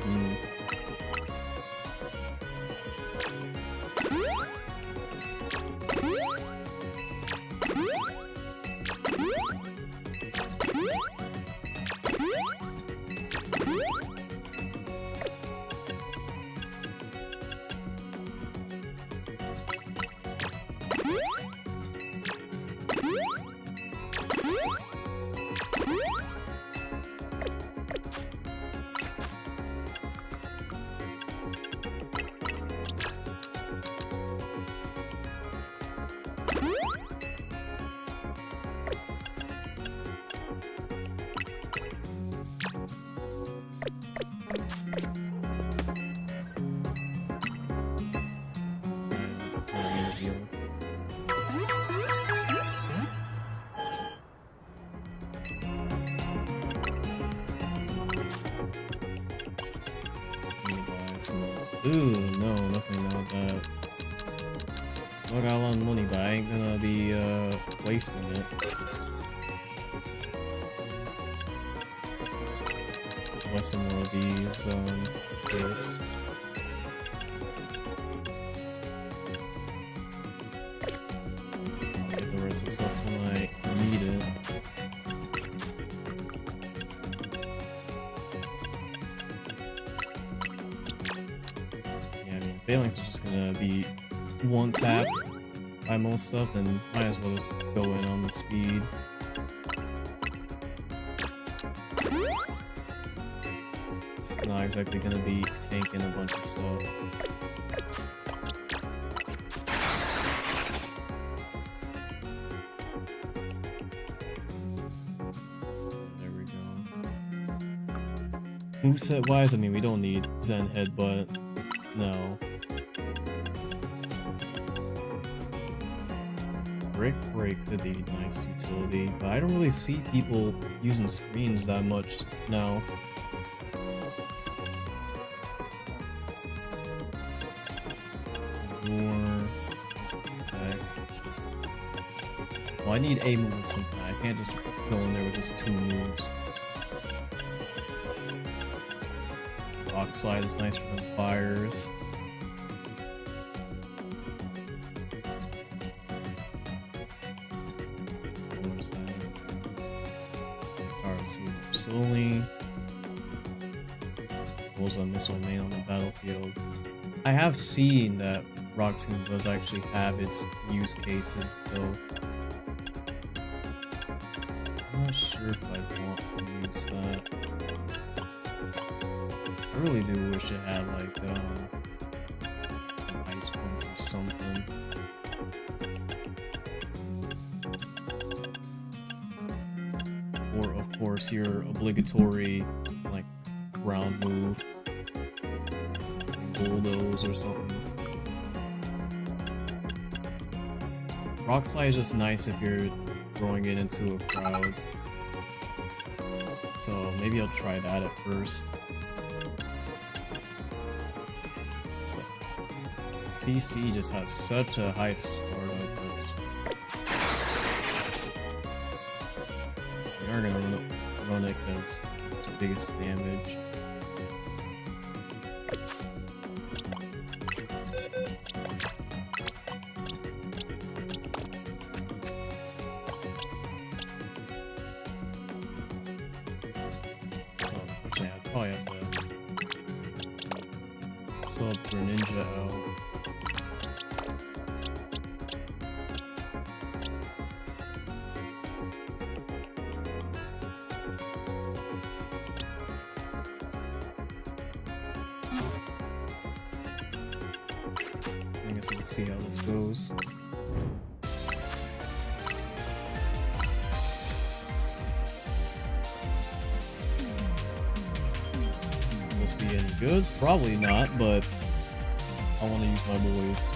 Ooh, no, nothing about that. I got a lot of money, but I ain't gonna be wasting it. Buy some more of these, this. I'll get the rest of the stuff when I need it. Phalanx is just gonna be one tap by most stuff, then might as well just go in on the speed. It's not exactly gonna be tanking a bunch of stuff. There we go. Moveset wise, I mean, we don't need Zen Headbutt. No. Brick Break could be nice utility, but I don't really see people using screens that much now. Well, I need a move of some kind. I can't just go in there with just 2 moves. Rock Slide is nice for the fires. Slowly. suppose I miss my main on the battlefield. I have seen that Rock Tomb does actually have its use cases, so I'm not sure if I'd want to use that. I really do wish it had like an ice punch or something. Or of course your obligatory like ground move, like bulldoze or something. Rock Slide is just nice if you're throwing it into a crowd. So maybe I'll try that at first. CC just has such a high startup. We are gonna run it because it's the biggest damage. So unfortunately, I probably have to sub Greninja out. I guess we'll see how this goes. Must be any good? Probably not, but I want to use my boys.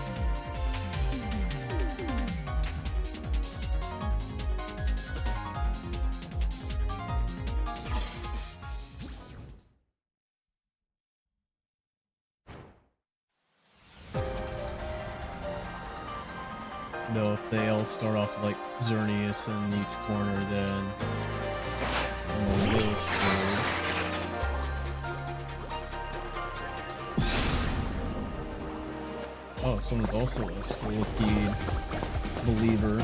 No, if they all start off like Xerneas in each corner, then I'm a little scared. Oh, someone's also a Scolipede believer.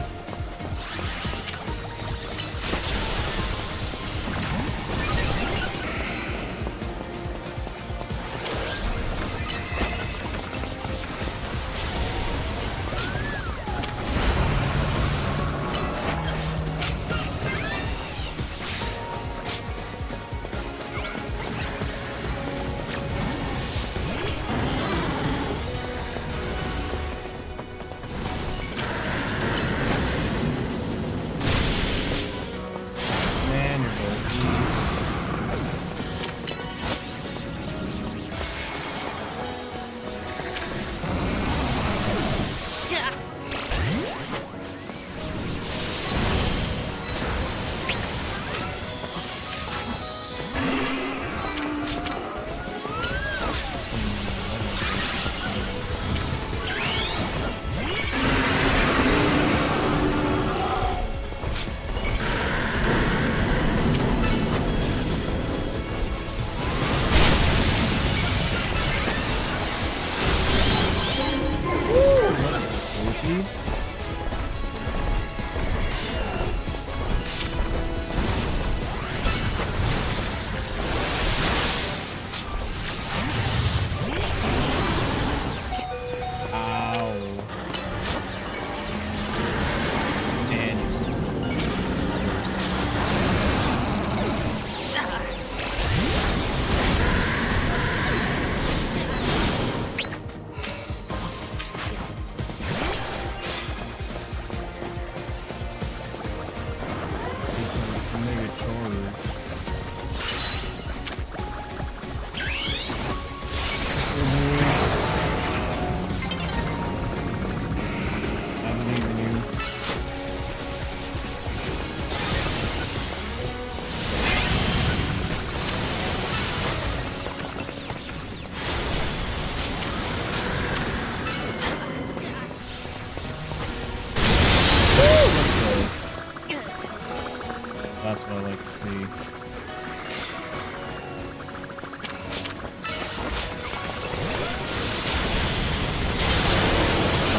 That's what I like to see. I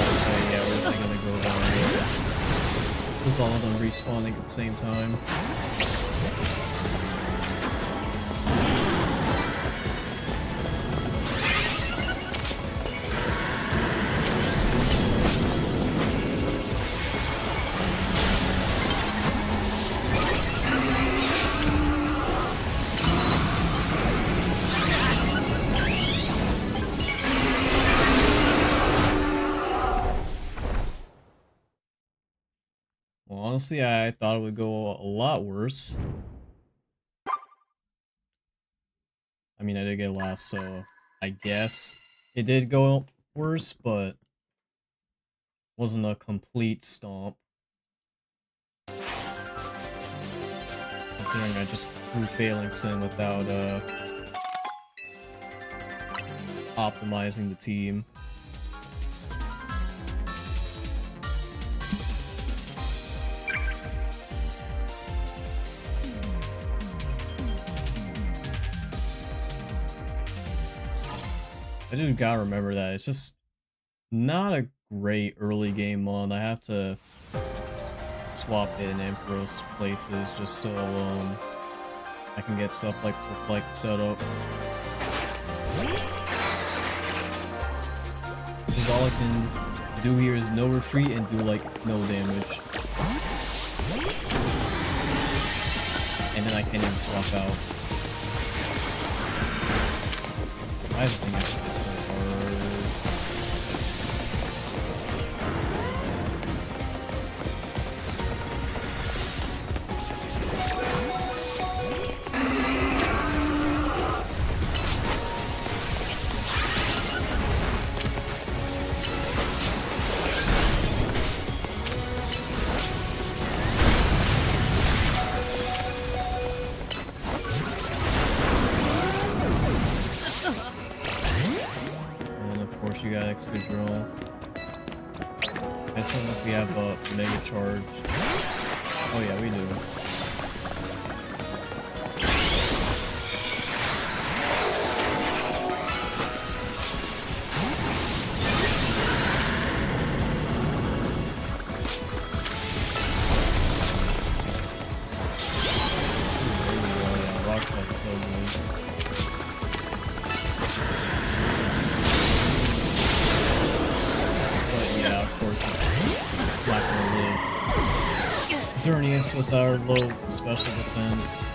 would say, yeah, where's they gonna go down here? With all of them respawning at the same time. Honestly, I thought it would go a lot worse. I mean, I did get last, so I guess it did go worse, but wasn't a complete stomp. Considering I just threw Phalanx in without optimizing the team. I do gotta remember that it's just not a great early game mod. I have to swap it in Emperor's places just so I can get stuff like Reflect set up. Because all I can do here is no retreat and do like no damage. And then I can't even swap out. I think I should get so hard. You got Excadrill. I just don't know if we have a Mega Charge. Oh yeah, we do. Yeah, Rock Slide is so good. Yeah, of course it's not gonna live. Xerneas with our low special defense.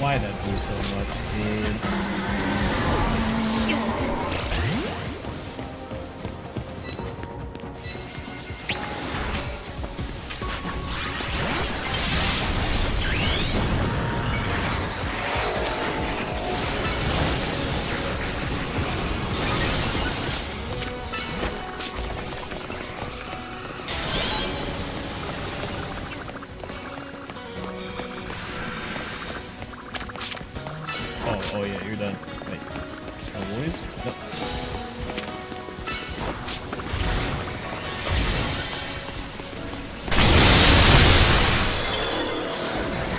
Why'd that do so much, dude? Oh yeah, you're done. Wait. Boys? No.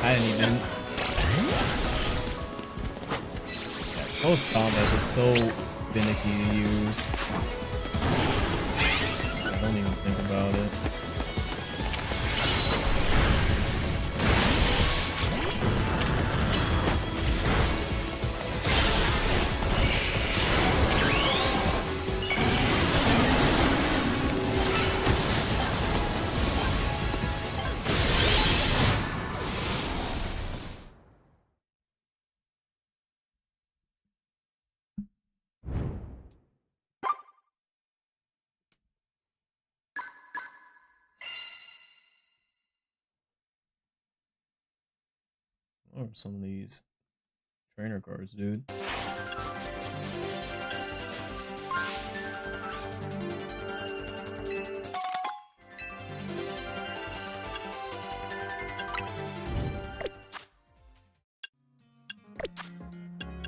I didn't even... Yeah, close combat is just so finicky to use. I don't even think about it. What are some of these trainer cards, dude?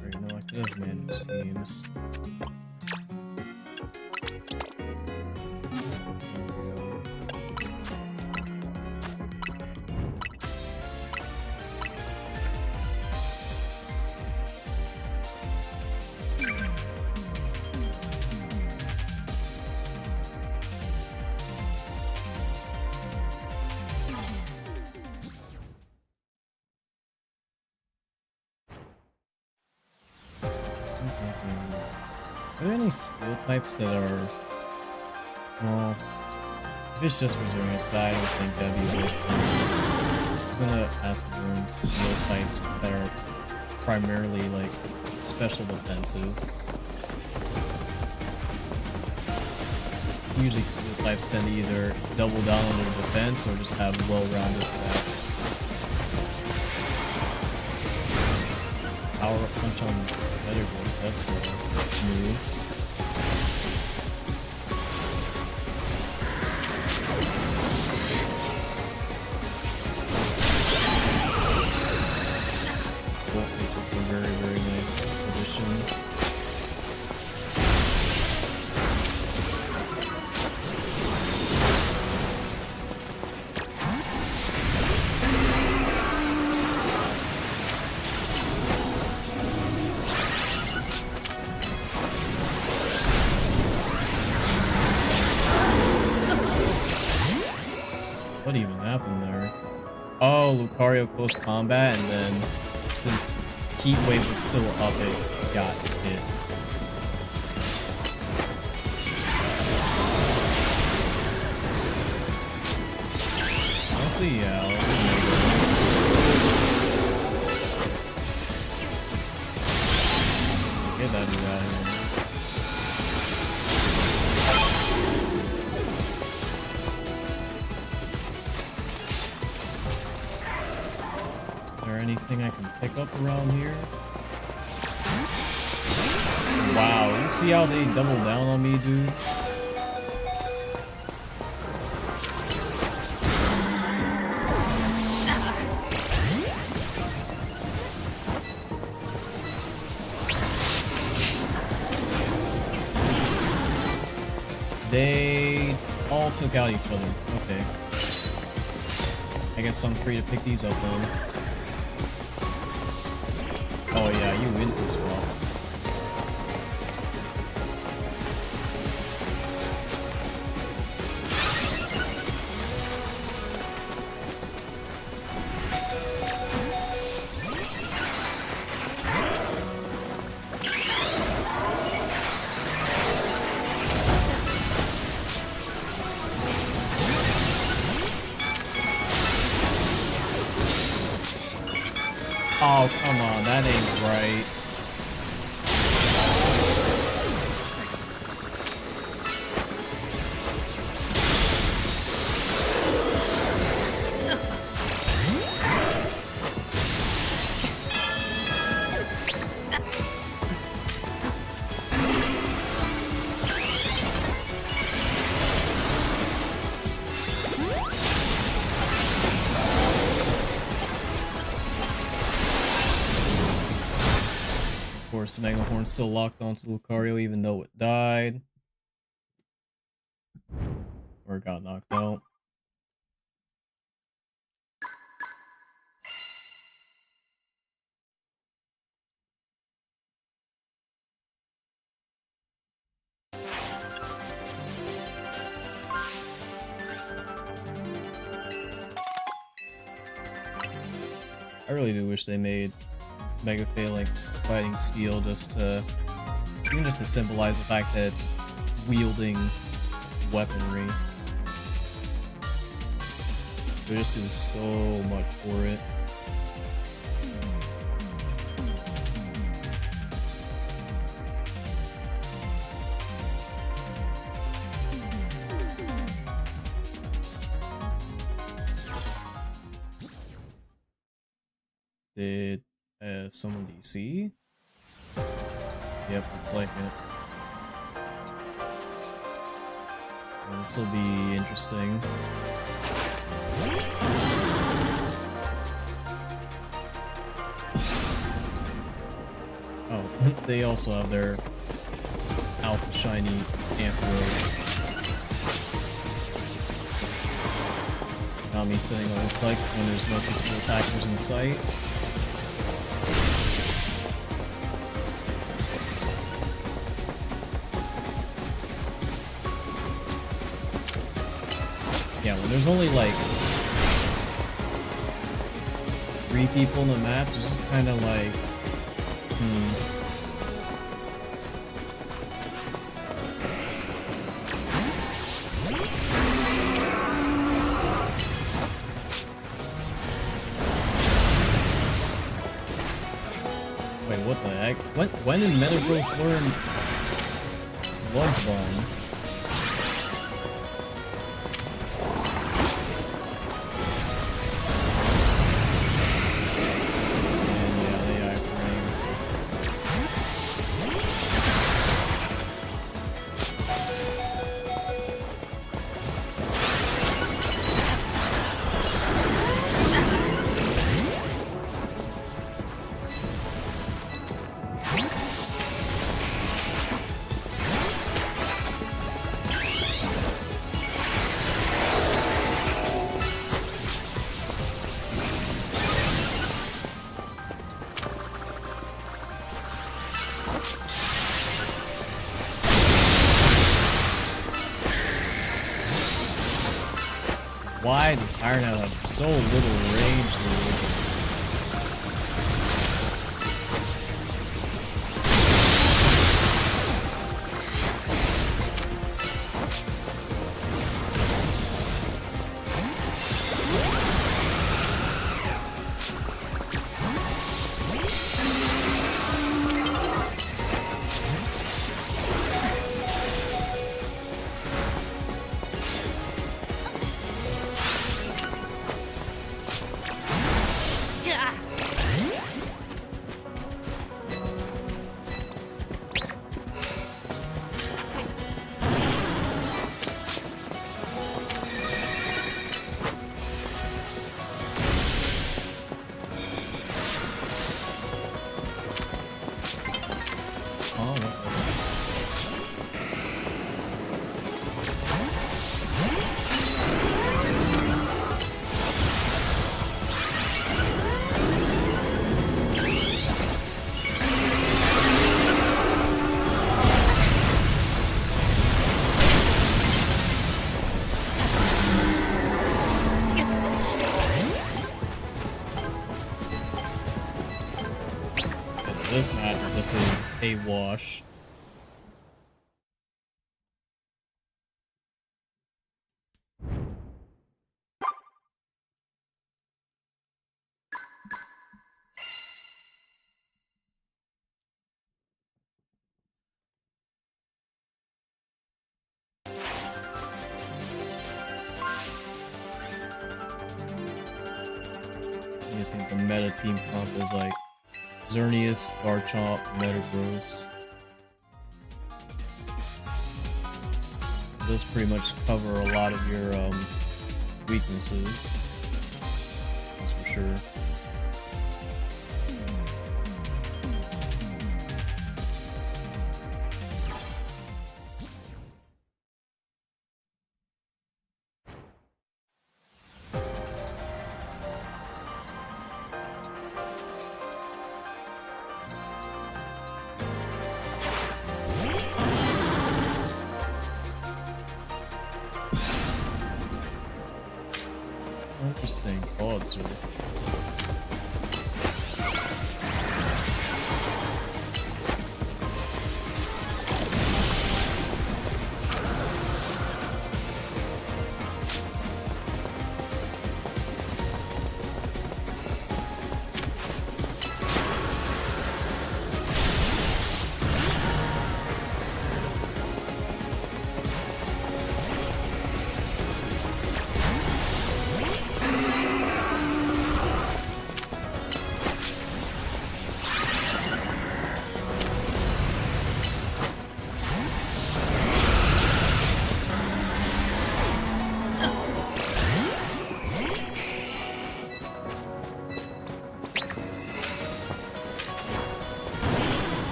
Right, no, I could have managed teams. Are there any steel types that are... Well, if it's just reservist, I don't think that'd be worth it. I was gonna ask if there are any steel types that are primarily, like, special defensive. Usually steel types tend to either double down on their defense or just have well-rounded stats. Power punch on better goals, that's new. Voltage is a very, very nice addition. What even happened there? Oh, Lucario close combat, and then since Heat Wave was so up, it got hit. Honestly, yeah. Get that dude out of here. Anything I can pick up around here? Wow, you see how they double down on me, dude? They all took out each other. Okay. I guess I'm free to pick these up then. Oh yeah, you wins this swap. Oh, come on, that ain't right. Of course, Megahorn's still locked onto Lucario even though it died. Or got knocked out. I really do wish they made Mega Phalanx fighting Steel just to symbolize the fact that it's wielding weaponry. They just do so much for it. Did summon DC? Yep, looks like it. Well, this will be interesting. Oh, they also have their Alpha Shiny Ampharos. Got me sitting on a click when there's no physical attackers in sight. Yeah, when there's only like 3 people in the map, it's just kind of like, When did Metagross learn Sludge Bomb? Why does Ironhead have so little range, dude? This match is definitely a wash. You think the meta team comp is like Xerneas, Garchomp, Metagross. Those pretty much cover a lot of your weaknesses. That's for sure. Interesting odds, really.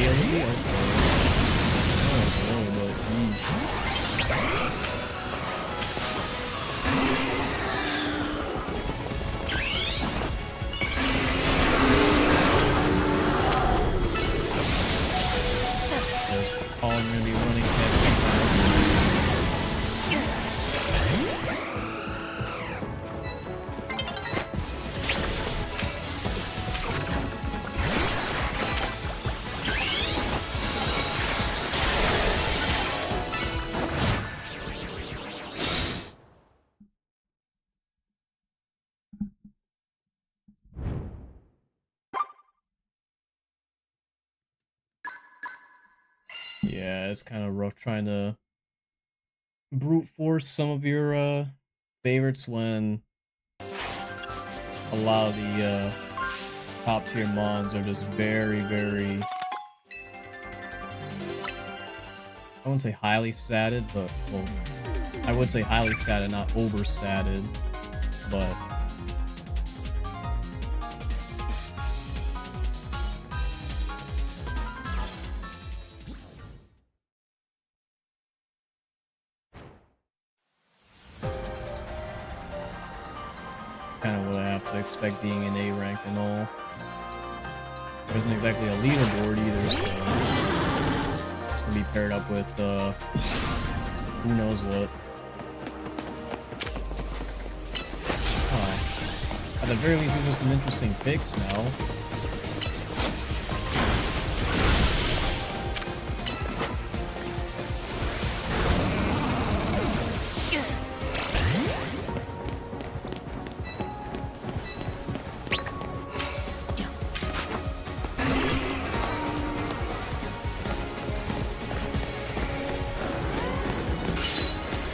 ability? Okay. Oh, but yeesh. All I'm gonna be running at smash. Yeah, it's kind of rough trying to brute force some of your favorites when a lot of the top tier mons are just very, very, I wouldn't say highly statted, but, well, I would say highly statted, not overstatted, but kind of what I have to expect being an A rank and all. There isn't exactly a leaderboard either, so it's gonna be paired up with who knows what. Huh. At the very least, these are some interesting picks now.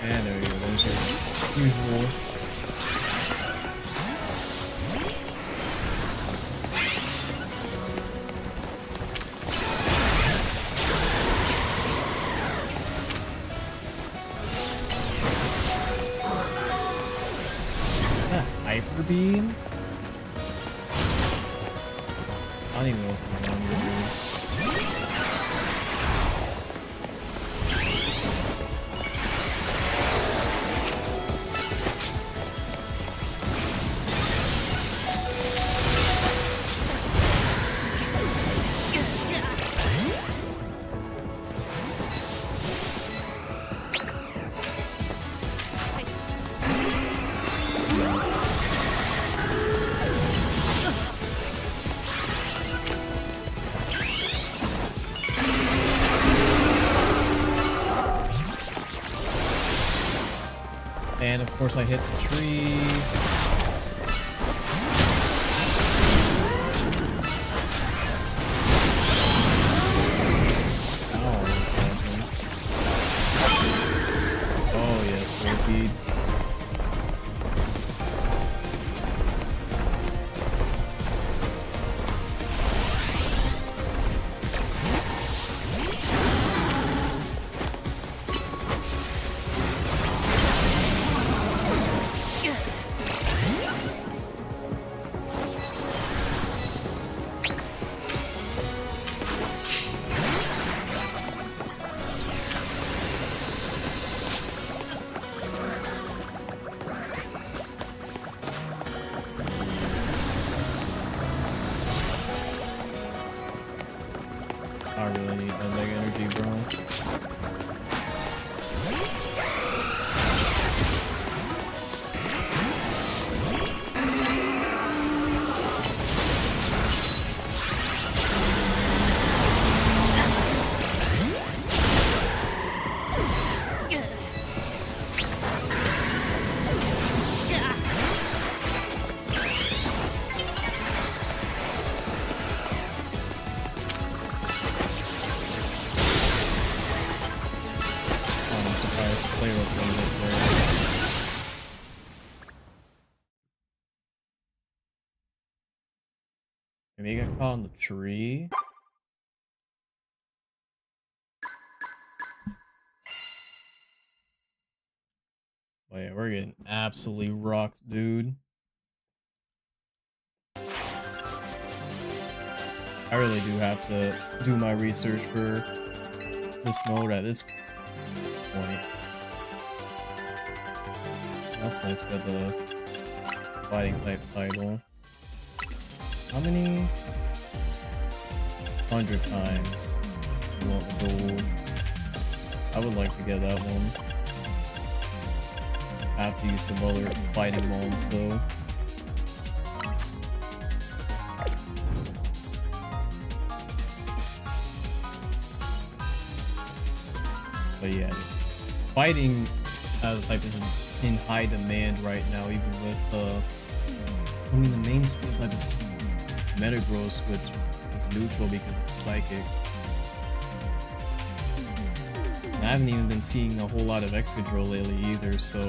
And there you go, there's your usual. Hyper beam? I don't even know what's going on here. And of course I hit the tree. Oh yes, Loki. I really need that mega energy, bro. Play with a little bit there. Maybe he got caught in the tree. Oh yeah, we're getting absolutely rocked, dude. I really do have to do my research for this mode at this point. That's nice that the fighting type title. How many? 100 times. You want the gold? I would like to get that one. I have to use some other fighting modes though. But yeah, fighting as a type is in high demand right now, even with I mean the main skill type is Metagross, which is neutral because it's psychic. And I haven't even been seeing a whole lot of Excadrill lately either, so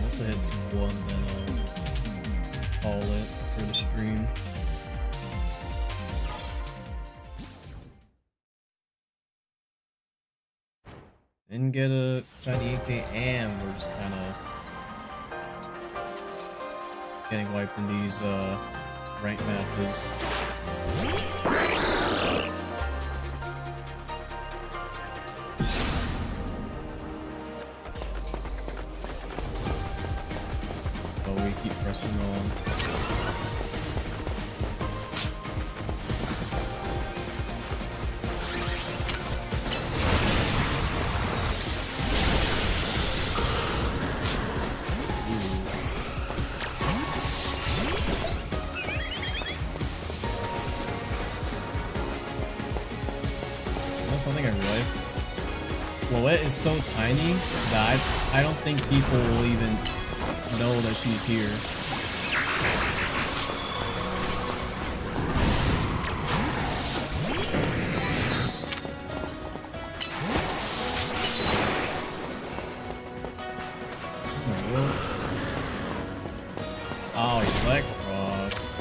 once I hit some one, then I'll call it for the stream. Didn't get a shiny Inkay, and we're just kind of getting wiped in these ranked matches. Keep pressing on. You know something I realized? Lowette is so tiny that I don't think people will even know that she's here. Oh, Electros.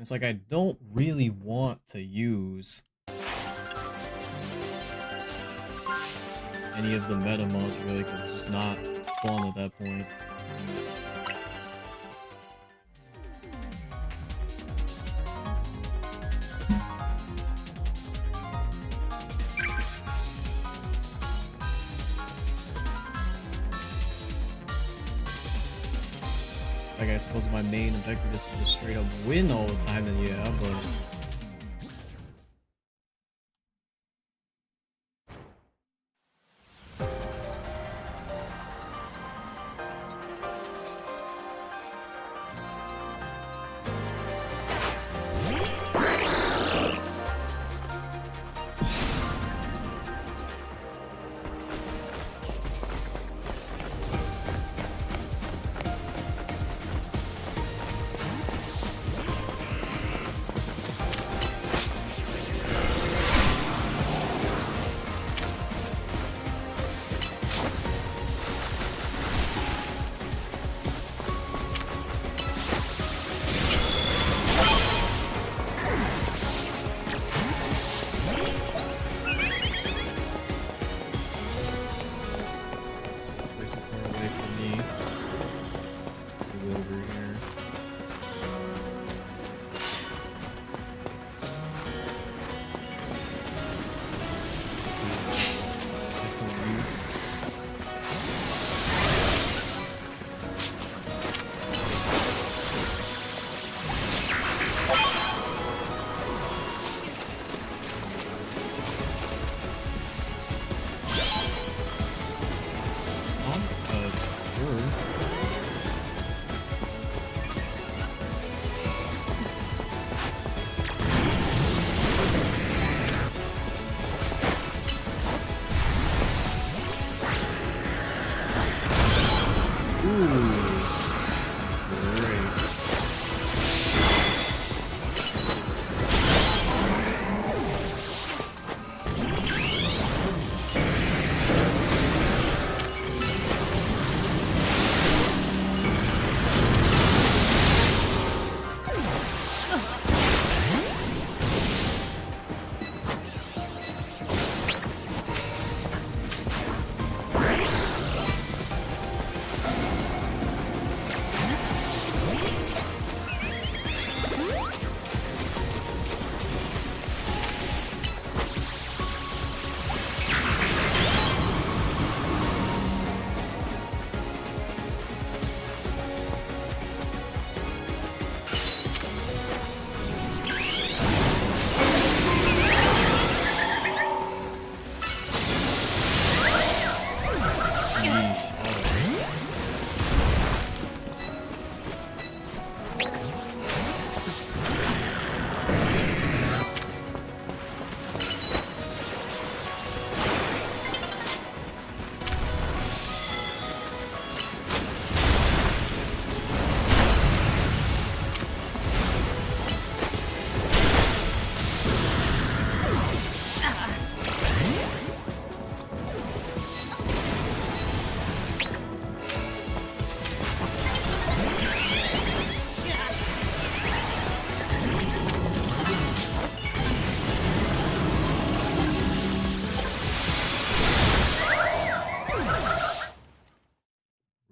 It's like I don't really want to use any of the meta mods really, because it's just not fun at that point. Like, I suppose my main objective is to just straight up win all the time, then yeah, but...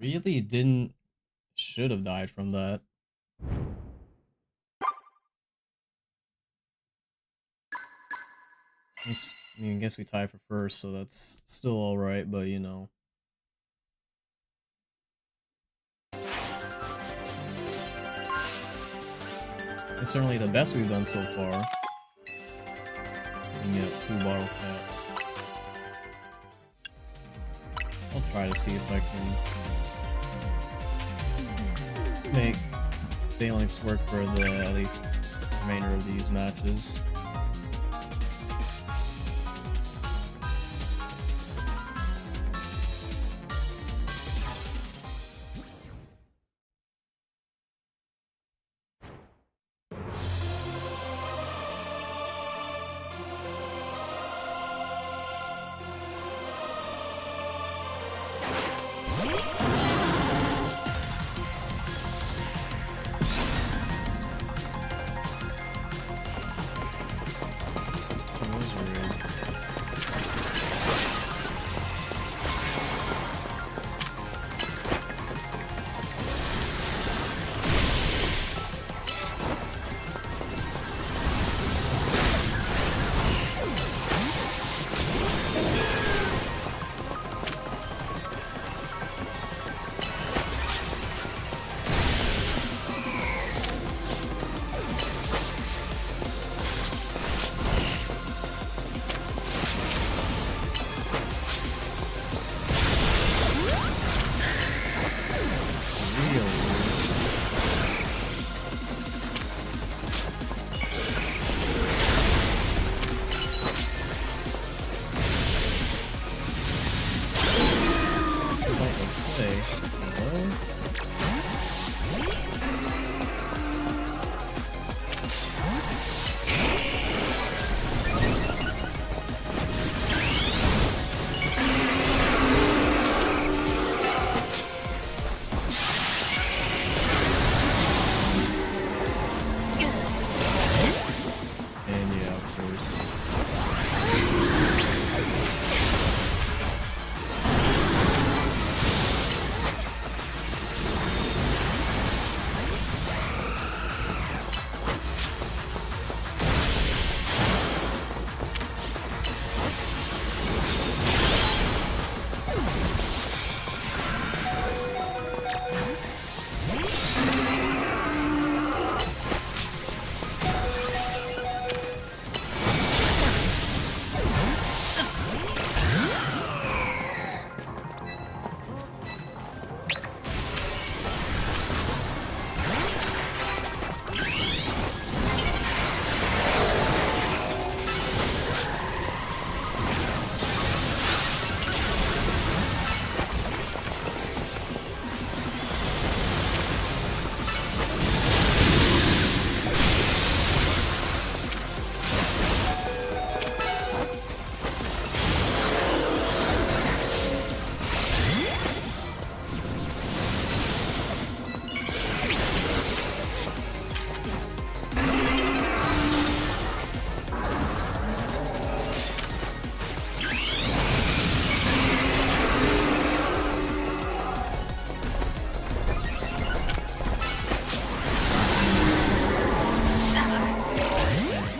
Really didn't... should have died from that. I mean, I guess we tied for first, so that's still alright, but you know. It's certainly the best we've done so far. And get 2 bottle caps. I'll try to see if I can make Phalanx work for the at least remainder of these matches. say? Hello?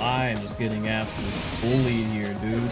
I'm just getting absolutely bullied here, dude.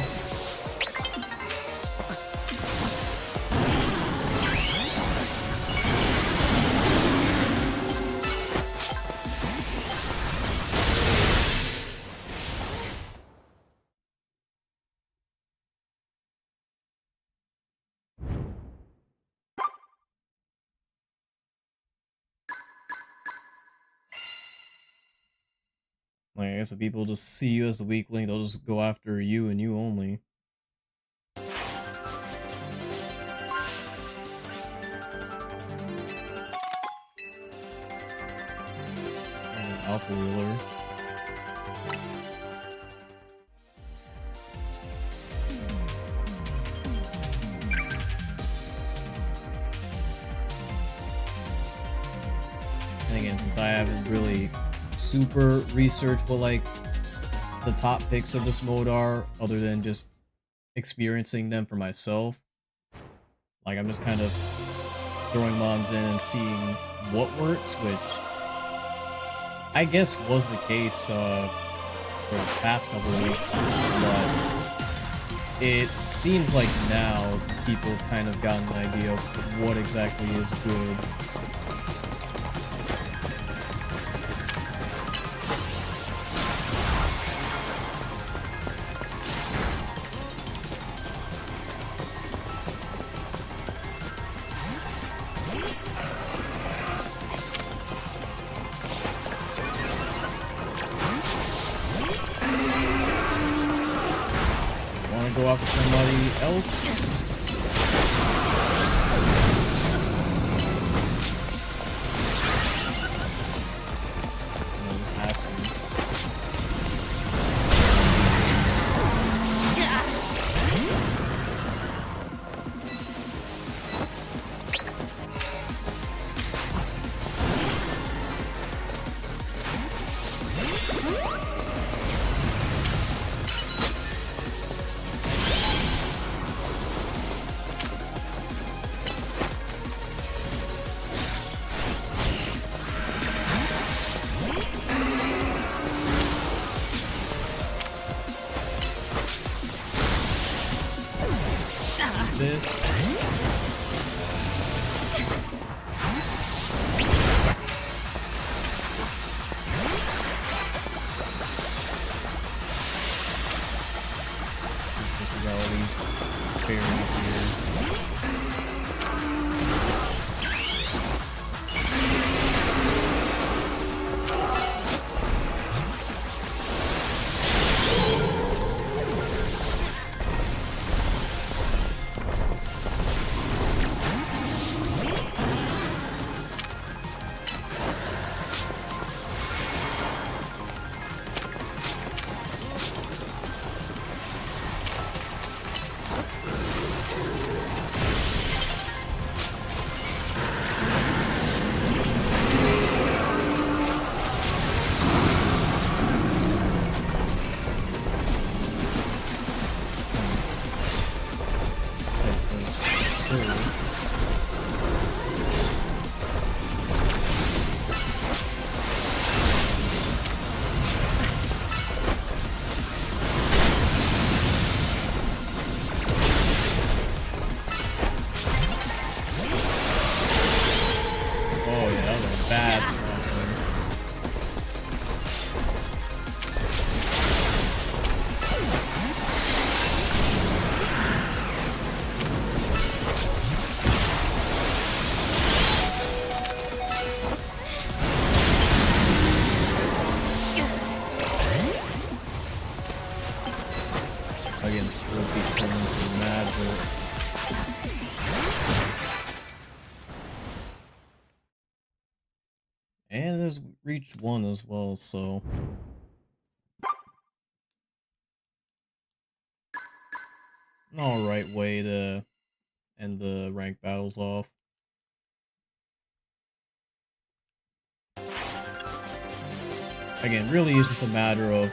Like, I guess if people just see you as the weak link, they'll just go after you and you only. Alpha ruler. And again, since I haven't really super research what like the top picks of this mode are, other than just experiencing them for myself. Like, I'm just kind of throwing mons in and seeing what works, which I guess was the case for the past couple of weeks, but it seems like now people have kind of gotten an idea of what exactly is good. Go after somebody else. Just ask him. This. Got all these fairies here. has reached 1 as well, so... an alright way to end the rank battles off. Again, really it's just a matter of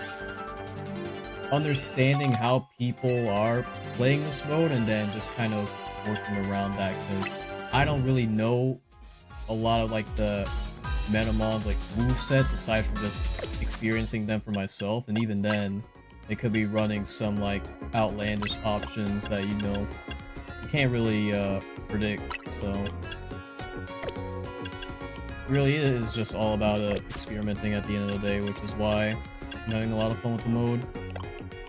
understanding how people are playing this mode and then just kind of working around that, because I don't really know a lot of like the Metamons like movesets aside from just experiencing them for myself, and even then they could be running some like outlandish options that you can't really predict. So really it is just all about experimenting at the end of the day, which is why I'm having a lot of fun with the mode.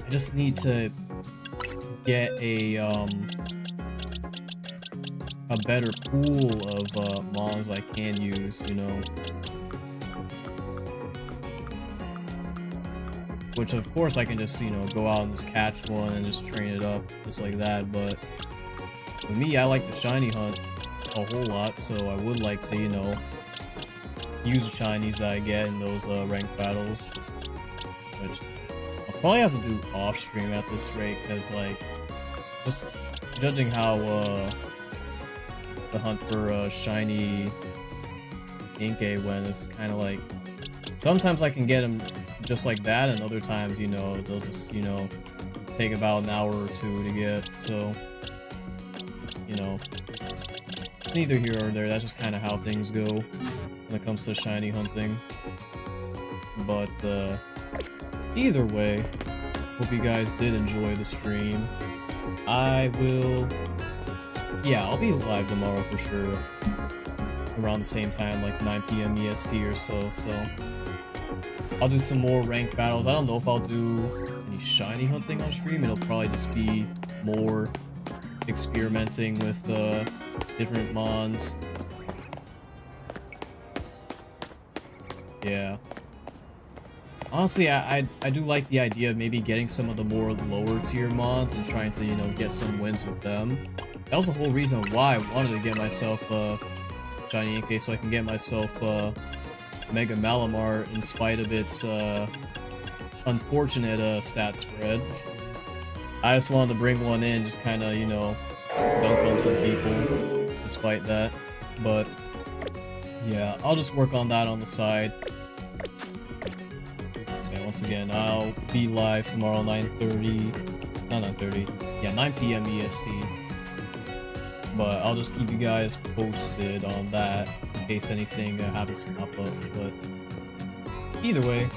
I just need to get a better pool of mons I can use, which of course I can just, go out and just catch one and just train it up just like that. But for me, I like to shiny hunt a whole lot, so I would like to, use the shinies that I get in those ranked battles, which I'll probably have to do off stream at this rate, because like just judging how the hunt for shiny Inkay went, is kind of like sometimes I can get them just like that, and other times they'll just take about an hour or two to get. So it's neither here or there. That's just kind of how things go when it comes to shiny hunting. But either way, hope you guys did enjoy the stream. I'll be live tomorrow for sure, around the same time, like 9 PM EST or so. So I'll do some more ranked battles. I don't know if I'll do any shiny hunting on stream. It'll probably just be more experimenting with different mons. Yeah. Honestly, I do like the idea of maybe getting some of the more lower tier mons and trying to, get some wins with them. That was the whole reason why I wanted to get myself shiny Inkay, so I can get myself Mega Malamar in spite of its unfortunate stat spread. I just wanted to bring one in, just kind of, dunk on some people despite that. But yeah, I'll just work on that on the side. Once again, I'll be live tomorrow 9:30, not 9:30, yeah, 9 PM EST. But I'll just keep you guys posted on that in case anything happens to pop up. But either way,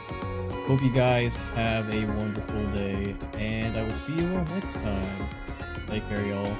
hope you guys have a wonderful day, and I will see you all next time. Take care, y'all.